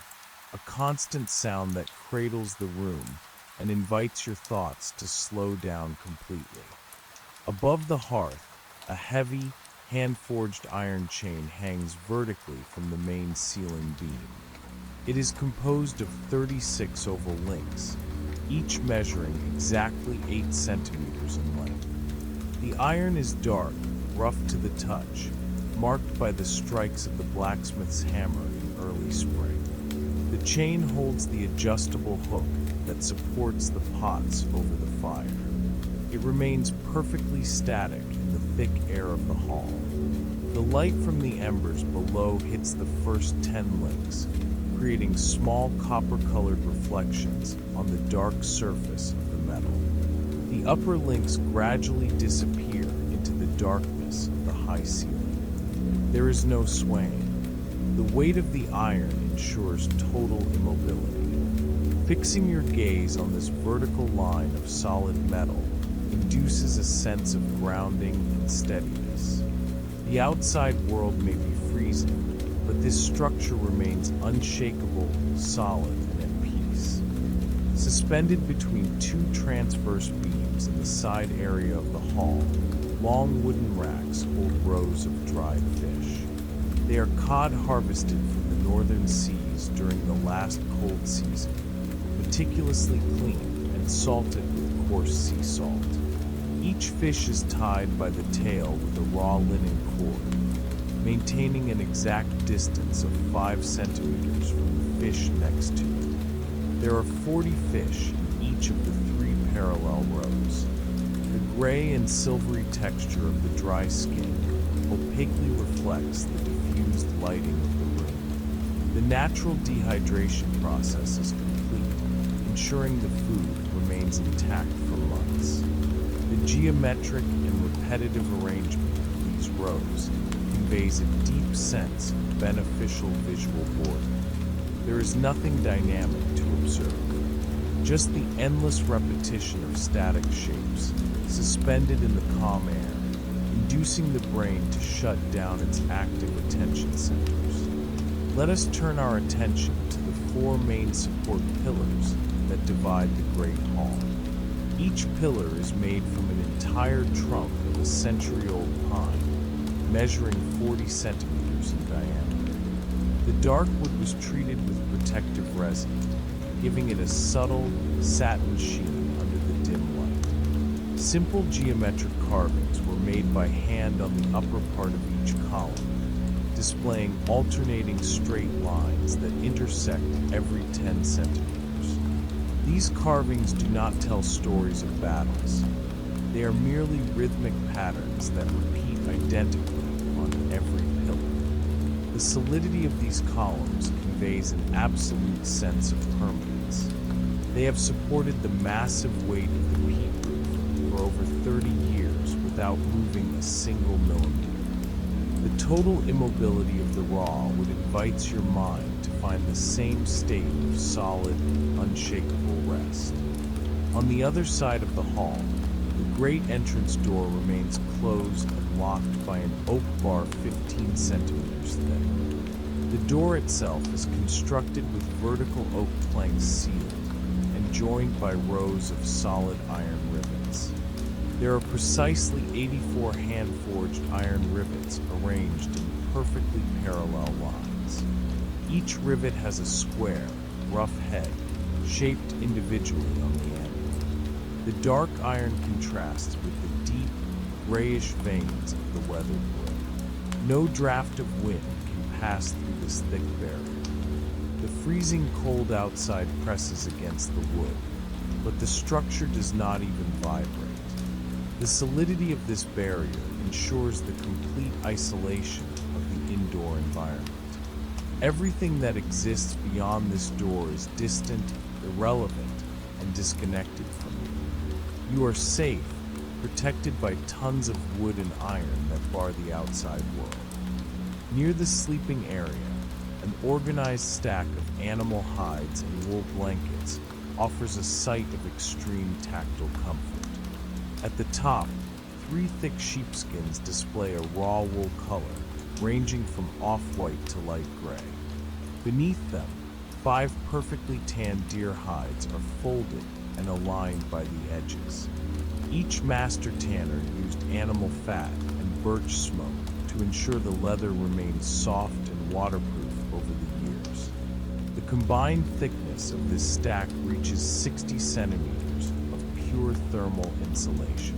a constant sound that cradles the room and invites your thoughts to slow down completely. Above the hearth, a heavy, hand-forged iron chain hangs vertically from the main ceiling beam. It is composed of 36 oval links, each measuring exactly 8 centimeters in length. The iron is dark, rough to the touch, marked by the strikes of the blacksmith's hammer in early spring. The chain holds the adjustable hook that supports the pots over the fire. It remains perfectly static in the thick air of the hall. The light from the embers below hits the first 10 links, creating small copper-colored reflections on the dark surface of the metal. The upper links gradually disappear into the darkness of the high ceiling. There is no swaying. The weight of the iron ensures total immobility. Fixing your gaze on this vertical line of solid metal induces a sense of grounding and steadiness. The outside world may be freezing, but this structure remains unshakable, solid, and at peace. Suspended between 2 transverse beams in the side area of the hall, long wooden racks hold rows of dried fish. They are cod harvested from the northern seas during the last cold season, meticulously cleaned and salted with coarse sea salt. Each fish is tied by the tail with a raw linen cord, maintaining an exact distance of 5 centimeters from the fish next to it. There are 40 fish in each of the 3 parallel rows. The gray and silvery texture of the dry skin opaquely reflects the diffused lighting of the room. The natural dehydration process is complete, ensuring the food remains intact for months. The geometric and repetitive arrangement of these rows conveys a deep sense of beneficial visual boredom. There is nothing dynamic to observe, just the endless repetition of static shapes, suspended in the calm air, inducing the brain to shut down its active attention centers. Let us turn our attention to the 4 main support pillars that divide the Great Hall. Each pillar is made from an entire trunk of a century-old pine, measuring 40 centimeters in diameter. The dark wood was treated with protective resin, giving it a subtle, satin sheen under the dim light. Simple geometric carvings were made by hand on the upper part of each column, displaying alternating straight lines that intersect every 10 centimeters. These carvings do not tell stories of battles. They are merely rhythmic patterns that repeat identically on every pillar. The solidity of these columns conveys an absolute sense of permanence. They have supported the massive weight of the peak roof for over 30 years without moving a single millimeter. The total immobility of the raw wood invites your mind to find the same state of solid, unshakable rest. On the other side of the hall, the great entrance door remains closed and locked by an oak bar 15 centimeters thick. The door itself is constructed with vertical oak planks sealed and joined by rows of solid iron rivets. There are precisely 84 hand-forged iron rivets arranged in perfectly parallel lines. Each rivet has a square, rough head, shaped individually on the end. The dark iron contrasts with the deep, grayish veins of the weathered wood. No draft of wind can pass through this thick barrier. The freezing cold outside presses against the wood, but the structure does not even vibrate. The solidity of this barrier ensures the complete isolation of the indoor environment. Everything that exists beyond this door is distant, irrelevant, and disconnected from you. You are safe, protected by tons of wood and iron that bar the outside world. Near the sleeping area, an organized stack of animal hides and wool blankets offers a sight of extreme tactile comfort. At the top, 3 thick sheepskins display a raw wool color, ranging from off-white to light gray. Beneath them, 5 perfectly tanned deer hides are folded and aligned by the edges. Each master tanner used animal fat and birch smoke to ensure the leather remains soft and waterproof over the years. The combined thickness of this stack reaches 60 centimeters of pure thermal insulation.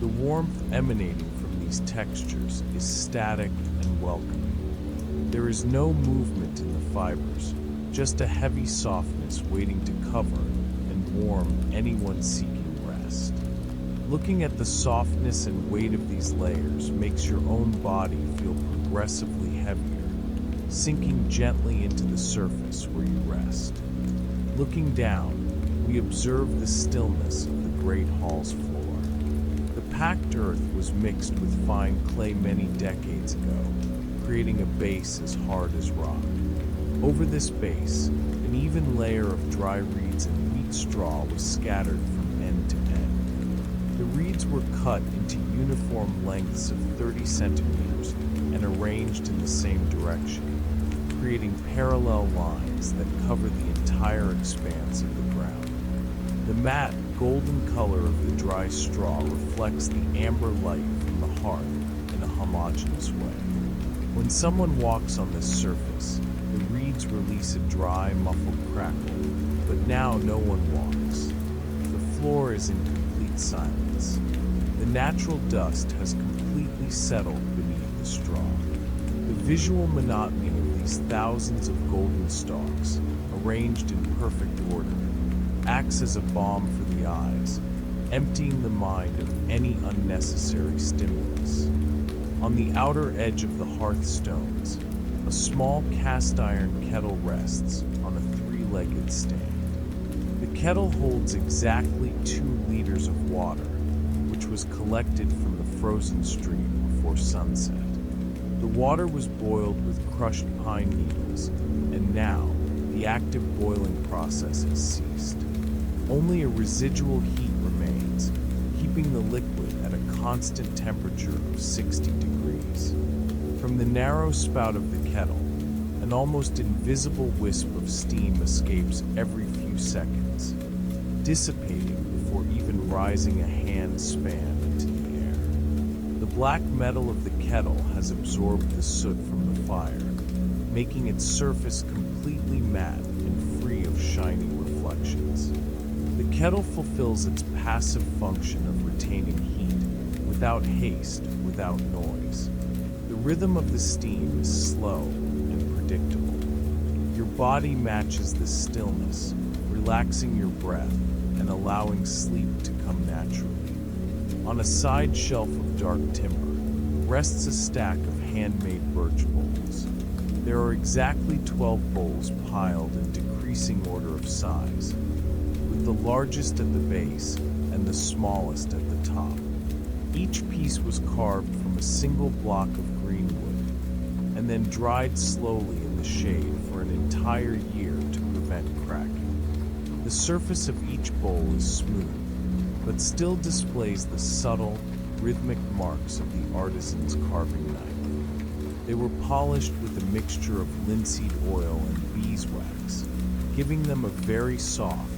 The warmth emanating from these textures is static and welcoming. There is no movement in the fibers, just a heavy softness waiting to cover and warm anyone seeking rest. Looking at the softness and weight of these layers makes your own body feel progressively heavier, sinking gently into the surface where you rest. Looking down, we observe the stillness of the great hall's floor. The packed earth was mixed with fine clay many decades ago, creating a base as hard as rock. Over this base, an even layer of dry reeds and wheat straw was scattered from end to end. The reeds were cut into uniform lengths of 30 centimeters and arranged in the same direction, creating parallel lines that cover the entire expanse of the ground. The matte, golden color of the dry straw reflects the amber light from the hearth in a homogeneous way. When someone walks on this surface, the reeds release a dry, muffled crackle, but now no one walks. The floor is in complete silence. The natural dust has completely settled beneath the straw. The visual monotony of these thousands of golden stalks, arranged in perfect order, acts as a balm for the eyes, emptying the mind of any unnecessary stimulus. On the outer edge of the hearthstones, a small cast-iron kettle rests on a 3-legged stand. The kettle holds exactly 2 liters of water, which was collected from the frozen stream before sunset. The water was boiled with crushed pine needles, and now the active boiling process has ceased. Only a residual heat remains, keeping the liquid at a constant temperature of 60 degrees. From the narrow spout of the kettle, an almost invisible wisp of steam escapes every few seconds, dissipating before even rising a hand span into the air. The black metal of the kettle has absorbed the soot from the fire, making its surface completely matte and free of shiny reflections. The kettle fulfills its passive function of retaining heat, without haste, without noise. The rhythm of the steam is slow and predictable. Your body matches the stillness, relaxing your breath and allowing sleep to come naturally. On a side shelf of dark timber rests a stack of handmade birch bowls. There are exactly 12 bowls piled in decreasing order of size, with the largest at the base and the smallest at the top. Each piece was carved from a single block of green wood and then dried slowly in the shade for an entire year to prevent cracking. The surface of each bowl is smooth, but still displays the subtle, rhythmic marks of the artisan's carving knife. They were polished with a mixture of linseed oil and beeswax, giving them a very soft,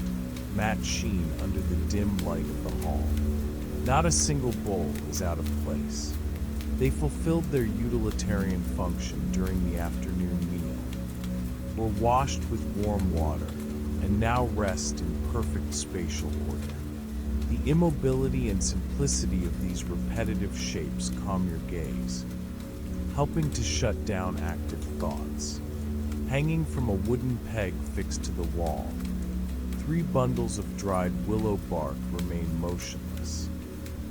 matte sheen under the dim light of the hall. Not a single bowl is out of place. They fulfilled their utilitarian function during the afternoon meal, were washed with warm water, and now rest in perfect spatial order. The immobility and simplicity of these repetitive shapes calm your gaze, helping to shut down active thoughts. Hanging from a wooden peg fixed to the wall, 3 bundles of dried willow bark remain motionless.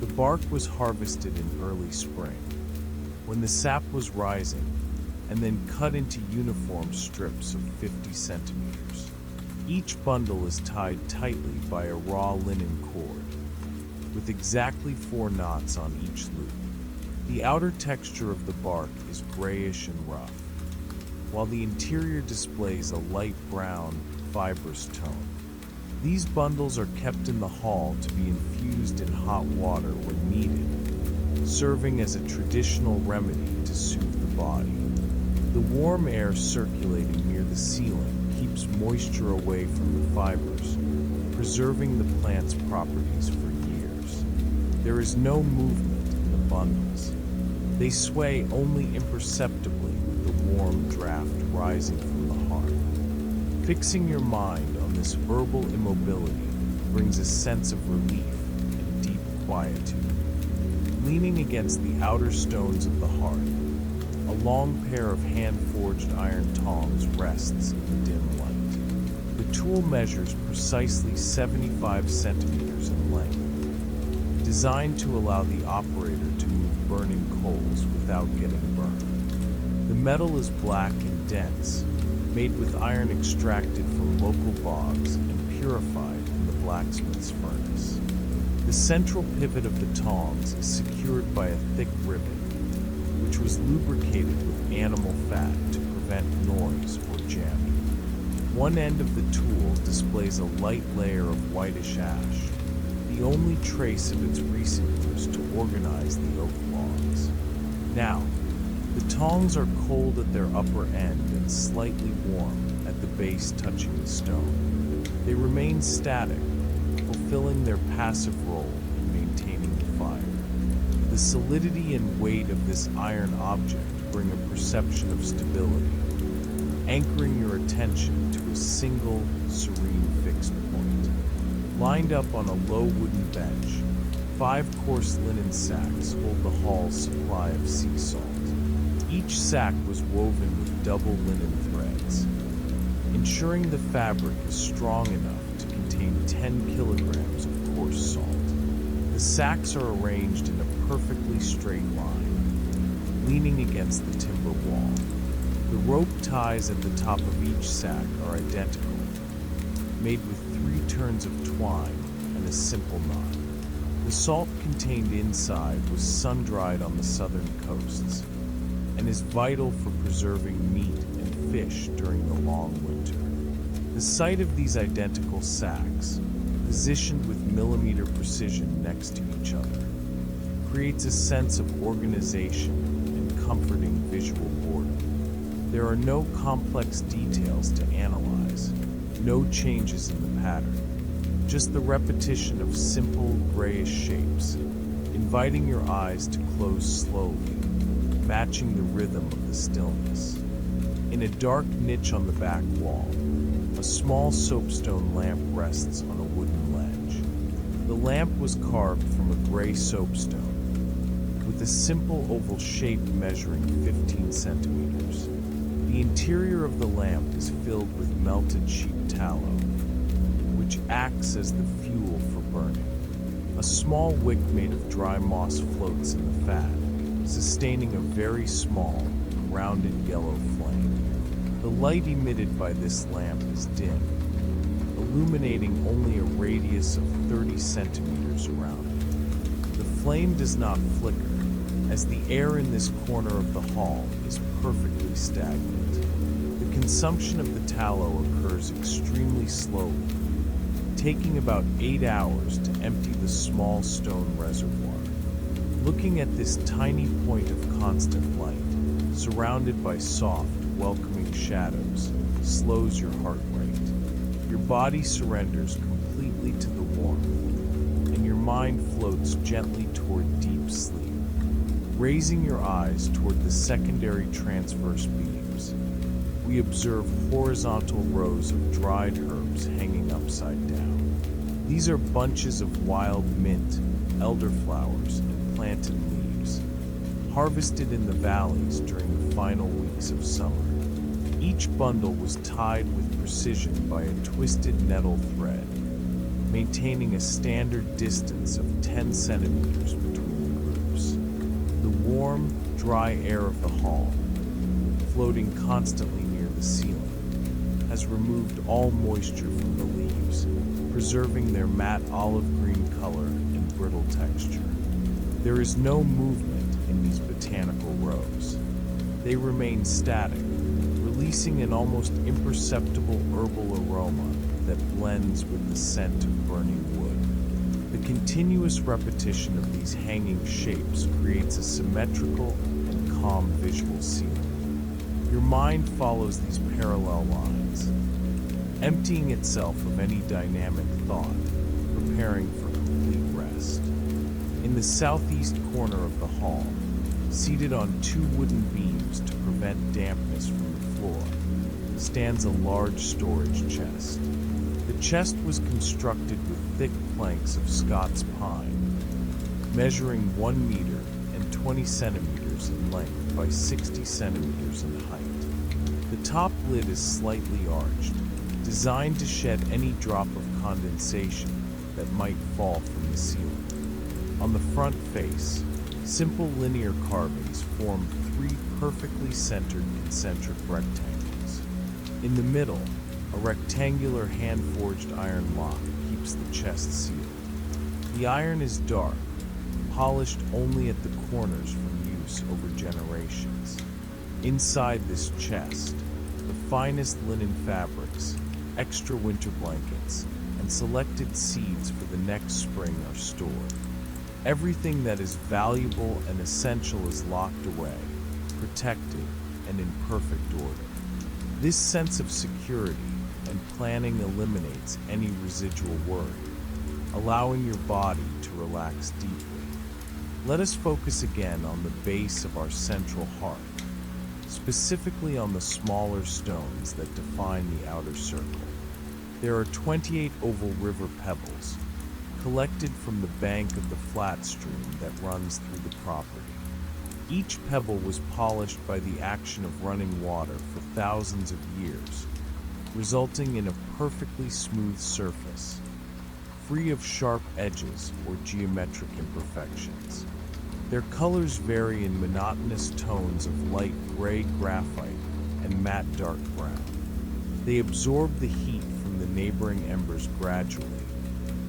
The bark was harvested in early spring, when the sap was rising, and then cut into uniform strips of 50 centimeters. Each bundle is tied tightly by a raw linen cord, with exactly 4 knots on each loop. The outer texture of the bark is grayish and rough, while the interior displays a light brown, fibrous tone. These bundles are kept in the hall to be infused in hot water when needed, serving as a traditional remedy to soothe the body. The warm air circulating near the ceiling keeps moisture away from the fibers, preserving the plant's properties for years. There is no movement in the bundles. They sway only imperceptibly with the warm draft rising from the hearth. Fixing your mind on this verbal immobility brings a sense of relief and deep quietude. Leaning against the outer stones of the hearth, a long pair of hand-forged iron tongs rests in the dim light. The tool measures precisely 75 centimeters in length, designed to allow the operator to move burning coals without getting burned. The metal is black and dense, made with iron extracted from local bogs and purified in the blacksmith's furnace. The central pivot of the tongs is secured by a thick ribbon, which was lubricated with animal fat to prevent noise or jamming. One end of the tool displays a light layer of whitish ash, the only trace of its recent use to organize the oak logs. Now, the tongs are cold at their upper end and slightly warm at the base touching the stone. They remain static, fulfilling their passive role in maintaining the fire. The solidity and weight of this iron object bring a perception of stability, anchoring your attention to a single, serene fixed point. Lined up on a low wooden bench, 5 coarse linen sacks hold the hall's supply of sea salt. Each sack was woven with double linen threads, ensuring the fabric is strong enough to contain 10 kilograms of coarse salt. The sacks are arranged in a perfectly straight line, leaning against the timber wall. The rope ties at the top of each sack are identical, made with 3 turns of twine and a simple knot. The salt contained inside was sun-dried on the southern coasts, and is vital for preserving meat and fish during the long winter. The sight of these identical sacks, positioned with millimeter precision next to each other, creates a sense of organization and comforting visual boredom. There are no complex details to analyze, no changes in the pattern, just the repetition of simple grayish shapes, inviting your eyes to close slowly, matching the rhythm of the stillness. In a dark niche on the back wall, a small soapstone lamp rests on a wooden ledge. The lamp was carved from a gray soapstone, with a simple oval shape measuring 15 centimeters. The interior of the lamp is filled with melted sheep tallow, which acts as the fuel for burning. A small wick made of dry moss floats in the fat, sustaining a very small, rounded yellow flame. The light emitted by this lamp is dim, illuminating only a radius of 30 centimeters around it. The flame does not flicker, as the air in this corner of the hall is perfectly stagnant. The consumption of the tallow occurs extremely slowly, taking about 8 hours to empty the small stone reservoir. Looking at this tiny point of constant light, surrounded by soft, welcoming shadows, slows your heart rate. Your body surrenders completely to the warmth, and your mind floats gently toward deep sleep. Raising your eyes toward the secondary transverse beams, we observe horizontal rows of dried herbs hanging upside down. These are bunches of wild mint, elderflowers, and plantain leaves, harvested in the valleys during the final weeks of summer. Each bundle was tied with precision by a twisted nettle thread, maintaining a standard distance of 10 centimeters between the groups. The warm, dry air of the hall, floating constantly near the ceiling, has removed all moisture from the leaves, preserving their matte olive green color and brittle texture. There is no movement in these botanical rows. They remain static, releasing an almost imperceptible herbal aroma that blends with the scent of burning wood. The continuous repetition of these hanging shapes creates a symmetrical and calm visual ceiling. Your mind follows these parallel lines, emptying itself of any dynamic thought, preparing for complete rest. In the southeast corner of the hall, seated on 2 wooden beams to prevent dampness from the floor, stands a large storage chest. The chest was constructed with thick planks of Scots pine, measuring 1 meter and 20 centimeters in length by 60 centimeters in height. The top lid is slightly arched, designed to shed any drop of condensation that might fall from the ceiling. On the front face, simple linear carvings form 3 perfectly centered concentric rectangles. In the middle, a rectangular hand-forged iron lock keeps the chest sealed. The iron is dark, polished only at the corners from use over generations. Inside this chest, the finest linen fabrics, extra winter blankets, and selected seeds for the next spring are stored. Everything that is valuable and essential is locked away, protected, and in perfect order. This sense of security and planning eliminates any residual worry, allowing your body to relax deeply. Let us focus again on the base of our central heart, specifically on the smaller stones that define the outer circle. There are 28 oval river pebbles, collected from the bank of the flat stream that runs through the property. Each pebble was polished by the action of running water for thousands of years, resulting in a perfectly smooth surface, free of sharp edges or geometric imperfections. Their colors vary in monotonous tones of light gray graphite and matte dark brown. They absorb the heat from the neighboring embers gradually,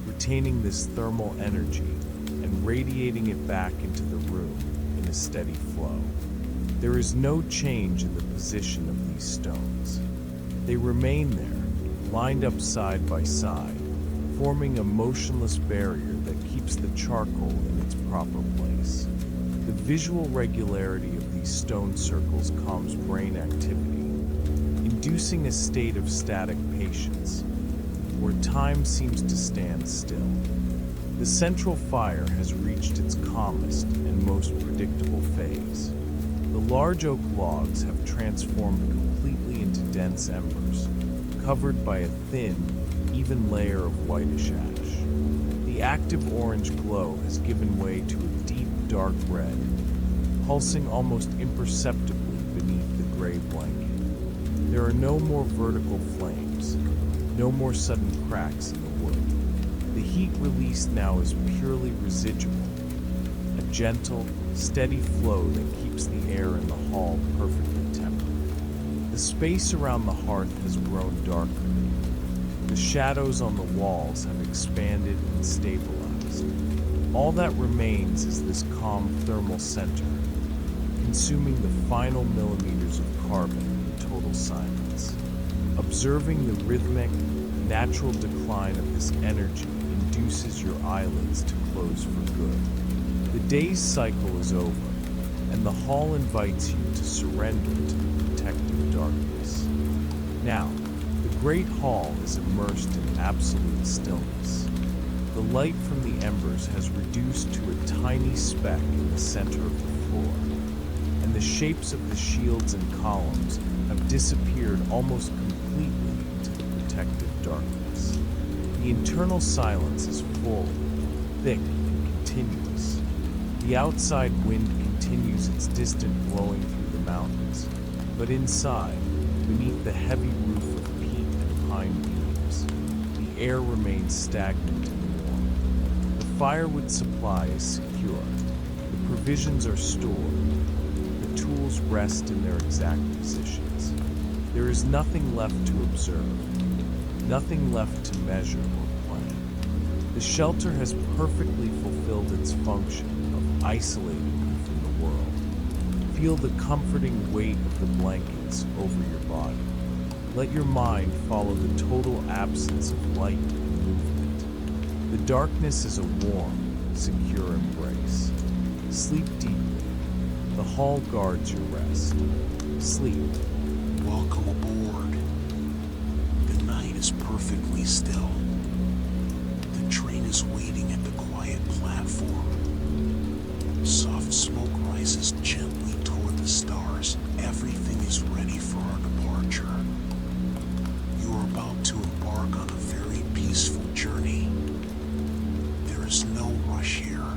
retaining this thermal energy and radiating it back into the room in a steady flow. There is no change in the position of these stones. They remain there, lined up side by side, forming a motionless barrier that keeps the charcoal in its proper place. The visual regularity of these stone circles calms brain activity, inducing a state of static patience, where time seems to stand still. The central fire has reached its calmest and most predictable phase. The large oak logs have transformed completely dense embers, covered by a thin, even layer of whitish ash. The active orange glow has given way to a deep, dark red, pulsing almost imperceptibly beneath the gray blanket. There are no more vertical flames, no more sudden cracks in the wood. The heat released now is purely residual, a gentle, steady flow that keeps the air in the hall perfectly tempered. The space around the hearth has grown darker. The shadows on the walls have expanded and stabilized. All that remains is this calm thermal center, consuming the final millimeters of carbon in total silence. Observing the rhythmic, natural decline of this energy induces your eyelids to close for good. The day's cycle is over, and the hall invites you to surrender to the protective darkness. Now, the great hall is immersed in absolute stillness. The light from the embers has reduced to a tiny speck in the center of the floor, and the shapes of the shields and columns have disappeared almost completely into the protective darkness. The internal silence is full, thick, and continuous. The outside wind continues its distant blowing through the mountains, but inside, beneath the heavy roof of peat and pine beams, the air remains stagnant and warm. The firewood supply is secure, the provisions are stored, the tools rest in their exact positions. There is nothing left to observe, nothing left to measure or plan. The shelter has perfectly fulfilled its function of isolating you from the world. Feel the comforting weight of the blankets over your body. Let your mind follow the total absence of light and movement. The darkness is a warm, secure embrace. Sleep deeply. The hall guards your rest. Sleep. Welcome aboard. The night is perfectly still. The train is waiting at the quiet platform. Soft smoke rises gently toward the stars. Everything is ready for our departure. You are about to embark on a very peaceful journey. There is no rush here.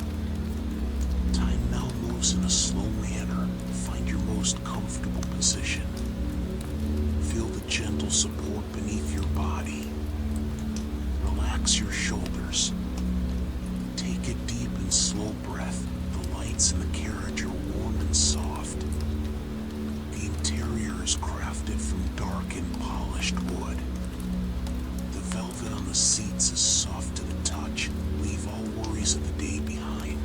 Time now moves in a slow manner. Find your most comfortable position. Feel the gentle support beneath your body. Relax your shoulders. Take a deep and slow breath. The lights in the carriage are warm and soft. The interior is crafted from dark and polished wood. The velvet on the seats is soft to the touch. Leave all worries of the day behind.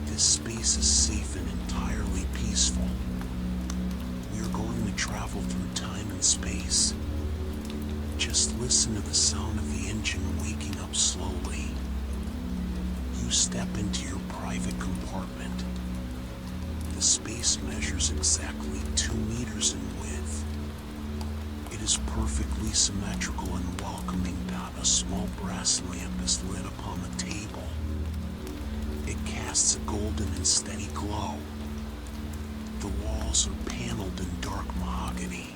This space is safe and entirely peaceful. We are going to travel through time and space. Just listen to the sound of the engine waking up slowly. You step into your private compartment. The space measures exactly 2 meters in width. It is perfectly symmetrical and welcoming. A small brass lamp is lit upon the table. It casts a golden and steady glow. The walls are paneled in dark mahogany.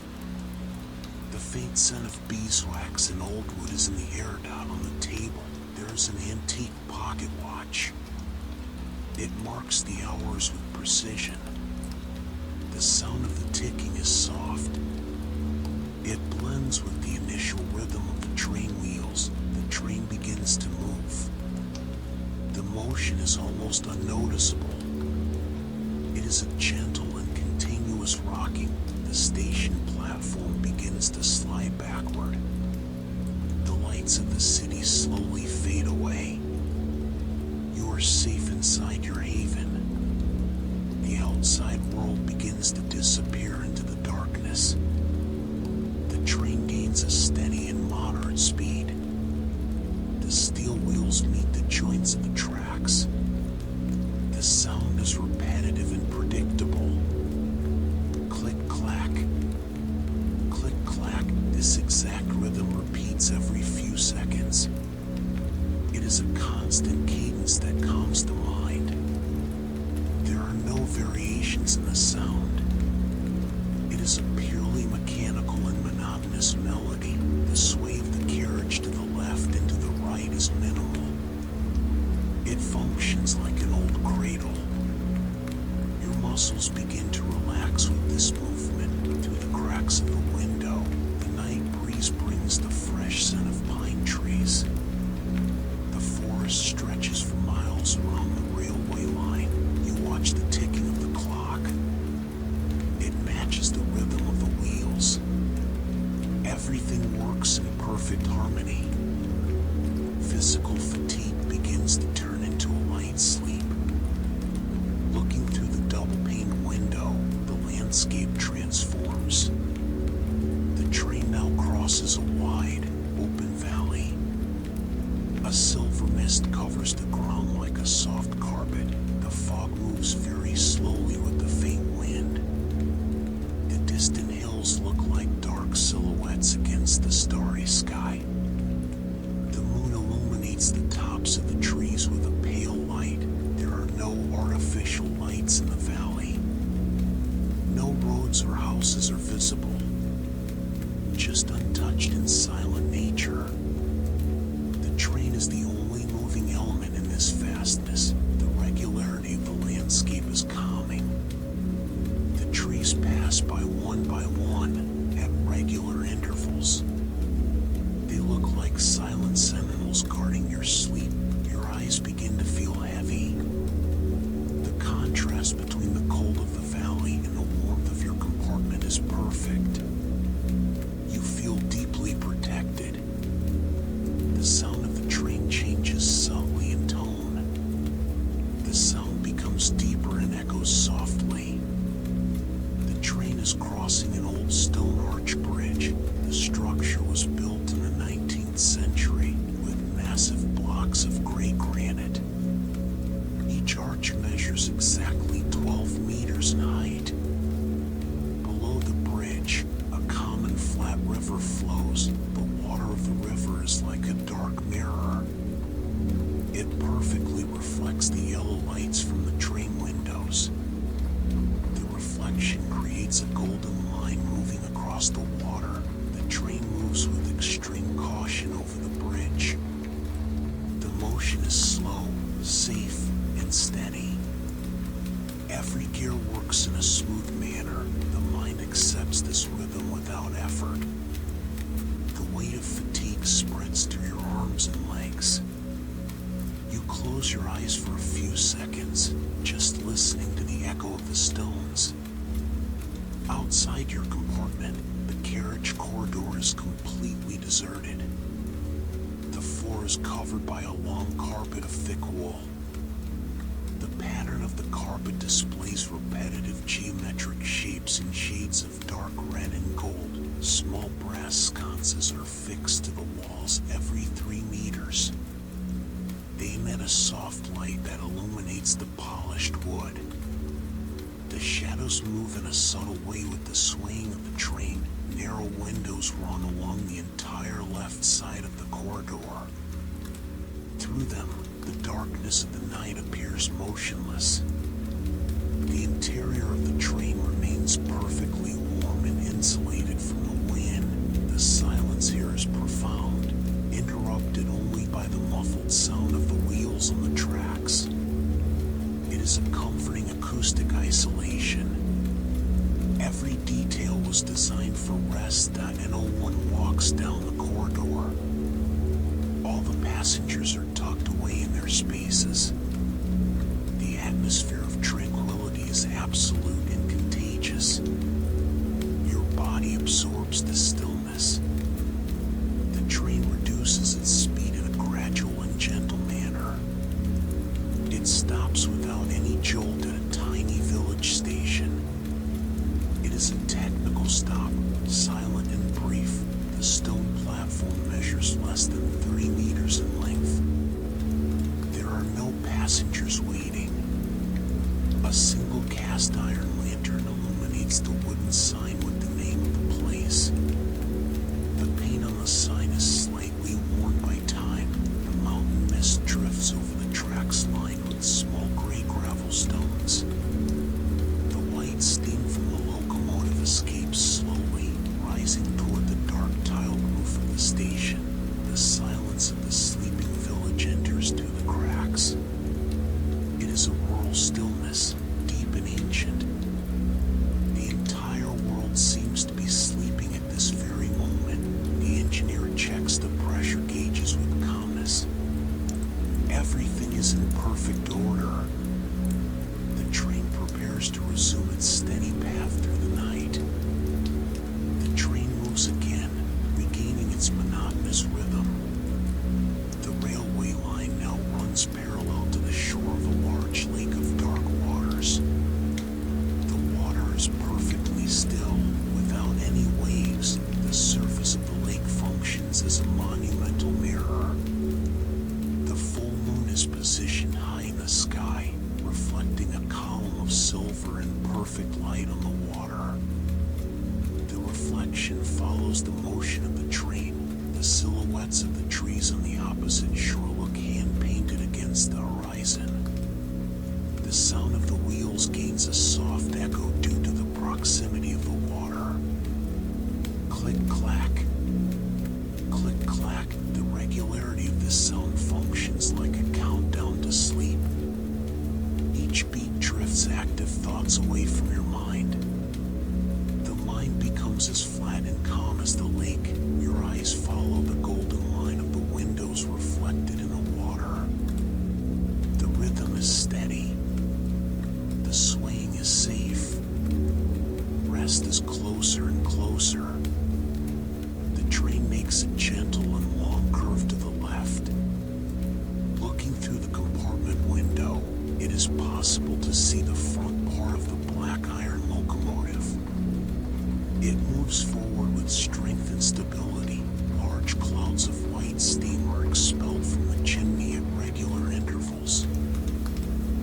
The faint scent of beeswax and old wood is in the air. On the table, there is an antique pocket watch. It marks the hours with precision. The sound of the ticking is soft. It blends with the initial rhythm of the train wheels. The train begins to move. The motion is almost unnoticeable. It is a gentle and continuous rocking. The station platform begins to slide backward. The lights of the city slowly fade away. You are safe inside your haven. The outside world begins to disappear into the darkness. The train gains a steady and moderate speed. The steel wheels meet the joints of the tracks. The sound is repetitive and predictable. Click-clack. Click-clack. This exact rhythm repeats every few seconds. It is a constant cadence that calms the mind. There are no variations in the sound. It is a purely mechanical Everything works in perfect harmony. Physical fatigue begins to turn into a light sleep. Looking through the double-paned window, the landscape transforms. The train now crosses a wide, open valley. A silver mist covers the ground like a soft carpet. The fog moves very slowly with the faint wind. The distant hills look like dark silhouettes against the starry sky. The moon illuminates the tops of the trees with a pale light. There are no artificial lights in the valley. No roads or houses are visible. Just untouched and silent nature. The train is the only moving element in this vastness. The regularity of the landscape is calming. The trees pass by one at regular intervals. They look like silent sentinels guarding your sleep. Your eyes begin to feel heavy. The contrast between the cold of the valley and the warmth of your compartment is perfect. You feel deeply protected. The sound of the train changes subtly in tone. The sound becomes deeper and echoes softly. The train is crossing an old stone arch bridge. The structure was built in the 19th century with massive blocks of gray granite. Each arch measures exactly 12 meters in height. Below the bridge, a common flat river flows. The water of the river is like a dark mirror. It perfectly reflects the yellow lights from the train windows. The reflection creates a golden line moving across the water. The train moves with extreme caution over the bridge. The motion is slow, safe, and steady. Every gear works in a smooth manner. The mind accepts this rhythm without effort. The weight of fatigue spreads through your arms and legs. You close your eyes for a few seconds, just listening to the echo of the stones. Outside your compartment, the carriage corridor is completely deserted. The floor is covered by a long carpet of thick wool. The pattern of the carpet displays repetitive geometric shapes in shades of dark red and gold. Small brass sconces are fixed to the walls every 3 meters. They emit a soft light that illuminates the polished wood. The shadows move in a subtle way with the swaying of the train. Narrow windows run along the entire left side of the corridor. Through them, the darkness of the night appears motionless. The interior of the train remains perfectly warm and insulated from the wind. The silence here is profound, interrupted only by the muffled sound of the wheels on the tracks. It is a comforting acoustic isolation. Every detail was designed for rest and no one walks down the corridor. All the passengers are tucked away in their spaces. The atmosphere of tranquility is absolute and contagious. Your body absorbs the stillness. The train reduces its speed in a gradual and gentle manner. It stops without any jolt at a tiny village station. It is a technical stop, silent and brief. The stone platform measures less than 3 meters in length. There are no passengers waiting. A single cast iron lantern illuminates the wooden sign with the name of the place. The paint on the sign is slightly worn by time. The mountain mist drifts over the tracks lined with small gray gravel stones. The white steam from the locomotive escapes slowly, rising toward the dark tiled roof of the station. The silence action follows the motion of the train. The silhouettes of the trees on the opposite shore look hand-painted against the horizon. The sound of the wheels gains a soft echo due to the proximity of the water. Click-clack. Click-clack. The regularity of this sound functions like a countdown to sleep. Each beat drifts active thoughts away from your mind. The mind becomes as flat and calm as the lake. Your eyes follow the golden line of the windows reflected in the water. The rhythm is steady. The swaying is safe. Rest is closer and closer. The train makes a gentle and long curve to the left. Looking through the compartment window, it is possible to see the front part of the black iron locomotive. It moves forward with strength and stability. Large clouds of white steam are expelled from the chimney at regular intervals.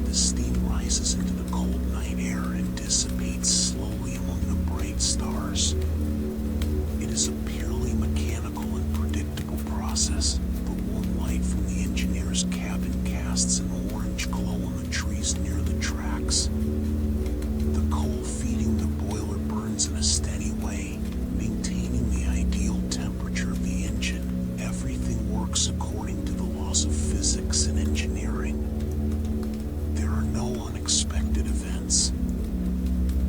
The steam rises into the cold night air and dissipates slowly among the bright stars. It is a purely mechanical and predictable process. The warm light from the engineer's cabin casts an orange glow on the trees near the tracks. The coal feeding the boiler burns in a steady way, maintaining the ideal temperature of the engine. Everything works according to the laws of physics and engineering. There are no unexpected events.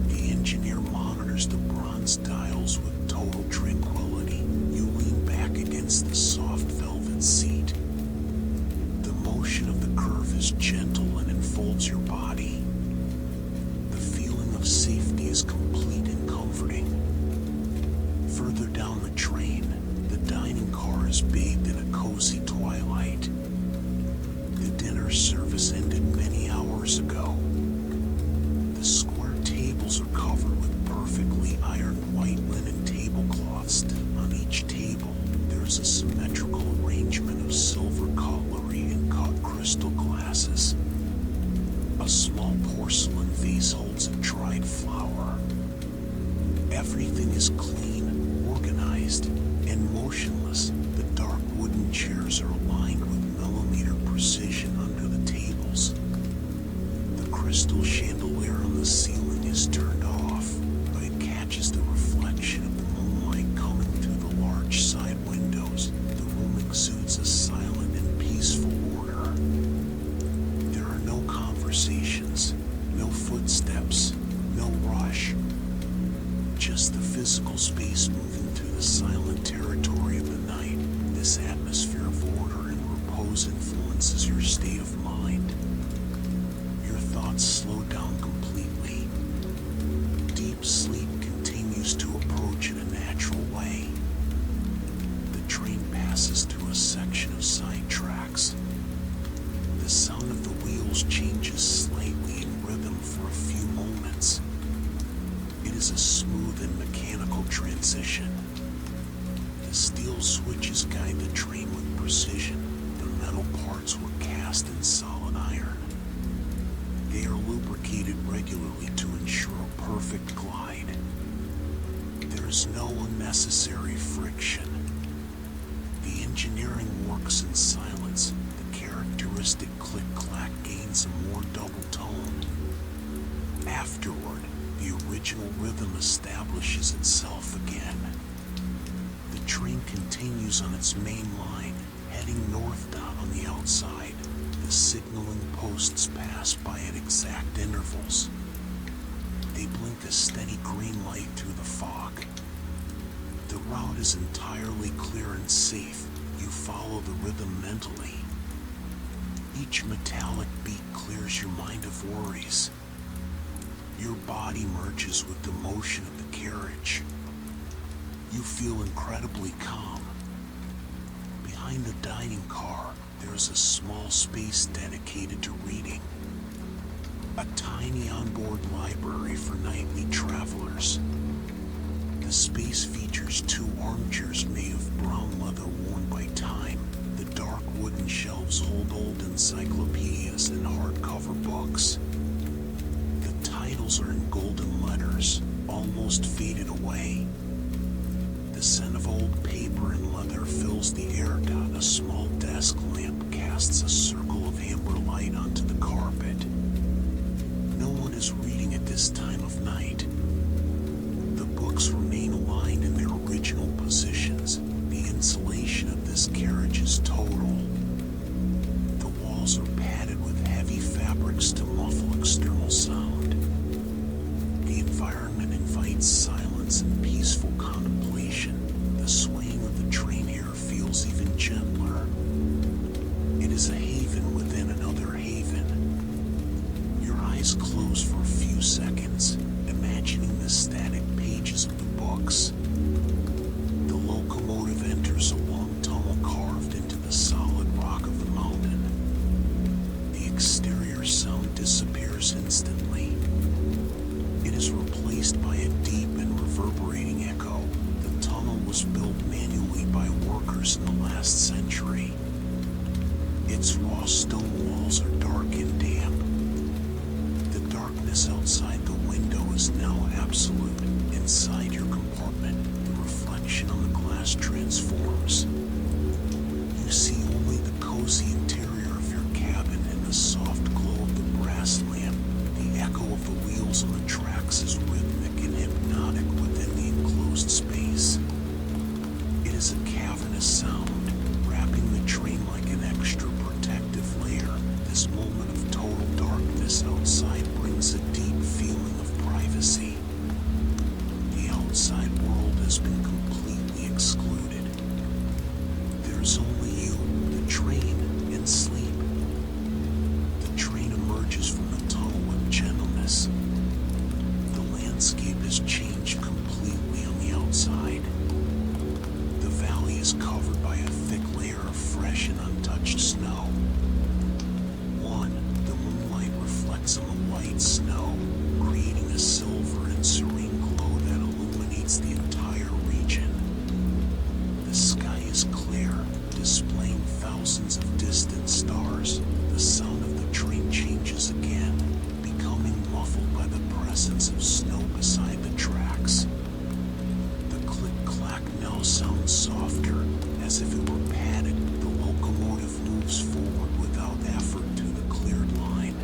The engineer monitors the bronze dials with total tranquility. You lean back against the soft velvet seat. The motion of the curve is gentle and enfolds your body. The feeling of safety is complete and comforting. Further down the train, the dining car is bathed in a cozy twilight. The dinner service ended many hours ago. The square tables are covered with perfectly ironed white linen tablecloths. On each table, there is a symmetrical arrangement of silver cutlery and cut crystal glasses. A small porcelain vase holds a dried flower. Everything is clean, organized, and motionless. The dark wooden chairs are aligned with millimeter precision under the tables. The crystal chandelier on the ceiling is turned off, but it catches the reflection of the moonlight coming through the large side windows. The room exudes a silent and peaceful order. There are no conversations, no footsteps, no rush. Just the physical space moving through the silent territory of the night. This atmosphere of order and repose influences your state of mind. Your thoughts slow down completely. Deep sleep continues to approach in a natural way. The train passes through a section of side tracks. The sound of the wheels changes slightly in rhythm for a few moments. It is a smooth and mechanical transition. The steel switches guide the train with precision. The metal parts were cast in solid iron. They are lubricated regularly to ensure a perfect glide. There is no unnecessary friction. The engineering works in silence. The characteristic click-clack gains a more double tone. Afterward, the original rhythm establishes itself again. The train continues on its main line, heading northbound on the outside. The signaling posts pass by at exact intervals. They blink a steady green light through the fog. The route is entirely clear and safe. You follow the rhythm mentally. Each metallic beat clears your mind of worries. Your body merges with the motion of the carriage. You feel incredibly calm. Behind the dining car, there is a small space dedicated to reading. A tiny onboard library for nightly travelers. The space features 2 armchairs made of brown leather worn by time. The dark wooden shelves hold old encyclopedias and hardcover books. The titles are in golden letters, almost faded away. The scent of old paper and leather fills the air. A small desk lamp casts a circle of amber light onto the carpet. No one is reading at this time of night. The books remain aligned in their original positions. The insulation of this carriage is total. The walls are padded with heavy fabrics to muffle external sound. The environment invites silence and peaceful contemplation. The swaying of the train here feels even gentler. It is a haven within another haven. Your eyes close for a few seconds, imagining the static pages of the books. The locomotive enters a long tunnel carved into the solid rock of the mountain. The exterior sound disappears instantly. It is replaced by a deep and reverberating echo. The tunnel was built manually by workers in the last century. Its raw stone walls are dark and damp. The darkness outside the window is now absolute. Inside your compartment, the reflection on the glass transforms. You see only the cozy interior of your cabin and the soft glow of the brass lamp. The echo of the wheels on the tracks is rhythmic and hypnotic within the enclosed space. It is a cavernous sound, wrapping the train like an extra protective layer. This moment of total darkness outside brings a deep feeling of privacy. The outside world has been completely excluded. There's only you, the train, and sleep. The train emerges from the tunnel with gentleness. The landscape has changed completely on the outside. The valley is covered by a thick layer of fresh and untouched snow. The moonlight reflects on the white snow, creating a silver and serene glow that illuminates the entire region. The sky is clear, displaying thousands of distant stars. The sound of the train changes again, becoming muffled by the presence of snow beside the tracks. The click-clack now sounds softer, as if it were padded. The locomotive moves forward without effort to the cleared line.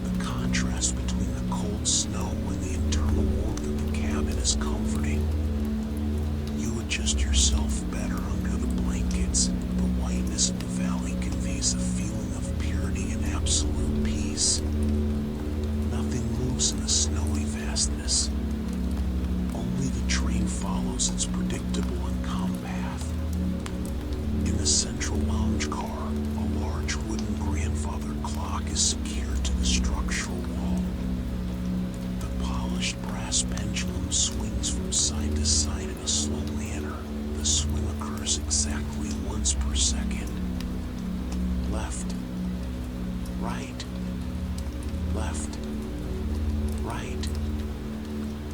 The contrast between the cold snow and the internal warmth of the cabin is comforting. You adjust yourself better under the blankets. The whiteness of the valley conveys a feeling of purity and absolute peace. Nothing moves in the snowy vastness. Only the train follows its predictable and calm path. In the central lounge car, a large wooden grandfather clock is secured to the structural wall. The polished brass pendulum swings from side to side in a slow manner. The swing occurs exactly once per second. Left, right, left, right.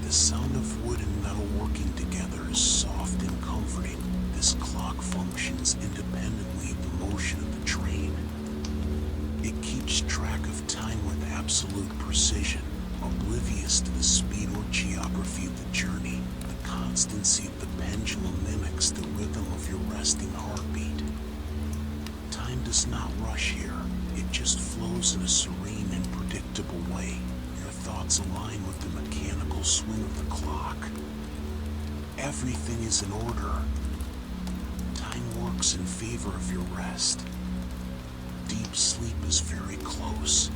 The sound of wood and metal working together is soft and comforting. This clock functions independently of the motion of the train. It keeps track of time with absolute precision, oblivious to the speed or geography of the journey. The constancy of the pendulum mimics the rhythm of your resting heartbeat. Time does not rush here. It just flows in a serene and predictable way. Your thoughts align with the mechanical swing of the clock. Everything is in order. Time works in favor of your rest. Deep sleep is very close.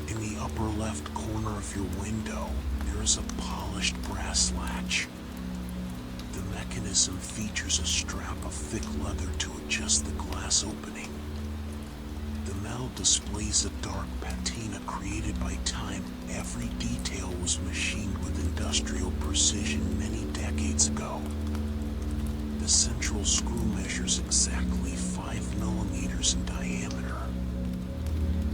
In the upper left corner of your window, there is a polished brass latch. The mechanism features a strap of thick leather to adjust the glass opening. The metal displays a dark patina created by time. Every detail was machined with industrial precision many decades ago. The central screw measures exactly 5 millimeters in diameter.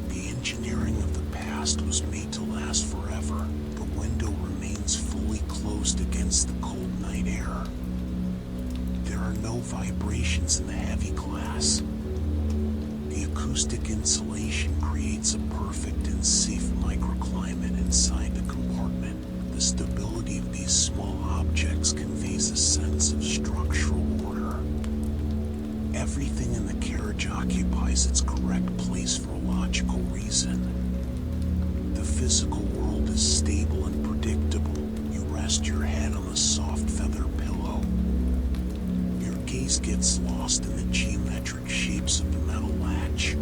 The engineering of the past was made to last forever. The window remains fully closed against the cold night air. There are no vibrations in the heavy glass. The acoustic insulation creates a perfect and safe microclimate inside the compartment. The stability of these small objects conveys conveys a sense of structural order. Everything in the carriage occupies its correct place for a logical reason. The physical world is stable and predictable. You rest your head on a soft feather pillow. Your gaze gets lost in the geometric shapes of the metal latch.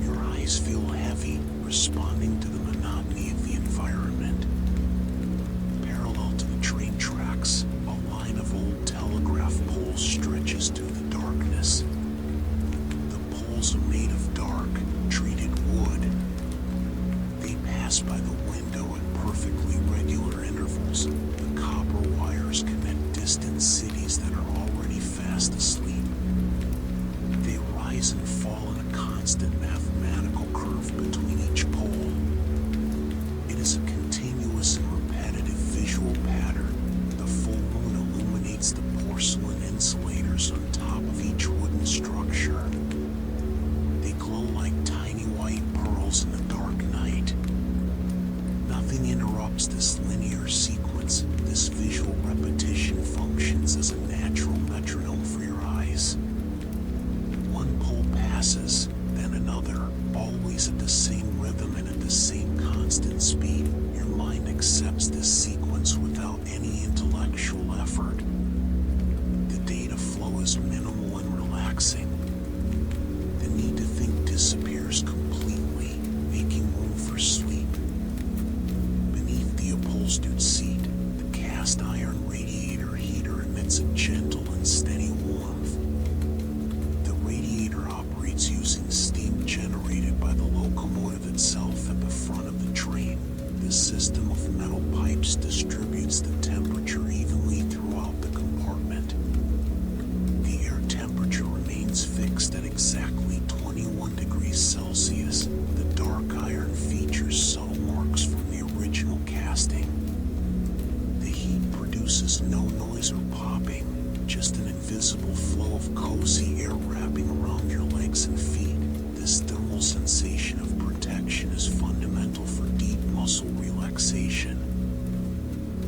Your eyes feel heavy, responding to the monotony of the environment. Parallel to the train tracks, a line of old telegraph poles stretches through the darkness. The poles are made of dark, treated wood. They pass by the window at perfectly regular intervals. The copper wires connect distant cities that are already fast asleep. They rise and fall in a constant mathematical curve between each pole. It is a continuous and repetitive visual pattern. The full moon illuminates the porcelain insulators on top of each wooden structure. They glow like tiny white pearls in the dark night. Nothing interrupts this linear sequence. This visual repetition functions as a natural metronome for your eyes. One pole passes, then another, always at the same rhythm and at the same constant speed. Your mind accepts this sequence without any intellectual effort. The data flow is minimal and relaxing. The need to think disappears completely, making room for sleep. Beneath the upholstered seat, the cast iron radiator heater emits a gentle and steady warmth. The radiator operates using steam generated by the locomotive itself at the front of the train. The system of metal pipes distributes the temperature evenly throughout the compartment. The air temperature remains fixed at exactly 21 degrees Celsius. The dark iron features subtle marks from the original casting. The heat produces no noise or popping, just an invisible flow of cozy air wrapping around your legs and feet. This thermal sensation of protection is fundamental for deep muscle relaxation.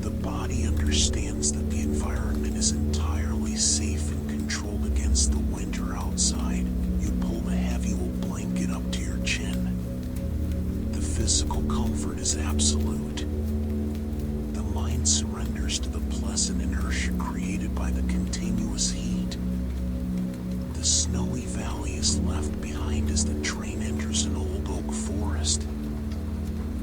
The body understands that the environment is entirely safe and controlled against the winter outside. You pull the heavy wool blanket up to your chin. The physical comfort is absolute. The mind surrenders to the pleasant inertia created by the continuous heat. The snowy valley is left behind as the train enters an old oak forest.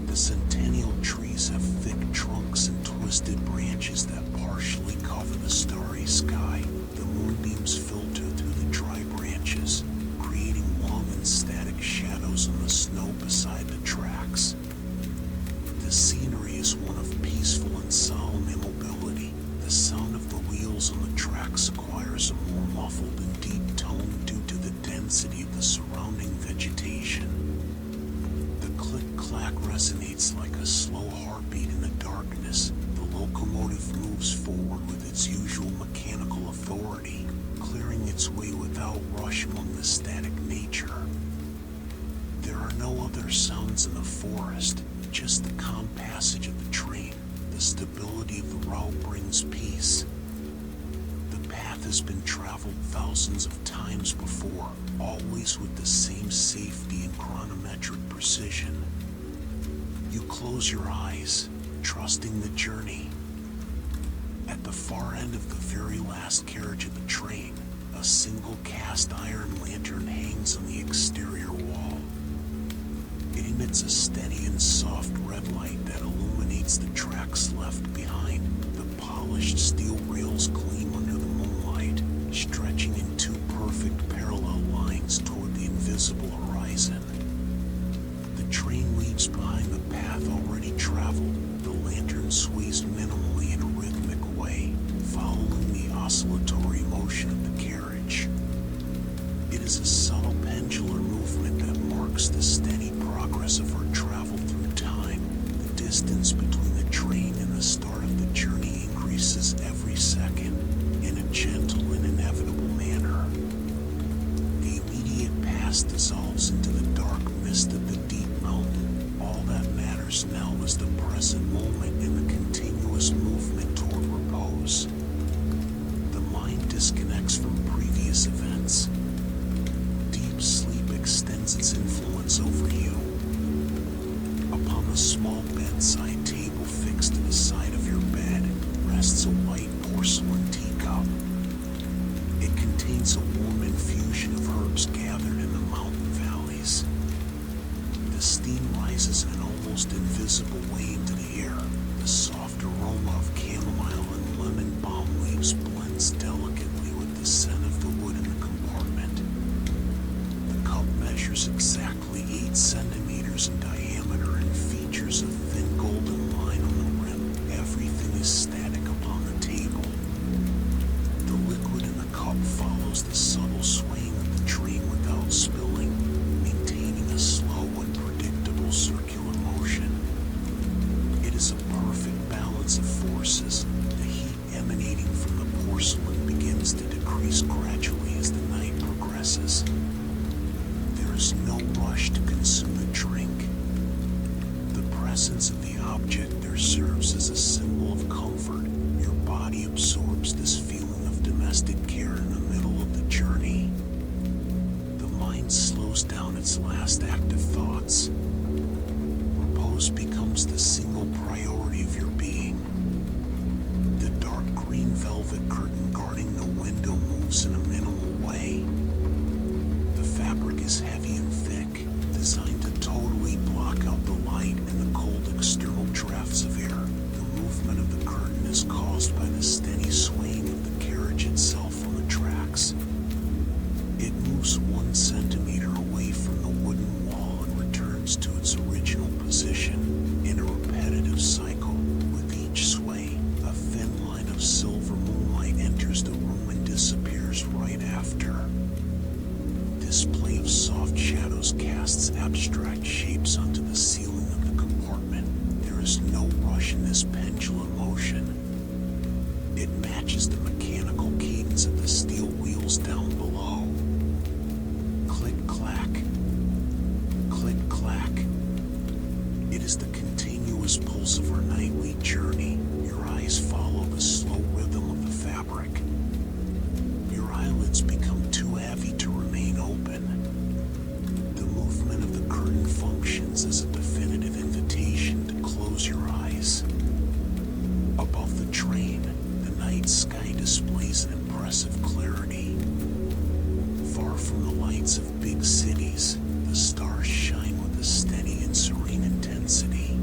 The centennial trees have thick trunks and twisted branches that partially cover the starry sky. The moonbeams filter through the dry branches, creating long and static shadows on the snow beside the tracks. The scenery is one of peaceful and solemn immobility. The sound of the wheels on the tracks acquires a more muffled and deep tone due to the density of the surrounding vegetation. The click-clack resonates like a slow heartbeat in the darkness. The locomotive moves forward with its usual mechanical authority, clearing its way without rush among the static nature. There are no other sounds in the forest, just the calm passage of the train. The stability of the route brings peace. The path has been traveled thousands of times before, always with the same safety and chronometric precision. You close your eyes, trusting the journey. At the far end of the very last carriage of the train, a single cast iron lantern hangs on the exterior wall. It emits a steady and soft red light that illuminates the tracks left behind. The polished steel rails gleam under the moonlight, stretching in two perfect parallel lines toward the invisible horizon. The train leaves behind the path already traveled. The lantern sways minimally in a rhythmic way, following the oscillatory motion of the carriage. It is a subtle pendular movement that marks the steady progress of our travel through time. The distance between the train and the start of the journey increases every second in a gentle and inevitable manner. The immediate past dissolves into the dark mist of the deep mountain. All that matters now is the present moment and the continuous movement toward repose. rests a white porcelain teacup. It contains a warm infusion of herbs gathered in the mountain valleys. The steam rises in an almost invisible way into the air. The soft aroma of chamomile and lemon balm leaves blends delicately with the scent of the wood in the compartment. The cup measures exactly 8 centimeters in diameter and features a thin golden line on the rim. Everything is static upon the table. The liquid in the cup follows the subtle swaying of the train without spilling, maintaining a slow and predictable circular motion. It is a perfect balance of forces. The heat emanating from the porcelain begins to decrease gradually as the night progresses. There is no rush to consume the drink. The presence of the object there serves as a symbol of comfort. Your body absorbs this feeling of domestic care in the middle of the journey. The mind slows down its last active thoughts. Repose becomes the single priority of your being. The dark green velvet curtain guarding the window moves in a minimal way. The fabric is heavy and thick, designed to totally block out the light and the cold external drafts of air. The movement of the curtain is caused by the steady swaying of the carriage itself on the tracks. It moves 1 centimeter away from the wooden wall and returns to its original position in a repetitive cycle. With each sway, a thin line of silver moonlight enters the room and disappears right after. This play of soft shadows casts abstract shapes onto the ceiling of the compartment. There is no rush in this pendulum motion. It matches the mechanical cadence of the steel wheels down below. Click-clack, click-clack. It is the continuous pulse of our nightly journey. Your eyes follow the slow rhythm of the fabric. Your eyelids become too heavy to remain open. The movement of the curtain functions as a definitive invitation to close your eyes. Above the train, the night sky displays an impressive clarity. Far from the lights of big cities, the stars shine with a steady and serene intensity.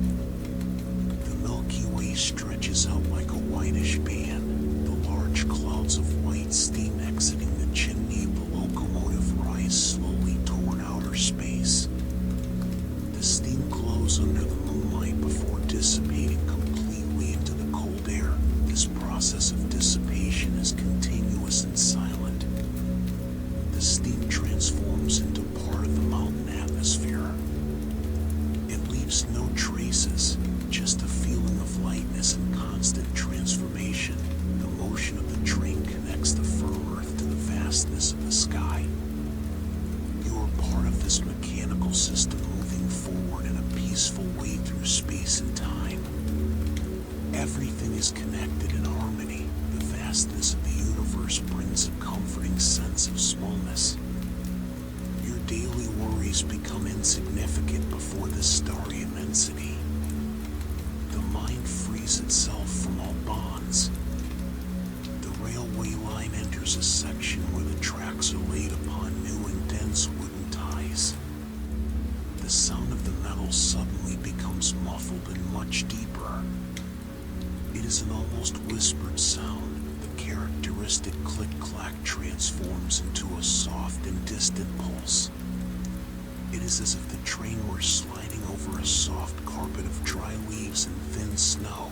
The Milky Way stretches out like a whitish band. The large clouds of white steam exiting the chimney of the locomotive rise slowly toward outer space. The steam glows under the moonlight before dissipating completely into the cold air. This process of dissipation is continuous and silent. The steam transforms into part of the mountain atmosphere. It leaves no traces, just a feeling of lightness and constant transformation. The motion of the train connects the firm earth to the vastness of the sky. You are part of this mechanical system moving forward in a peaceful way through space and time. Everything is connected in harmony. The vastness of the universe brings a comforting sense of smallness. Your daily worries become insignificant before this starry immensity. The mind frees itself from all bonds. The railway line enters a section where the tracks are laid upon new and dense wooden ties. The sound of the metal suddenly becomes muffled and much deeper. It is an almost whispered sound. The characteristic click-clack transforms into a soft and distant pulse. It is as if the train were sliding over a soft carpet of dry leaves and thin snow.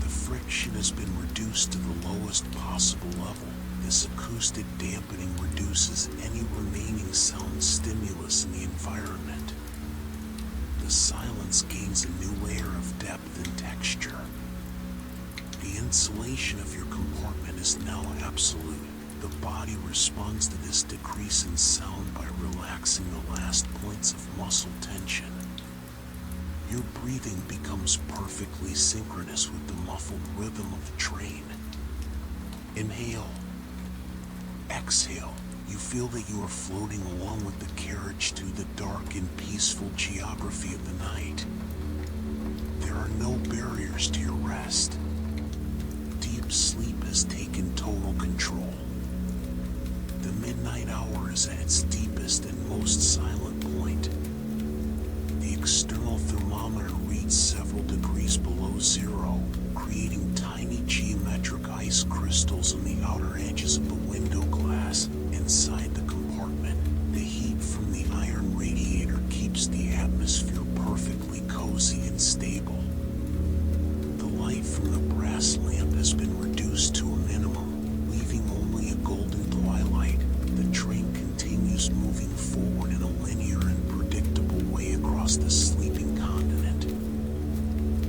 The friction has been reduced to the lowest possible level. This acoustic dampening reduces any remaining sound stimulus in the environment. The silence gains a new layer of depth and texture. The insulation of your compartment is now absolute. The body responds to this decrease in sound by relaxing the last points of muscle tension. Your breathing becomes perfectly synchronous with the muffled rhythm of the train. Inhale. Exhale. You feel that you are floating along with the carriage through the dark and peaceful geography of the night. There are no barriers to your rest. crystals on the outer edges of the window glass inside the compartment. The heat from the iron radiator keeps the atmosphere perfectly cozy and stable. The light from the brass lamp has been reduced to a minimum, leaving only a golden twilight. The train continues moving forward in a linear and predictable way across the sleeping continent.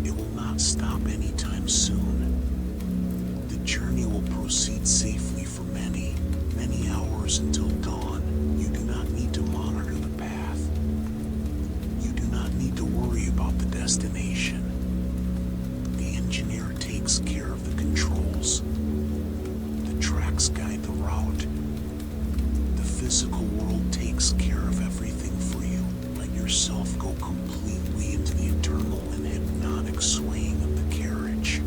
It will not stop anytime soon. The journey will proceed safely for many, many hours until dawn. You do not need to monitor the path. You do not need to worry about the destination. The engineer takes care of the controls. The tracks guide the route. The physical world takes care of everything for you. Let yourself go completely into the eternal and hypnotic swaying of the carriage.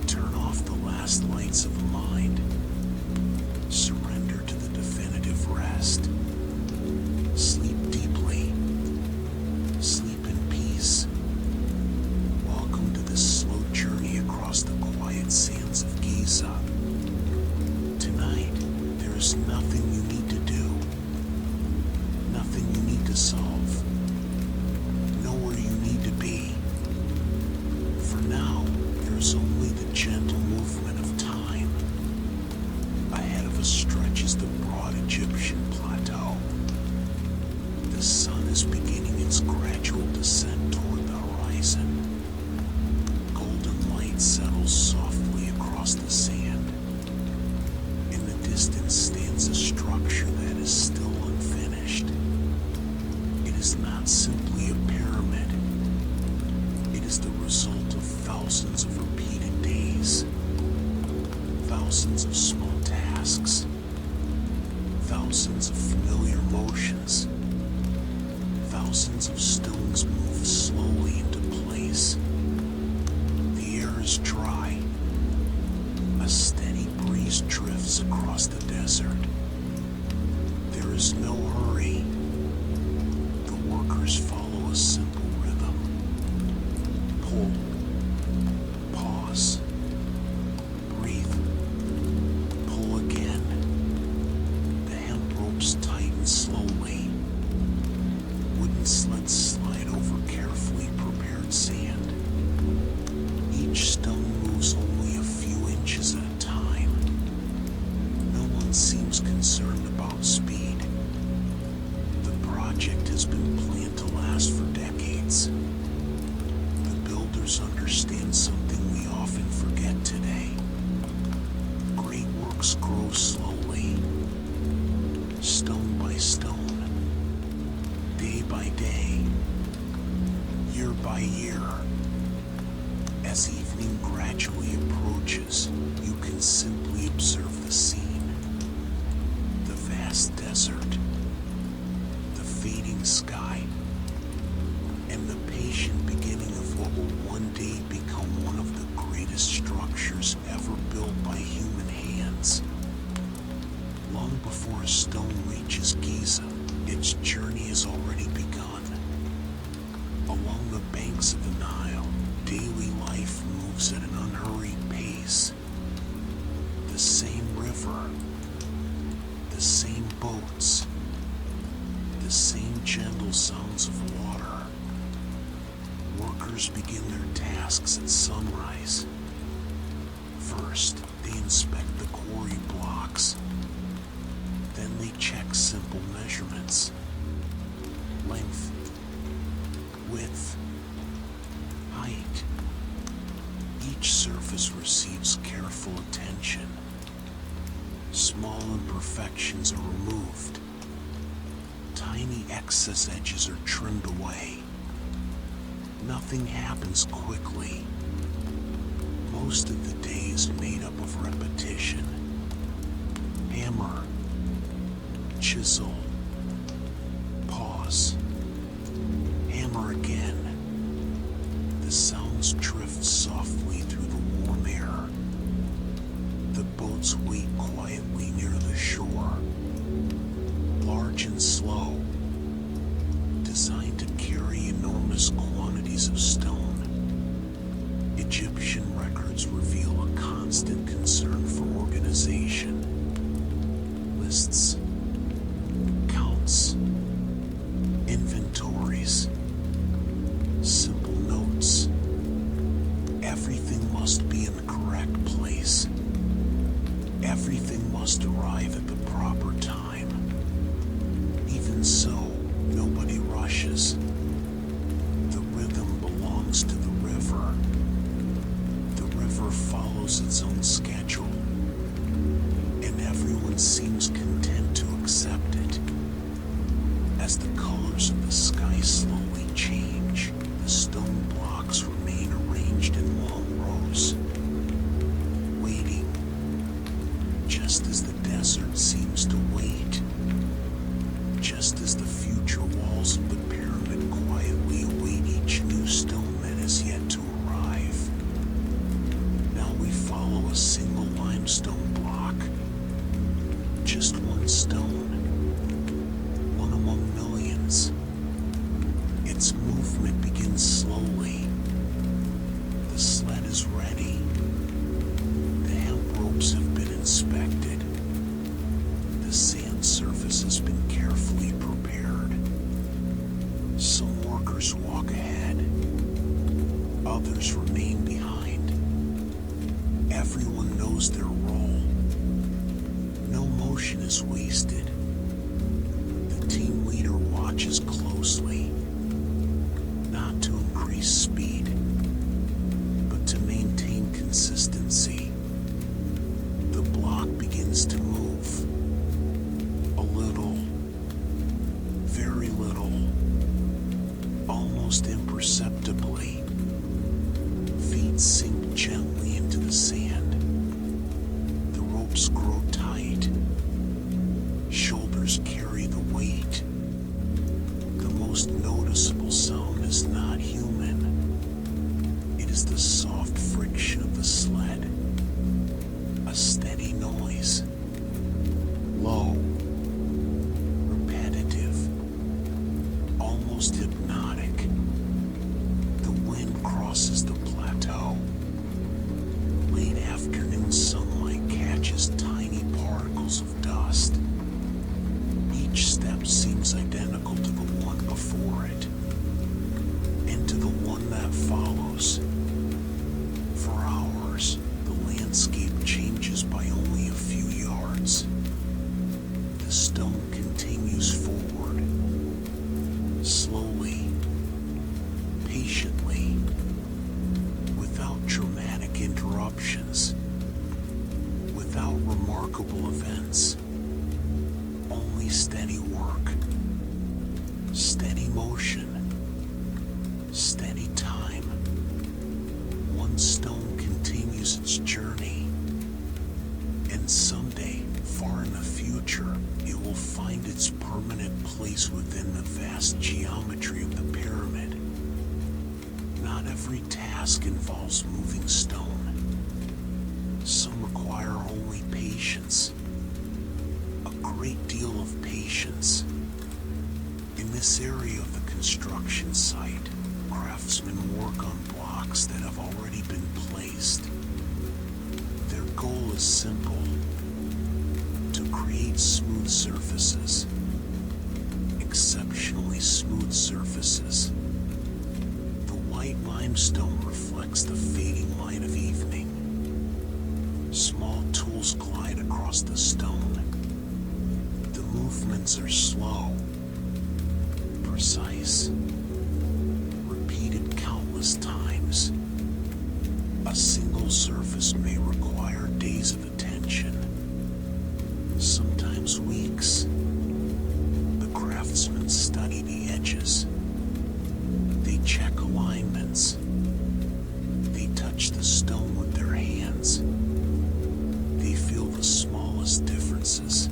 Turn off the last lights of the mind. Surrender to the definitive rest. Sleep deeply. Sleep in peace. Welcome to this slow journey across the quiet sands of Giza. Tonight, there is nothing you need to do. Nothing you need to solve. Nowhere you need to be. For now, there is only the gentle movement of time. Ahead of us stretches the broad Egyptian plateau. The sun is beginning its gradual descent toward the horizon. Golden light settles softly across the sand. In the distance stands a structure that is still unfinished. It is not simply a pyramid. It is the result of thousands of repeated days, thousands of small tasks, thousands of familiar motions, thousands of stones moved slowly into place. The air is dry. A steady breeze drifts across the desert. There is no hurry. The workers follow a simple rhythm. Pull. Pause. Breathe. Pull again. The hemp ropes tighten slowly. Wooden sleds slide over carefully prepared sand. Each stone moves only a few inches at a time. No one seems concerned about speed. The project has been planned to last for decades. The builders understand something we often forget today. Great works grow slowly, stone by stone, day by day, year by year. As evening gradually approaches, you can simply observe the scene. The vast desert, the fading sky, and the patient beginning of what will one day become one of the greatest structures ever built by human hands. Long before a stone reaches Giza, its journey has already begun. Along the banks of the Nile, daily life moves at an unhurried pace. The same river, the same boats, the same gentle sounds of water. Workers begin their tasks at sunrise. First, they inspect the quarry blocks. Then they check simple measurements. Length, width, height. Each surface receives careful attention. Small imperfections are removed. Tiny excess edges are trimmed away. Nothing happens quickly. Most of the day is made up of repetition. Hammer, chisel, pause, hammer again. The sounds drift softly through the warm air. The boats wait quietly near the shore, large and slow, designed to carry enormous quantities of stone. Egyptian records reveal a constant concern Everything must arrive at the proper time. Even so, nobody rushes. The rhythm belongs to the river. The river follows its own schedule, and everyone seems content to accept it. As the colors of the sky slowly change, the stone blocks remain arranged in long rows, waiting, just as the desert seems to wait, just as the future walls of the pyramid quietly await each new stone that has yet to arrive. Now we follow a single limestone block, just one stone, one among millions. Its movement begins slowly. The sled is ready. The hemp ropes have been inspected. The sand surface has been carefully prepared. Some workers walk ahead. Others remain behind. Everyone knows their role. No motion is wasted. The team leader watches closely, not to increase speed, but to maintain consistency. The block begins to move. A little, very little, almost imperceptibly. Feet sink gently into the sand. The ropes grow tight. Shoulders carry the weight. The most noticeable sound is not human. It is the soft friction of the sled. A steady noise. Low. Repetitive. Almost hypnotic. The wind crosses the plateau. Late afternoon sunlight catches tiny particles of dust. Each step seems identical to the one before it, and to the one that follows. For hours, the landscape changes by only a few yards. The stone continues forward, slowly, patiently, without dramatic interruptions, without remarkable events. Only steady work, steady motion, steady time. One stone continues its journey, and someday, far in the future, it will find its permanent place within the vast geometry of the pyramid. Not every task involves moving stone. Some require only patience. A great deal of patience. In this area of the construction site, craftsmen work on blocks that have already been placed. Their goal is simple: to create smooth surfaces, exceptionally smooth surfaces. The white limestone reflects the fading light of evening. Small tools glide across the stone. The movements are slow, precise, repeated countless times. A single surface may require days of attention, sometimes weeks. The craftsmen study the edges. They check alignments. They touch the stone with their hands. They feel the smallest differences.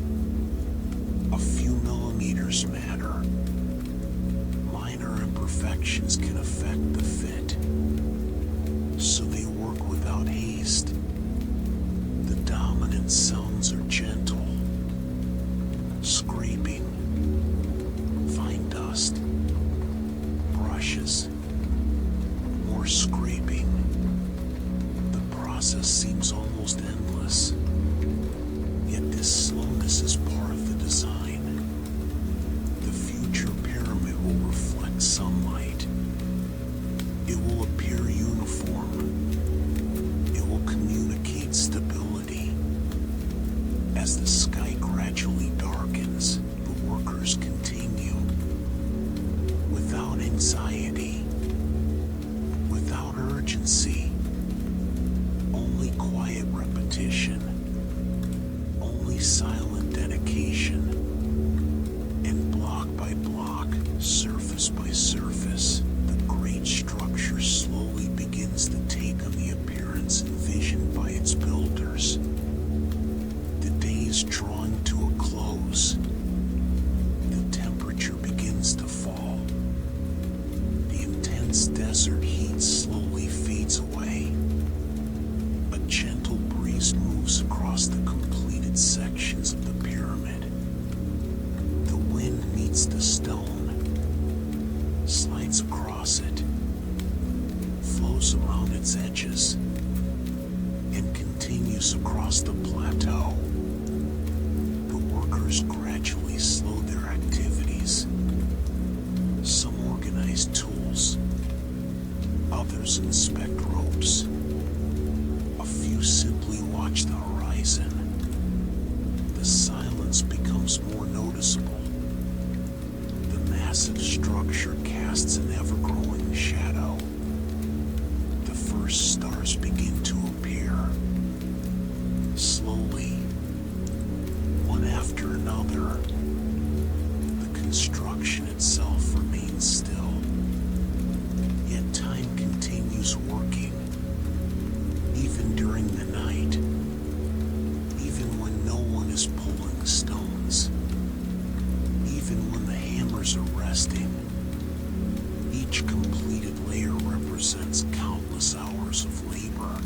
A few millimeters matter. Minor imperfections can affect the fit. So they work without haste. The dominant sounds are gentle. Scraping, fine dust, brushes, more scraping. The process seems almost endless. Yet this slowness is part of the design. The future pyramid will reflect sunlight. It will appear uniform. It will communicate stability. silent dedication, and block by block, surface by surface, the great structure slowly begins to take on the appearance envisioned by its builders. The day is drawing to a close. The temperature begins to fall. The intense desert heat slowly fades away. A gentle breeze moves across the completed sections of the pyramid. The wind meets the stone, slides across it, flows around its edges, and continues across the plateau. The workers gradually slow their activities. Some organize tools, others inspect ropes. A few simply watch the horizon. The silence becomes more noticeable. The massive structure casts an ever-growing shadow. The first stars begin to appear. Slowly, one after another, the construction itself remains still. Yet time continues working. Even during the night, even when no one is pulling stones, even when the hammers are resting, each completed layer represents countless hours of labor,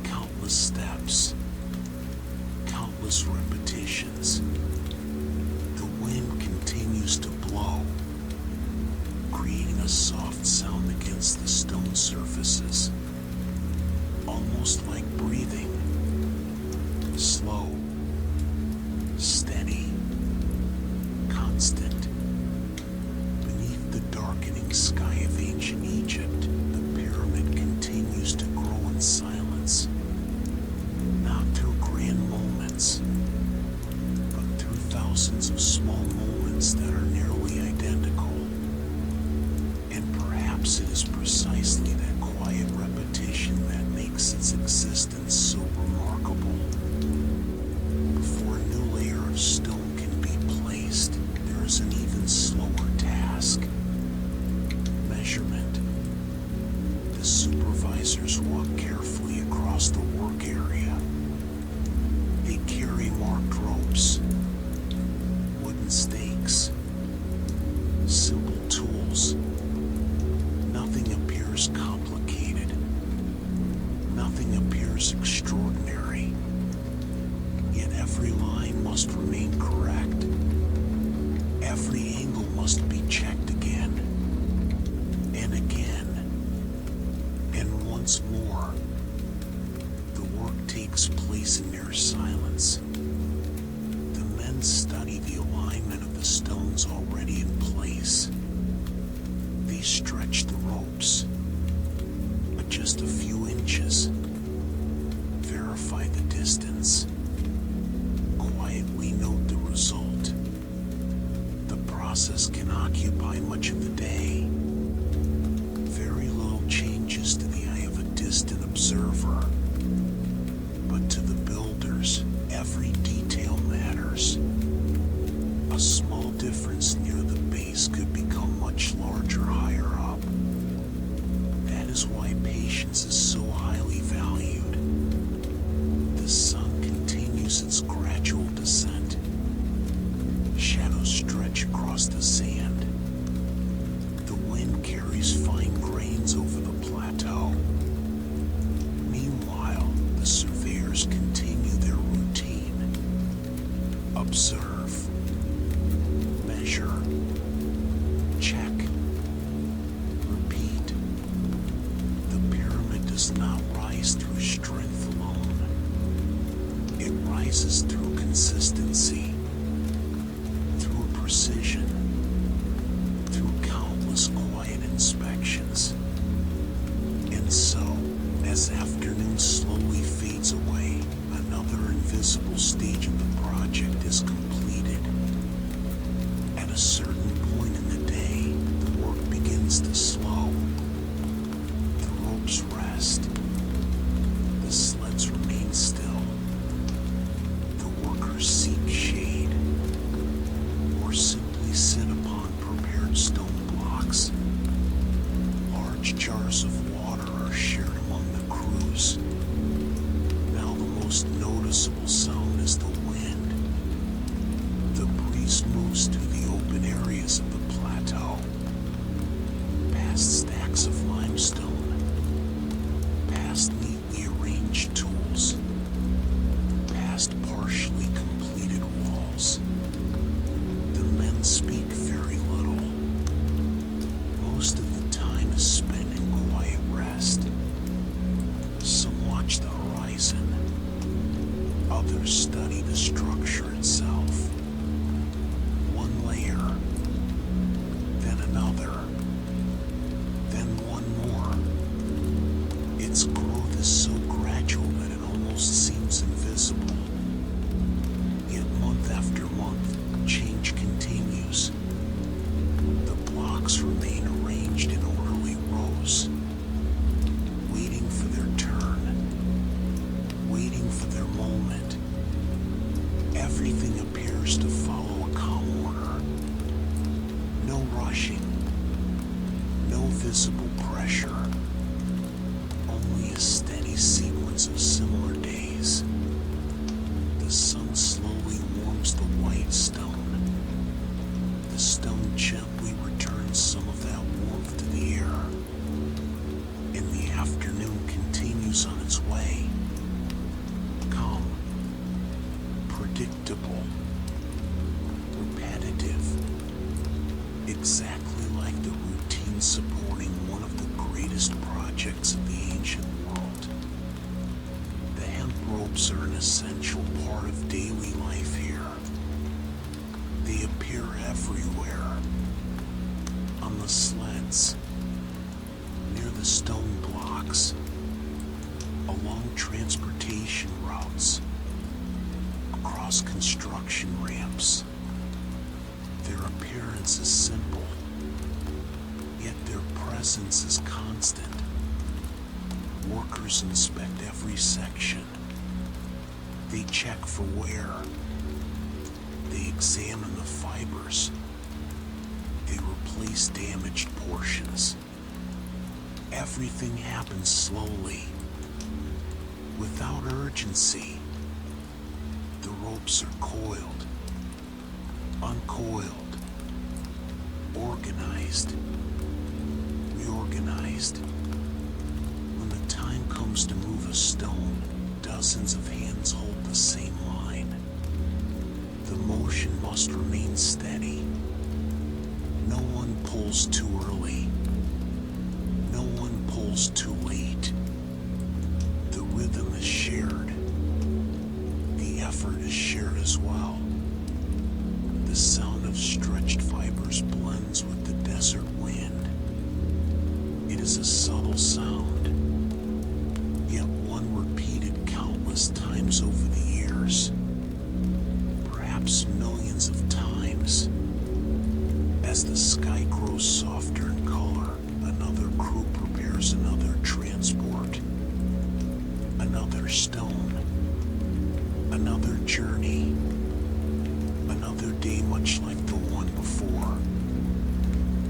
countless steps, countless repetitions. The wind continues to blow, creating a soft sound against the stone surfaces, almost like breathing. Slow, steady, constant. Beneath the darkening sky of ancient Egypt, the pyramid continues to grow in silence, not through grand moments, but through thousands of small moments that are nearly identical. And perhaps it is precisely that quiet repetition that makes its existence so remarkable. Before a new layer of stone can be placed, there is an even slower task. Measurement. The supervisors walk carefully across the work area. They carry marked ropes, wooden stakes, simple tools. Nothing appears complicated. Nothing appears extraordinary. Yet every line must remain correct. Every angle must be checked again, and again, and once more. The work takes place in near silence. The men study the alignment of the stones already in place. They stretch the ropes, adjust a few inches, verify the distance, quietly note the result. The process can occupy much of the day. Very little changes to the eye of a distant observer, but to the builders, every detail matters. A small difference near the base could become much larger higher up. That is why patience is so highly valued. The sun continues its gradual descent. Shadows stretch across the sand. The wind carries fine grains over the plateau. Meanwhile, the surveyors continue their routine. Observe, measure, check, repeat. The pyramid does not rise through strength alone. It rises through consistency, through precision, through countless quiet inspections. And so, as afternoon slowly fades away, another invisible stage of the project is completed. At a certain point in the day, the work begins to slow. The ropes rest. The sleds remain still. The noticeable sound is the wind. The breeze moves through the open areas of the plateau, past stacks of limestone, past neatly arranged tools, past partially completed walls. The men speak very little. Most of the time is spent in quiet rest. Some watch the horizon. Others study the structure itself. One layer, then another, then one more. Its growth is so gradual that it almost seems invisible. Yet month after month, change continues. The blocks remain arranged in orderly rows, waiting for their turn, waiting for their moment. Everything appears to follow a calm order. No rushing, no visible pressure, only a steady sequence of similar days. The sun slowly warms the white stone. The stone gently returns some of that warmth to the air, and the afternoon continues on its way. Calm, predictable, repetitive, exactly like the routine supporting one of the greatest projects of the ancient world. The hemp ropes are an essential part of daily life here. They appear everywhere. On the sleds, near the stone blocks, along transportation routes, across construction ramps. Their appearance is simple, yet their presence is constant. Workers inspect every section. They check for wear. They examine the fibers. They replace damaged portions. Everything happens slowly, without urgency. The ropes are coiled, uncoiled, organized, reorganized. When the time comes to move a stone, dozens of hands hold the same line. The motion must remain steady. No one pulls too early. No one pulls too late. The rhythm is shared. The effort is shared as well. The sound of stretched fibers blends with the desert wind. It is a subtle sound, yet one repeated countless times over the years. Perhaps millions of times. As the sky grows softer in color, another crew prepares another transport, another stone, another journey, another day much like the one before.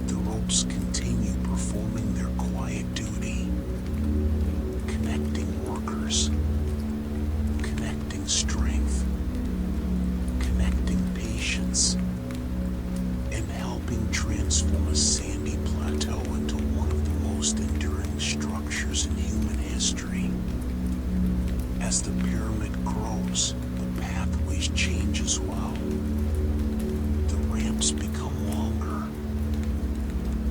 The ropes continue performing their quiet duty, connecting workers, connecting strength, connecting patience, and helping transform a sandy plateau into one of the most enduring structures in human history. As the pyramid grows, the pathways change as well. The ramps become longer,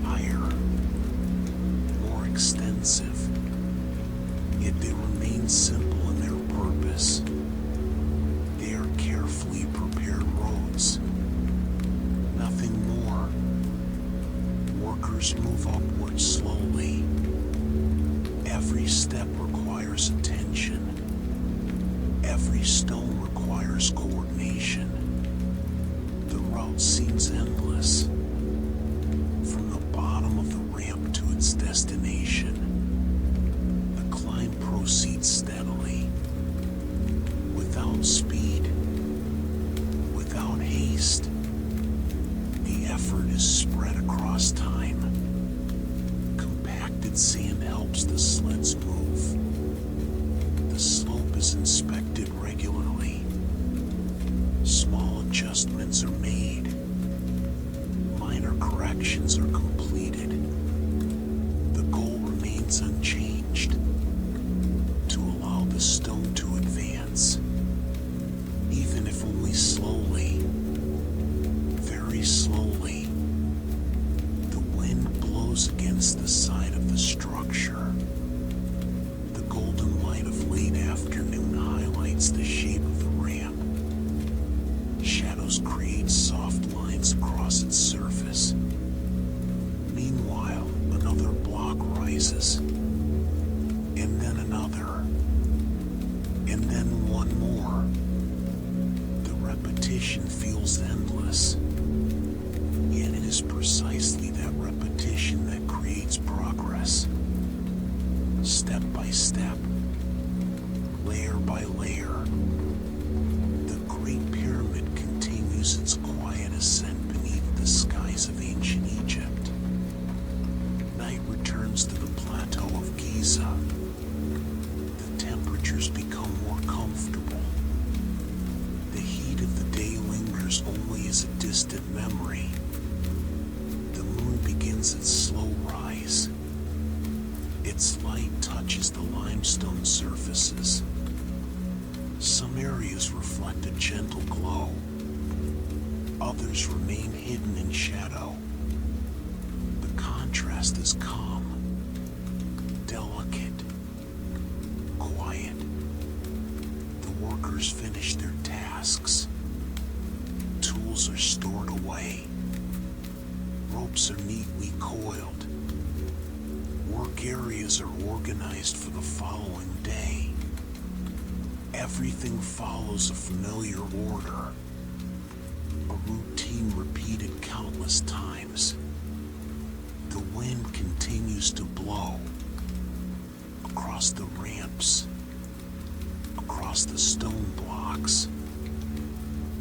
higher, more extensive, yet they remain simple in their purpose. They are carefully prepared roads. Nothing more. Workers move upward slowly. Every step requires attention. Every stone requires coordination. The route seems endless. From the bottom of the ramp to its destination, the climb proceeds steadily, without speed, without haste. The effort is spread across time. Compacted sand helps the sleds move. The slope is inspected regularly. adjustments are made, minor corrections are completed, the goal remains unchanged: to allow the stone to advance, even if only slowly, very slowly. The wind blows against the side of the structure. The golden light of late afternoon highlights the shape of the ramp. Shadows create soft lines across its surface. Meanwhile, another block rises, and then another, and then one more. The repetition feels endless, yet it is precisely that repetition that creates progress. Step by step, layer by layer, the Great Pyramid continues its quiet ascent beneath the skies of ancient Egypt. Night returns to the plateau of Giza. The temperatures become more comfortable. The heat of the day lingers only as a distant memory. The moon begins its slow rise. Its light touches the limestone surfaces. Some areas reflect a gentle glow. Others remain hidden in shadow. The contrast is calm, delicate, quiet. The workers finish their tasks. Tools are stored away. Ropes are neatly coiled. Work areas are organized for the following day. Everything follows a familiar order, a routine repeated countless times. The wind continues to blow across the ramps, across the stone blocks,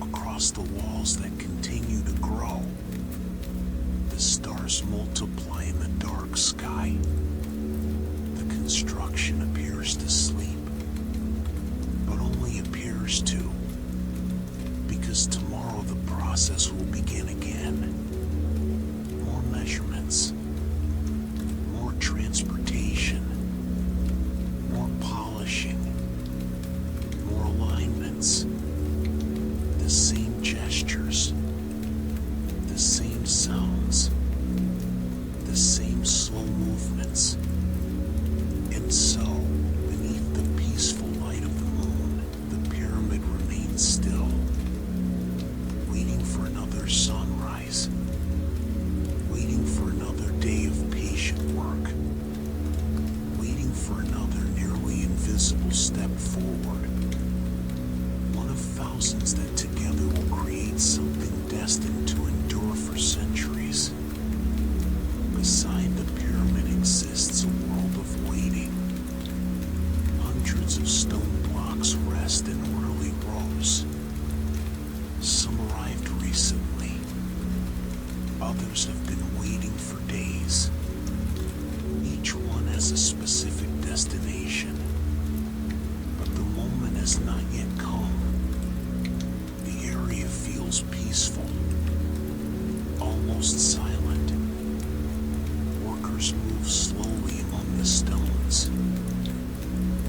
across the walls that continue to grow. The stars multiply in the dark sky. The construction appears to sleep, but only appears to, because tomorrow the process will begin again. More measurements, more transportation, more polishing, more alignments, the same gestures, the same sounds, the same slow movements. And so, beneath the peaceful light of the moon, the pyramid remains still, waiting for another sunrise, waiting for another day of patient work, waiting for another nearly invisible step forward. One of thousands that together will create something destined to endure for centuries. Beside the pyramid exists a world of waiting. Hundreds of stone blocks rest in orderly rows. Some arrived recently. Others have been waiting for days. Each one has a specific destination, but the moment has not yet come. The area feels peaceful, almost silent. Workers move slowly among the stones.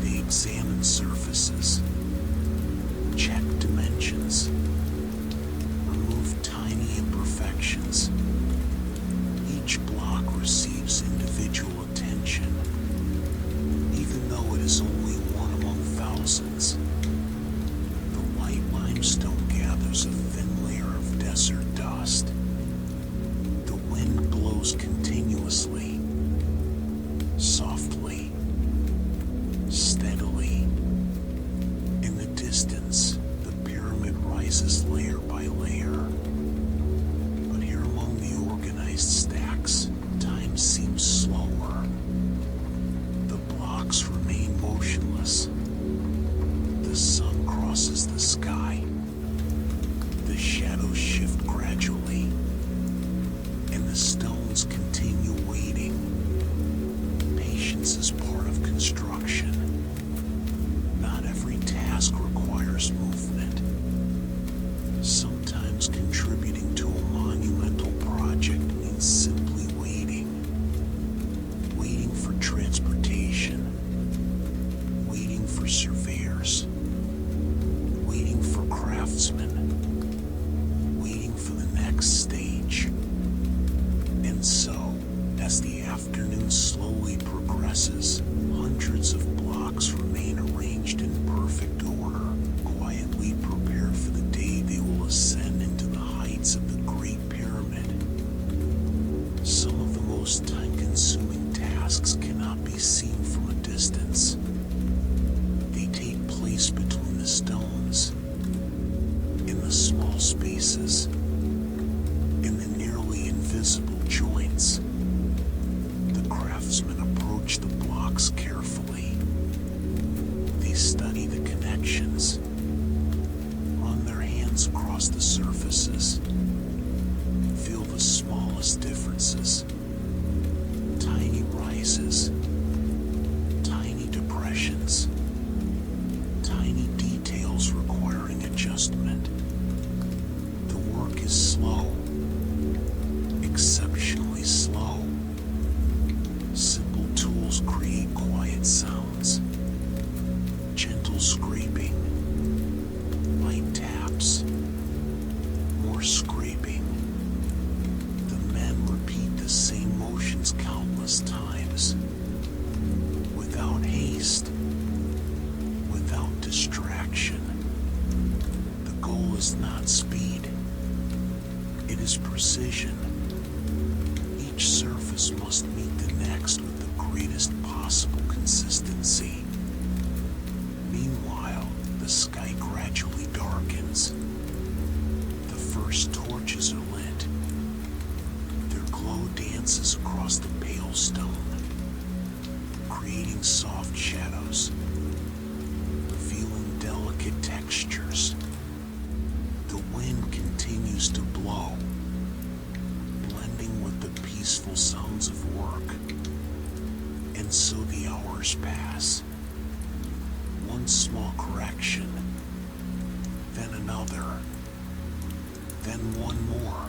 They examine surfaces, check dimensions, remove tiny imperfections. Each block receives individual attention, even though it is only one among thousands. The white limestone gathers a thin layer of desert dust. The wind blows continuously, softly, steadily. In the distance, the pyramid rises layer by layer. But here among the organized stacks, time seems slower. The blocks remain motionless. The sun crosses the sky. The shadows shift gradually, and the stones continue waiting. Patience is part of construction. Not every task requires movement. Some afternoon slowly progresses. Hundreds of blocks remain arranged in perfect order, quietly prepared for the day they will ascend into the heights of the Great Pyramid. Some of the most time-consuming tasks cannot be seen from a distance. They take place between the stones, in the small spaces, in the nearly invisible joints. The craftsmen approach the blocks carefully. They study the connections, run their hands across the surfaces, feel the smallest differences, tiny rises, tiny depressions, tiny details requiring adjustment. The work is slow, exceptionally slow. Simple tools create quiet sounds, gentle scraping, light taps, more scraping. The men repeat the same motions countless times, without haste, without distraction. The goal is not speed, it is precision. Each surface must meet the next with the greatest possible consistency. Meanwhile, the sky gradually darkens. The first torches are lit. Their glow dances across the pale stone, creating soft shadows, revealing delicate textures. The wind continues to blow, blending with the peaceful sounds of work. And so the hours pass. One small correction, then another, then one more,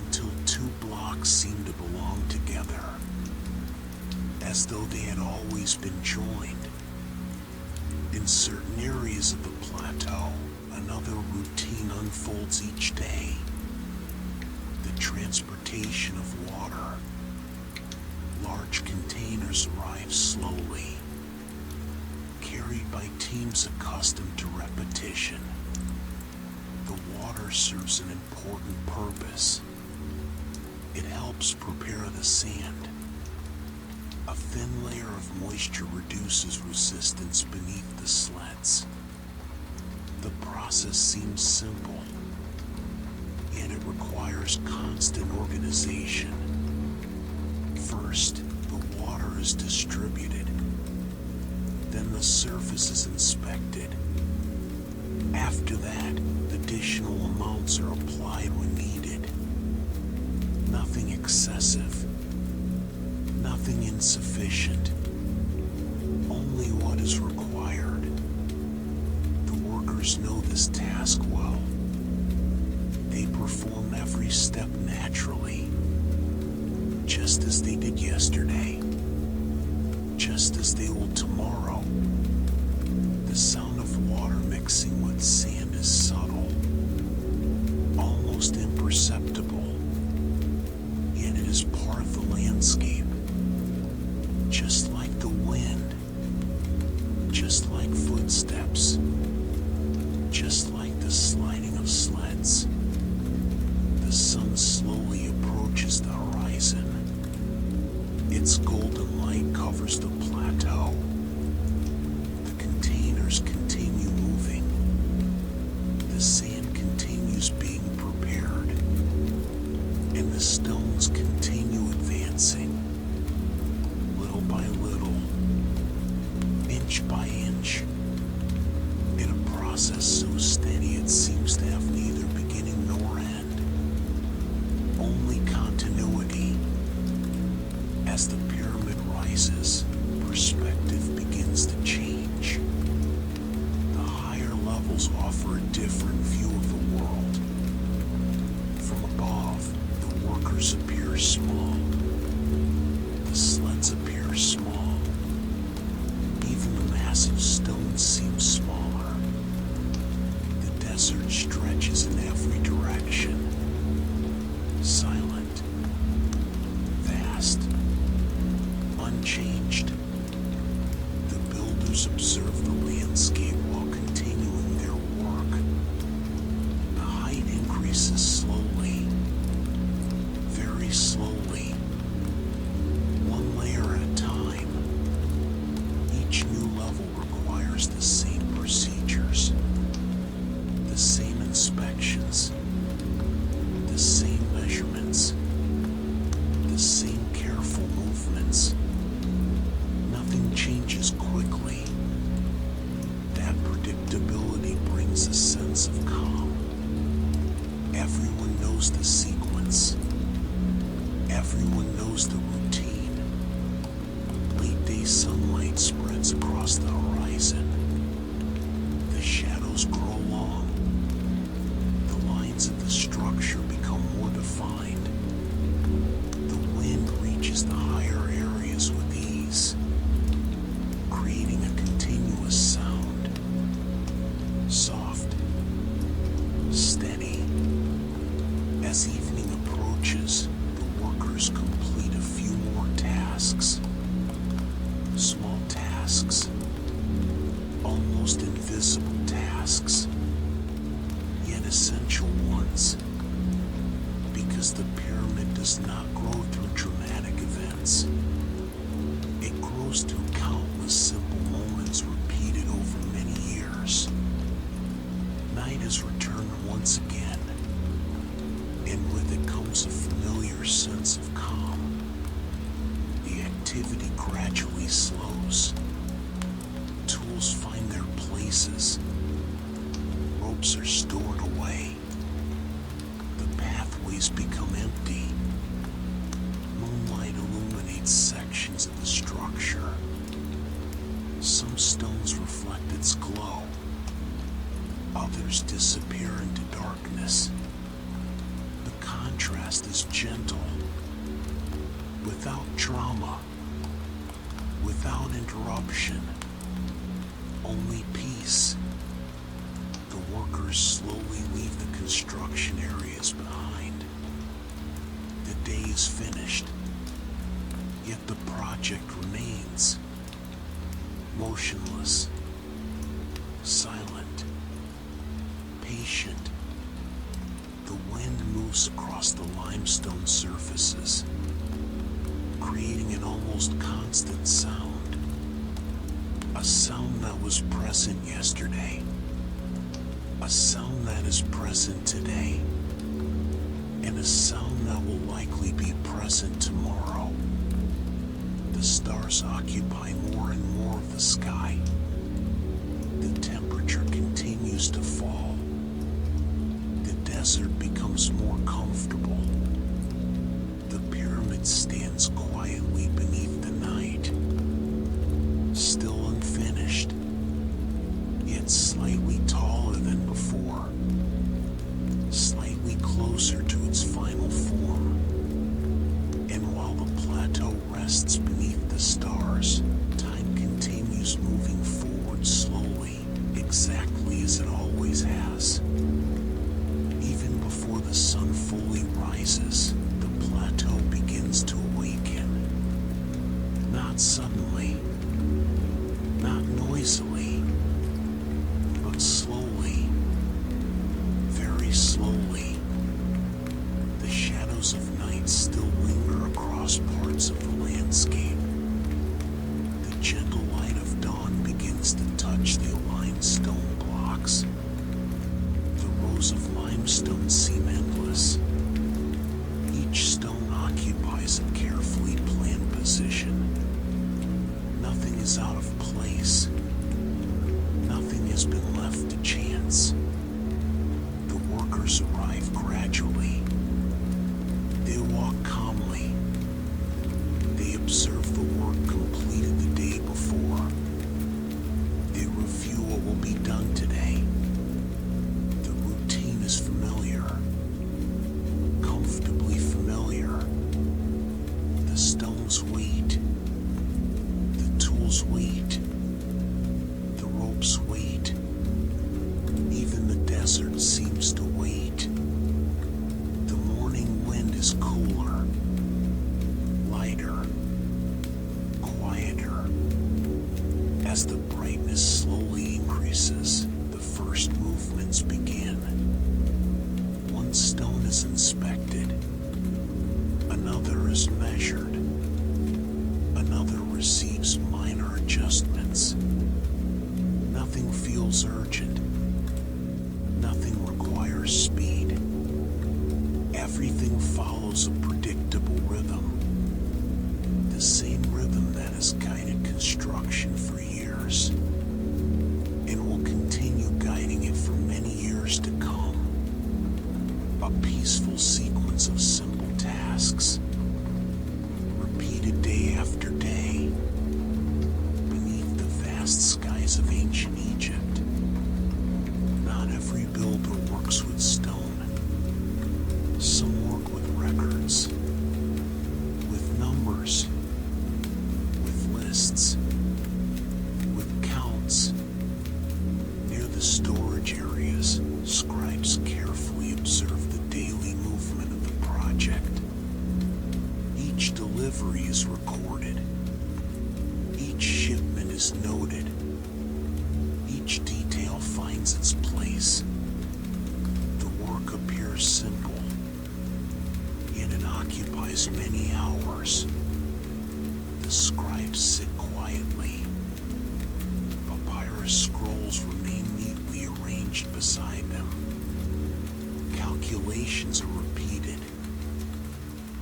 until two blocks seem to belong together, as though they had always been joined. In certain areas of the plateau, another routine unfolds each day. The transportation of water. Large containers arrive slowly, carried by teams accustomed to repetition. The water serves an important purpose. It helps prepare the sand. A thin layer of moisture reduces resistance beneath the sleds. The process seems simple, yet it requires constant organization. First, the water is distributed. Then the surface is inspected. After that, additional amounts are applied when needed. Nothing excessive, nothing insufficient, only what is required. The workers know this task well. They perform every step naturally, just as they did yesterday, just as they will tomorrow. The sound of water mixing with sand is subtle, almost imperceptible, yet it is part of the landscape. Just like the wind, just like footsteps, just like the sliding of sleds. The sun slowly approaches the horizon. Its golden light covers the plateau. The containers continue moving. The sand continues being prepared. And the stones continue advancing. Little by little, inch by inch, in a process so steady it seems to have neither beginning nor end. Only continuity. As the pyramid rises, perspective begins to change. The higher levels offer a different view of the world. From above, the workers appear small. The sleds appear small. Even the massive stones seem smaller. The desert stretches in every direction. Silent, vast, the same procedures, the same inspections, the same measurements, the same careful movements. Nothing changes quickly. That predictability brings a sense of calm. Everyone knows the sequence. Everyone knows the routine. Late day sunlight spreads across the horizon. The shadows grow long. The lines of the structure become more defined. The wind reaches the higher areas with ease, creating a continuous sound. Soft, steady. As evening approaches, the workers complete a few more tasks. Small tasks, almost invisible tasks, yet essential ones, because the pyramid does not grow through dramatic events. It grows through countless simple moments repeated over many years. Night has returned once again, and with it comes a familiar sense of calm. The activity gradually slows. Tools find their places. Ropes are stored away. The pathways become empty. Moonlight illuminates sections of the structure. Some stones reflect its glow. Others disappear into darkness. The contrast is gentle. Without drama, without interruption, only peace. The workers slowly leave the construction areas behind. The day is finished, yet the project remains. Motionless, silent, patient. The wind moves across the limestone surfaces, creating an almost constant sound. A sound that was present yesterday. A sound that is present today. And a sound that will likely be present tomorrow. The stars occupy more and more of the sky. The temperature continues to fall. The desert becomes more comfortable. The pyramid stands quietly beneath the night, still unfinished, yet slightly taller than before, slightly closer to its final form. And while the plateau rests beneath the stars, time continues moving forward slowly, exactly as it always has. Even before the sun fully rises, the plateau begins to awaken. Not suddenly, not noisily, but slowly, very slowly. The shadows of night still linger across parts of the landscape. The gentle light of dawn begins to touch the aligned stone blocks. The rows of limestone seem endless. Each stone occupies a carefully planned position. Nothing is out of place. Nothing has been left to chance. The workers arrive gradually. They walk calmly. They observe the work completed the day before. They review what will be done today. The routine is familiar. Comfortably familiar. The stones wait. The tools wait. The ropes wait. Even the desert seems to wait. The morning wind is cooler, lighter, quieter. As the brightness slowly increases, the first movements begin. One stone is inspected. Another is measured. Another receives minor adjustments. Nothing Nothing feels urgent. Nothing requires speed. Everything follows a predictable rhythm. The same rhythm that has guided construction for years, and will continue guiding it for many years to come. A peaceful sequence of simple tasks, repeated day after day, beneath the vast skies of ancient Egypt. Not every builder works with stone. Some work with records, with numbers, with lists, with counts. Near the storage areas, scribes carefully observe the daily movement of the project. Each delivery is recorded. Each shipment is noted. Each detail finds its place. The work appears simple, yet it occupies many hours. The scribes sit quietly. Papyrus scrolls remain neatly arranged beside them. Calculations are repeated.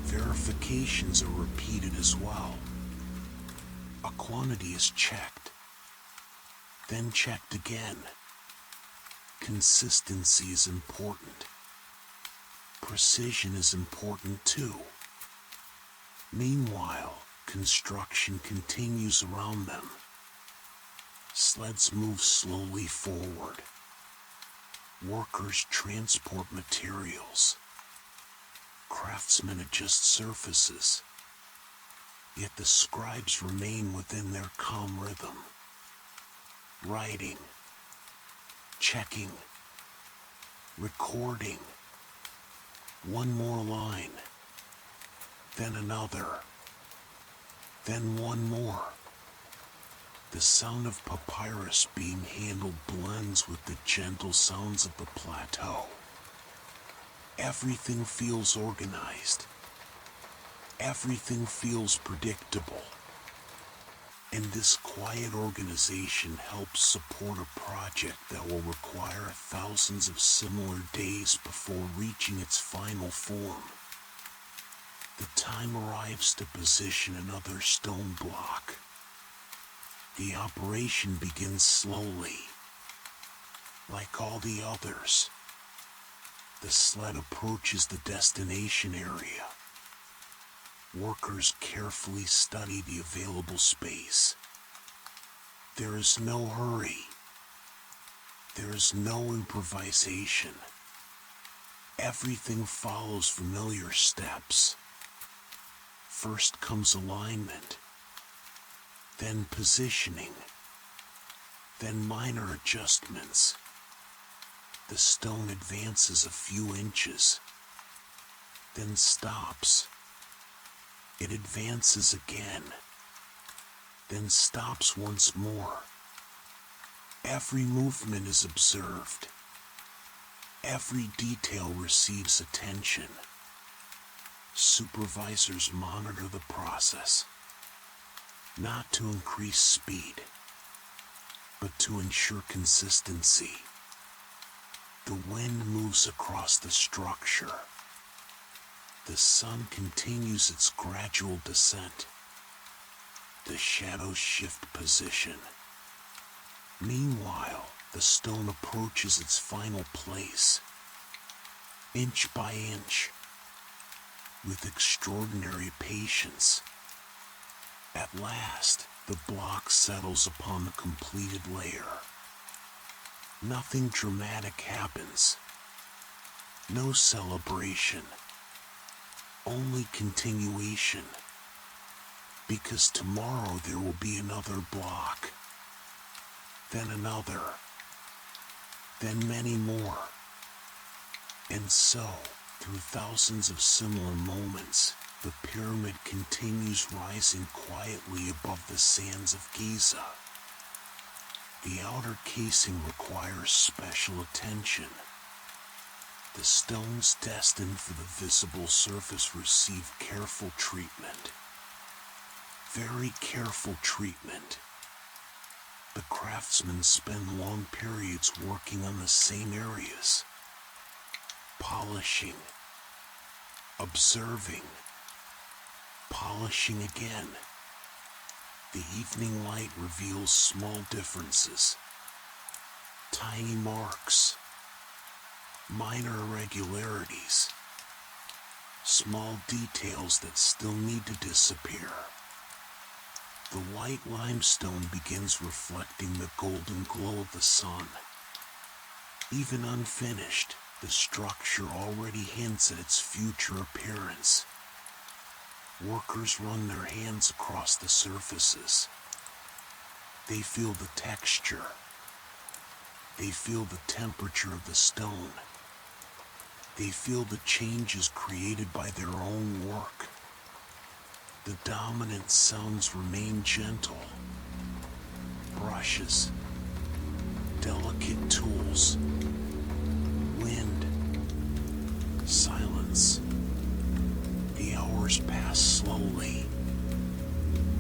Verifications are repeated as well. A quantity is checked, then checked again. Consistency is important. Precision is important too. Meanwhile, construction continues around them. Sleds move slowly forward. Workers transport materials. Craftsmen adjust surfaces. Yet the scribes remain within their calm rhythm. Writing, checking, recording. One more line, then another, then one more. The sound of papyrus being handled blends with the gentle sounds of the plateau. Everything feels organized. Everything feels predictable. And this quiet organization helps support a project that will require thousands of similar days before reaching its final form. The time arrives to position another stone block. The operation begins slowly. Like all the others, the sled approaches the destination area. Workers carefully study the available space. There is no hurry. There is no improvisation. Everything follows familiar steps. First comes alignment, then positioning, then minor adjustments. The stone advances a few inches, then stops. It advances again, then stops once more. Every movement is observed. Every detail receives attention. Supervisors monitor the process, not to increase speed, but to ensure consistency. The wind moves across the structure. The sun continues its gradual descent. The shadows shift position. Meanwhile, the stone approaches its final place, inch by inch, with extraordinary patience. At last, the block settles upon the completed layer. Nothing dramatic happens. No celebration. Only continuation. Because tomorrow there will be another block. Then another. Then many more. And so, through thousands of similar moments, the pyramid continues rising quietly above the sands of Giza. The outer casing requires special attention. The stones destined for the visible surface receive careful treatment. Very careful treatment. The craftsmen spend long periods working on the same areas, polishing, observing, polishing again. The evening light reveals small differences, tiny marks, minor irregularities, small details that still need to disappear. The white limestone begins reflecting the golden glow of the sun. Even unfinished, the structure already hints at its future appearance. Workers run their hands across the surfaces. They feel the texture. They feel the temperature of the stone. They feel the changes created by their own work. The dominant sounds remain gentle. Brushes, delicate tools, wind, silence. The hours pass slowly,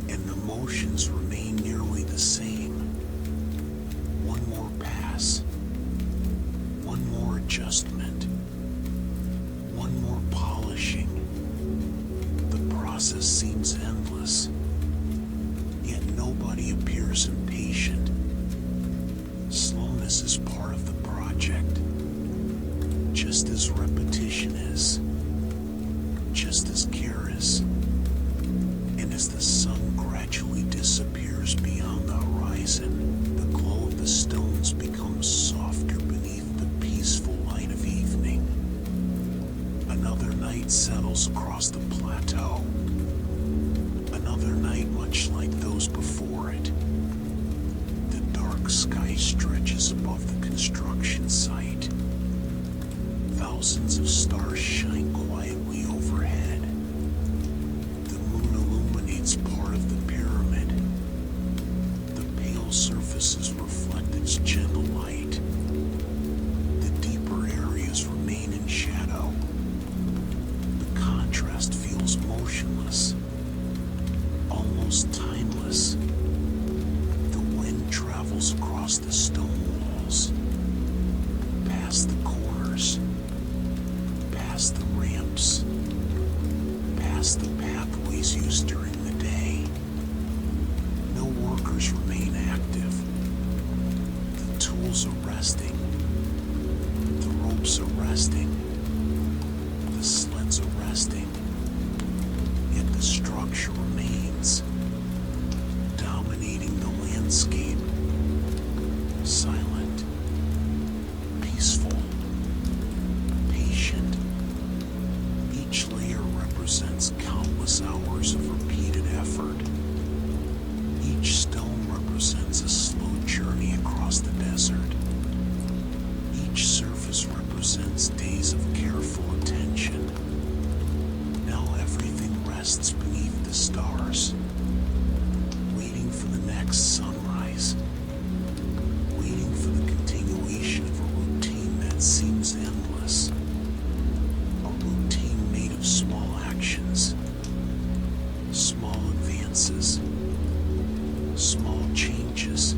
and the motions remain nearly the same. One more pass, one more adjustment, one more polishing. The process seems endless, yet nobody appears impatient. Slowness is part of the project, just as repetition is, just as care is. And as the sun gradually disappears beyond the horizon, the glow of the stones becomes softer beneath the peaceful light of evening. Another night settles across the plateau. Another night much like those before it. The dark sky stretches above the construction site. Thousands of stars shine quietly overhead. The moon illuminates part of the pyramid. The pale surfaces reflect its gentle light. The deeper areas remain in shadow. The contrast feels motionless, almost timeless. The wind travels across the stone walls, past the corners, past the ramps, past the pathways used during the day. No workers remain active. The tools are resting. The ropes are resting. The sleds are resting. Yet the structure remains, dominating the landscape. Silent, peaceful, patient. Each layer represents countless hours of repeated effort. Each stone represents a slow journey across the desert. Each surface represents days of careful attention. Now everything rests beneath the stars, waiting for the next sunrise, waiting for the continuation of a routine that seems endless. A routine made of small actions, small advances, small changes,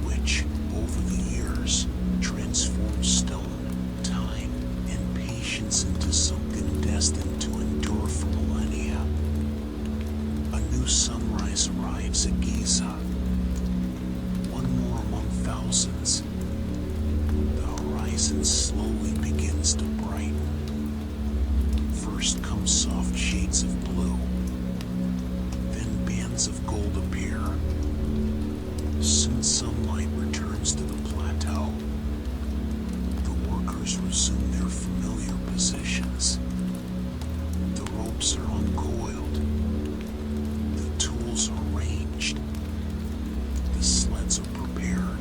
which, over the years, transform stone, time, and patience into something destined to endure for millennia. A new sunrise arrives at Giza. One more among thousands. The horizon slowly begins to brighten. First come soft shades of blue. Then bands of gold appear. Soon sunlight returns to the plateau. The workers resume their familiar positions. The ropes are uncoiled. The tools are arranged. The sleds are prepared.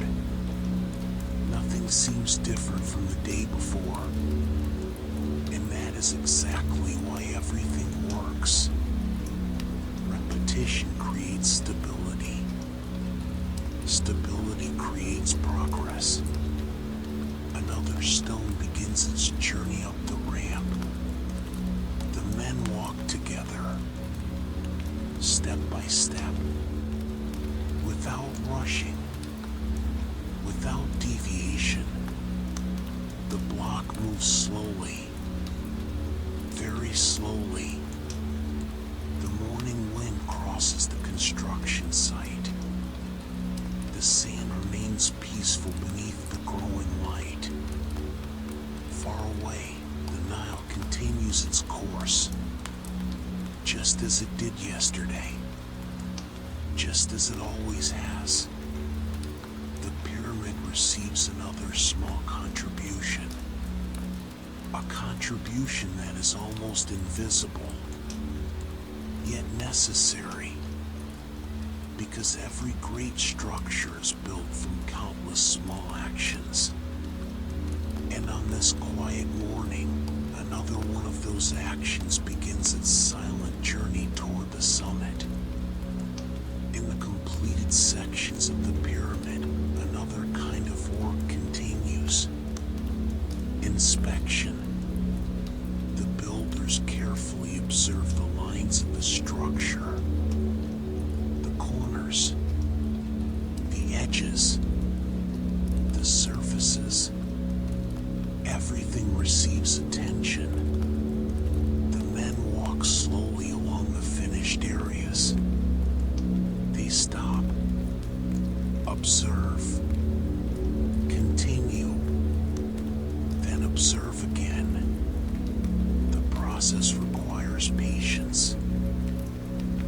Nothing seems different from the day before. And that is exactly why everything works. Repetition creates stability. Stability creates progress. Another stone begins its journey up the ramp. The men walk together, step by step, without rushing. rushing. Without deviation, the block moves slowly, very slowly. The morning wind crosses the construction site. The sand remains peaceful beneath the growing light. Far away, the Nile continues its course, just as it did yesterday, just as it always has. The pyramid receives another small contribution, a contribution that is almost invisible, yet necessary, because every great structure is built from countless small actions. And on this quiet morning, another one of those actions begins its silent journey toward the summit. In the completed sections of the pyramid, another kind of work continues. Inspection. The builders carefully observe the lines of the structure, the corners, the edges, the surfaces. Everything receives attention. The men walk slowly along the finished areas. They stop, observe, continue, then observe again. The process requires patience,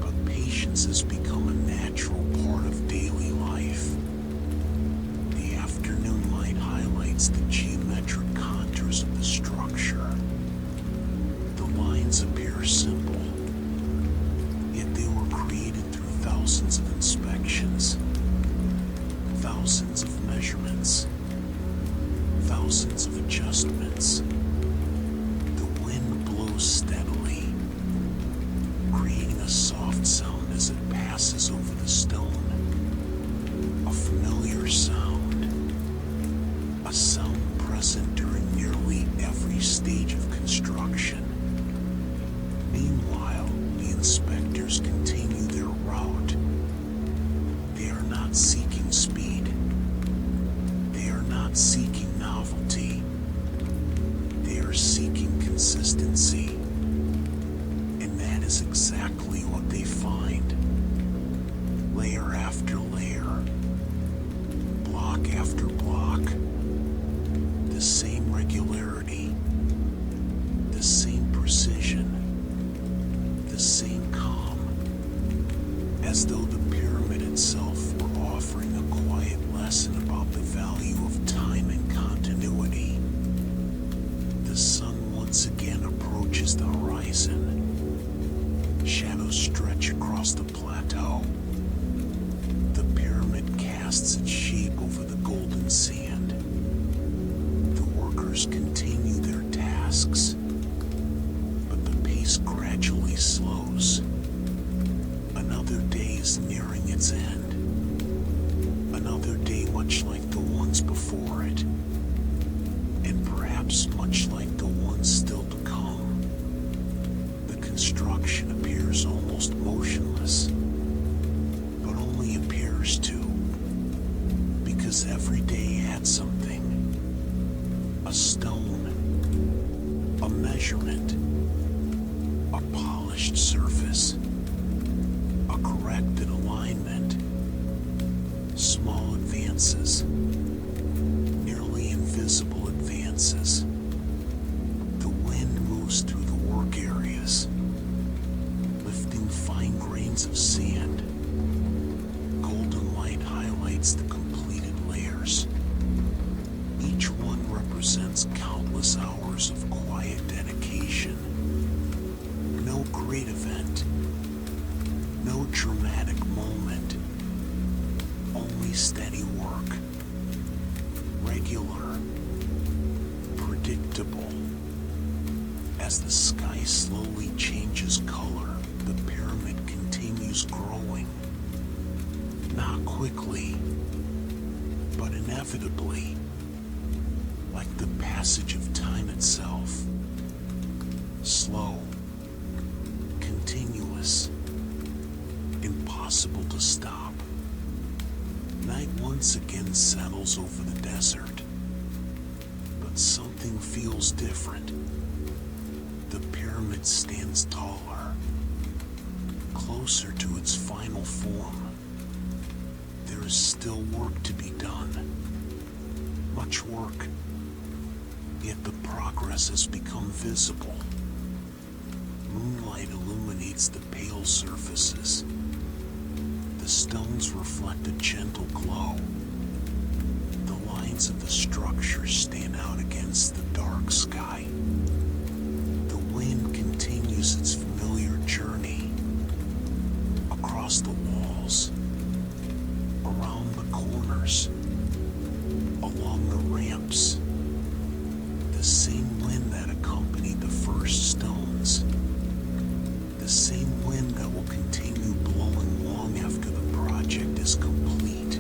but patience has become a natural part of daily life. The afternoon light highlights the geometric contours of the structure. The lines appear simple, yet they were created through thousands of inspections, thousands of measurements, thousands of adjustments. The wind blows steadily, creating a soft sound as it passes over the stone. A familiar sound, a sound present during nearly every stage of construction. Meanwhile, the inspectors continue their route. They are not seeking speed. They are not seeking novelty. They are seeking consistency. And that is exactly what they find. Layer after layer, block after block, the same regularity, the same precision, the same calm, as though the pyramid itself were offering a quiet lesson about the value of time and continuity. The sun once again approaches the horizon. Shadows stretch across the plateau. The pyramid casts its shape over the golden sand. The workers continue their tasks, but the pace gradually slows. Another day is nearing its end. Another day much like the ones before it, and perhaps much like the ones still to come. The construction appears almost motionless, but only appears to, because every day adds something. A stone, a measurement, a polished surface, a corrected alignment, small advances, nearly invisible advances. The wind moves through the work areas, lifting fine grains of sand. Golden light highlights the completed layers. Each one represents countless hours of quiet dedication. No great event, no dramatic moment, only steady work. Regular, predictable. As the sky slowly changes color, the pyramid continues growing. Not quickly, but inevitably, like the passage of time itself. Slow, continuous, impossible to stop. Night once again settles over the desert, but something feels different. The pyramid stands taller, closer to its final form. There is still work to be done. Much work, yet the progress has become visible. Moonlight illuminates the pale surfaces. The stones reflect a gentle glow. The lines of the structure stand out against the dark sky. The wind continues its familiar journey across the walls, around the corners, along the ramps. The same wind that accompanied the first stones. The same wind that will continue blowing long after the project is complete.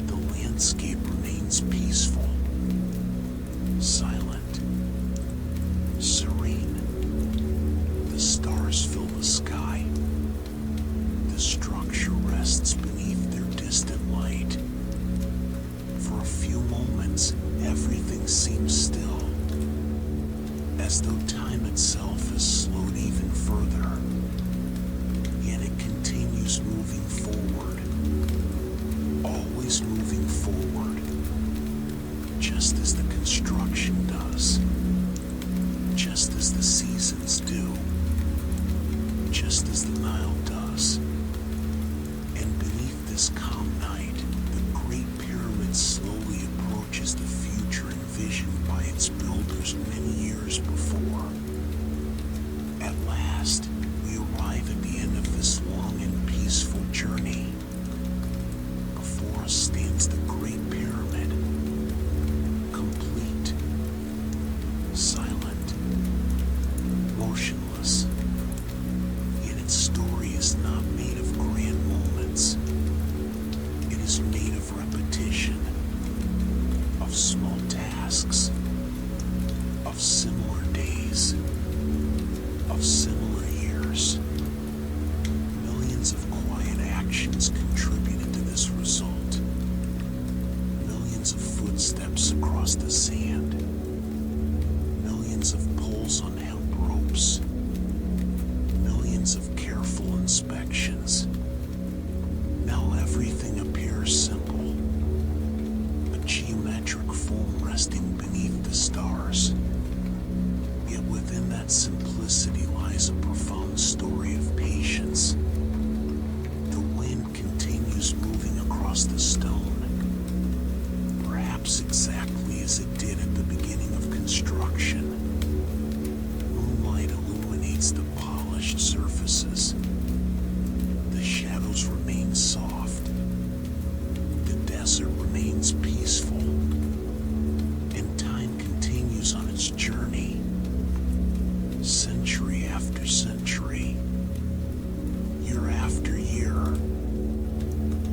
The landscape remains peaceful, silent, serene. The stars fill the sky. The structure rests beneath their distant light. For a few moments, everything seems still, as though time itself has slowed even further. Yet it continues moving forward, always moving forward, just as the construction does, just as the seasons do, just as the Nile does. And beneath this calm night, the Great Pyramid slowly approaches the future envisioned by its builders many years before. At last, we arrive at the end of this long and peaceful journey. Before us stands the Great Pyramid, complete, silent, motionless. Yet its story is not made of grand moments. It is made of repetition, of small tasks, of similar days, of similar years. Millions of quiet actions contributed to this result. Millions of footsteps across the sand. Millions of pulls on hemp ropes. Millions of careful inspections. Now everything appears simple. A geometric form resting beneath the stars. Yet within that simplicity lies a profound story of patience. The wind continues moving across the stone, perhaps exactly as it did at the beginning of construction. Moonlight illuminates the polished surfaces. The shadows remain soft. The desert remains peaceful. And time continues on its journey. Century after century, year after year.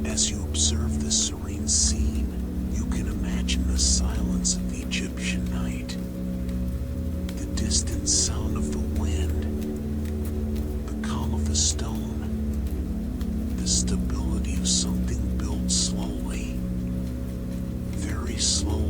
As you observe this serene scene, you can imagine the silence of the Egyptian night, the distant sound of the wind, the calm of the stone, the stability of something built slowly, very slowly.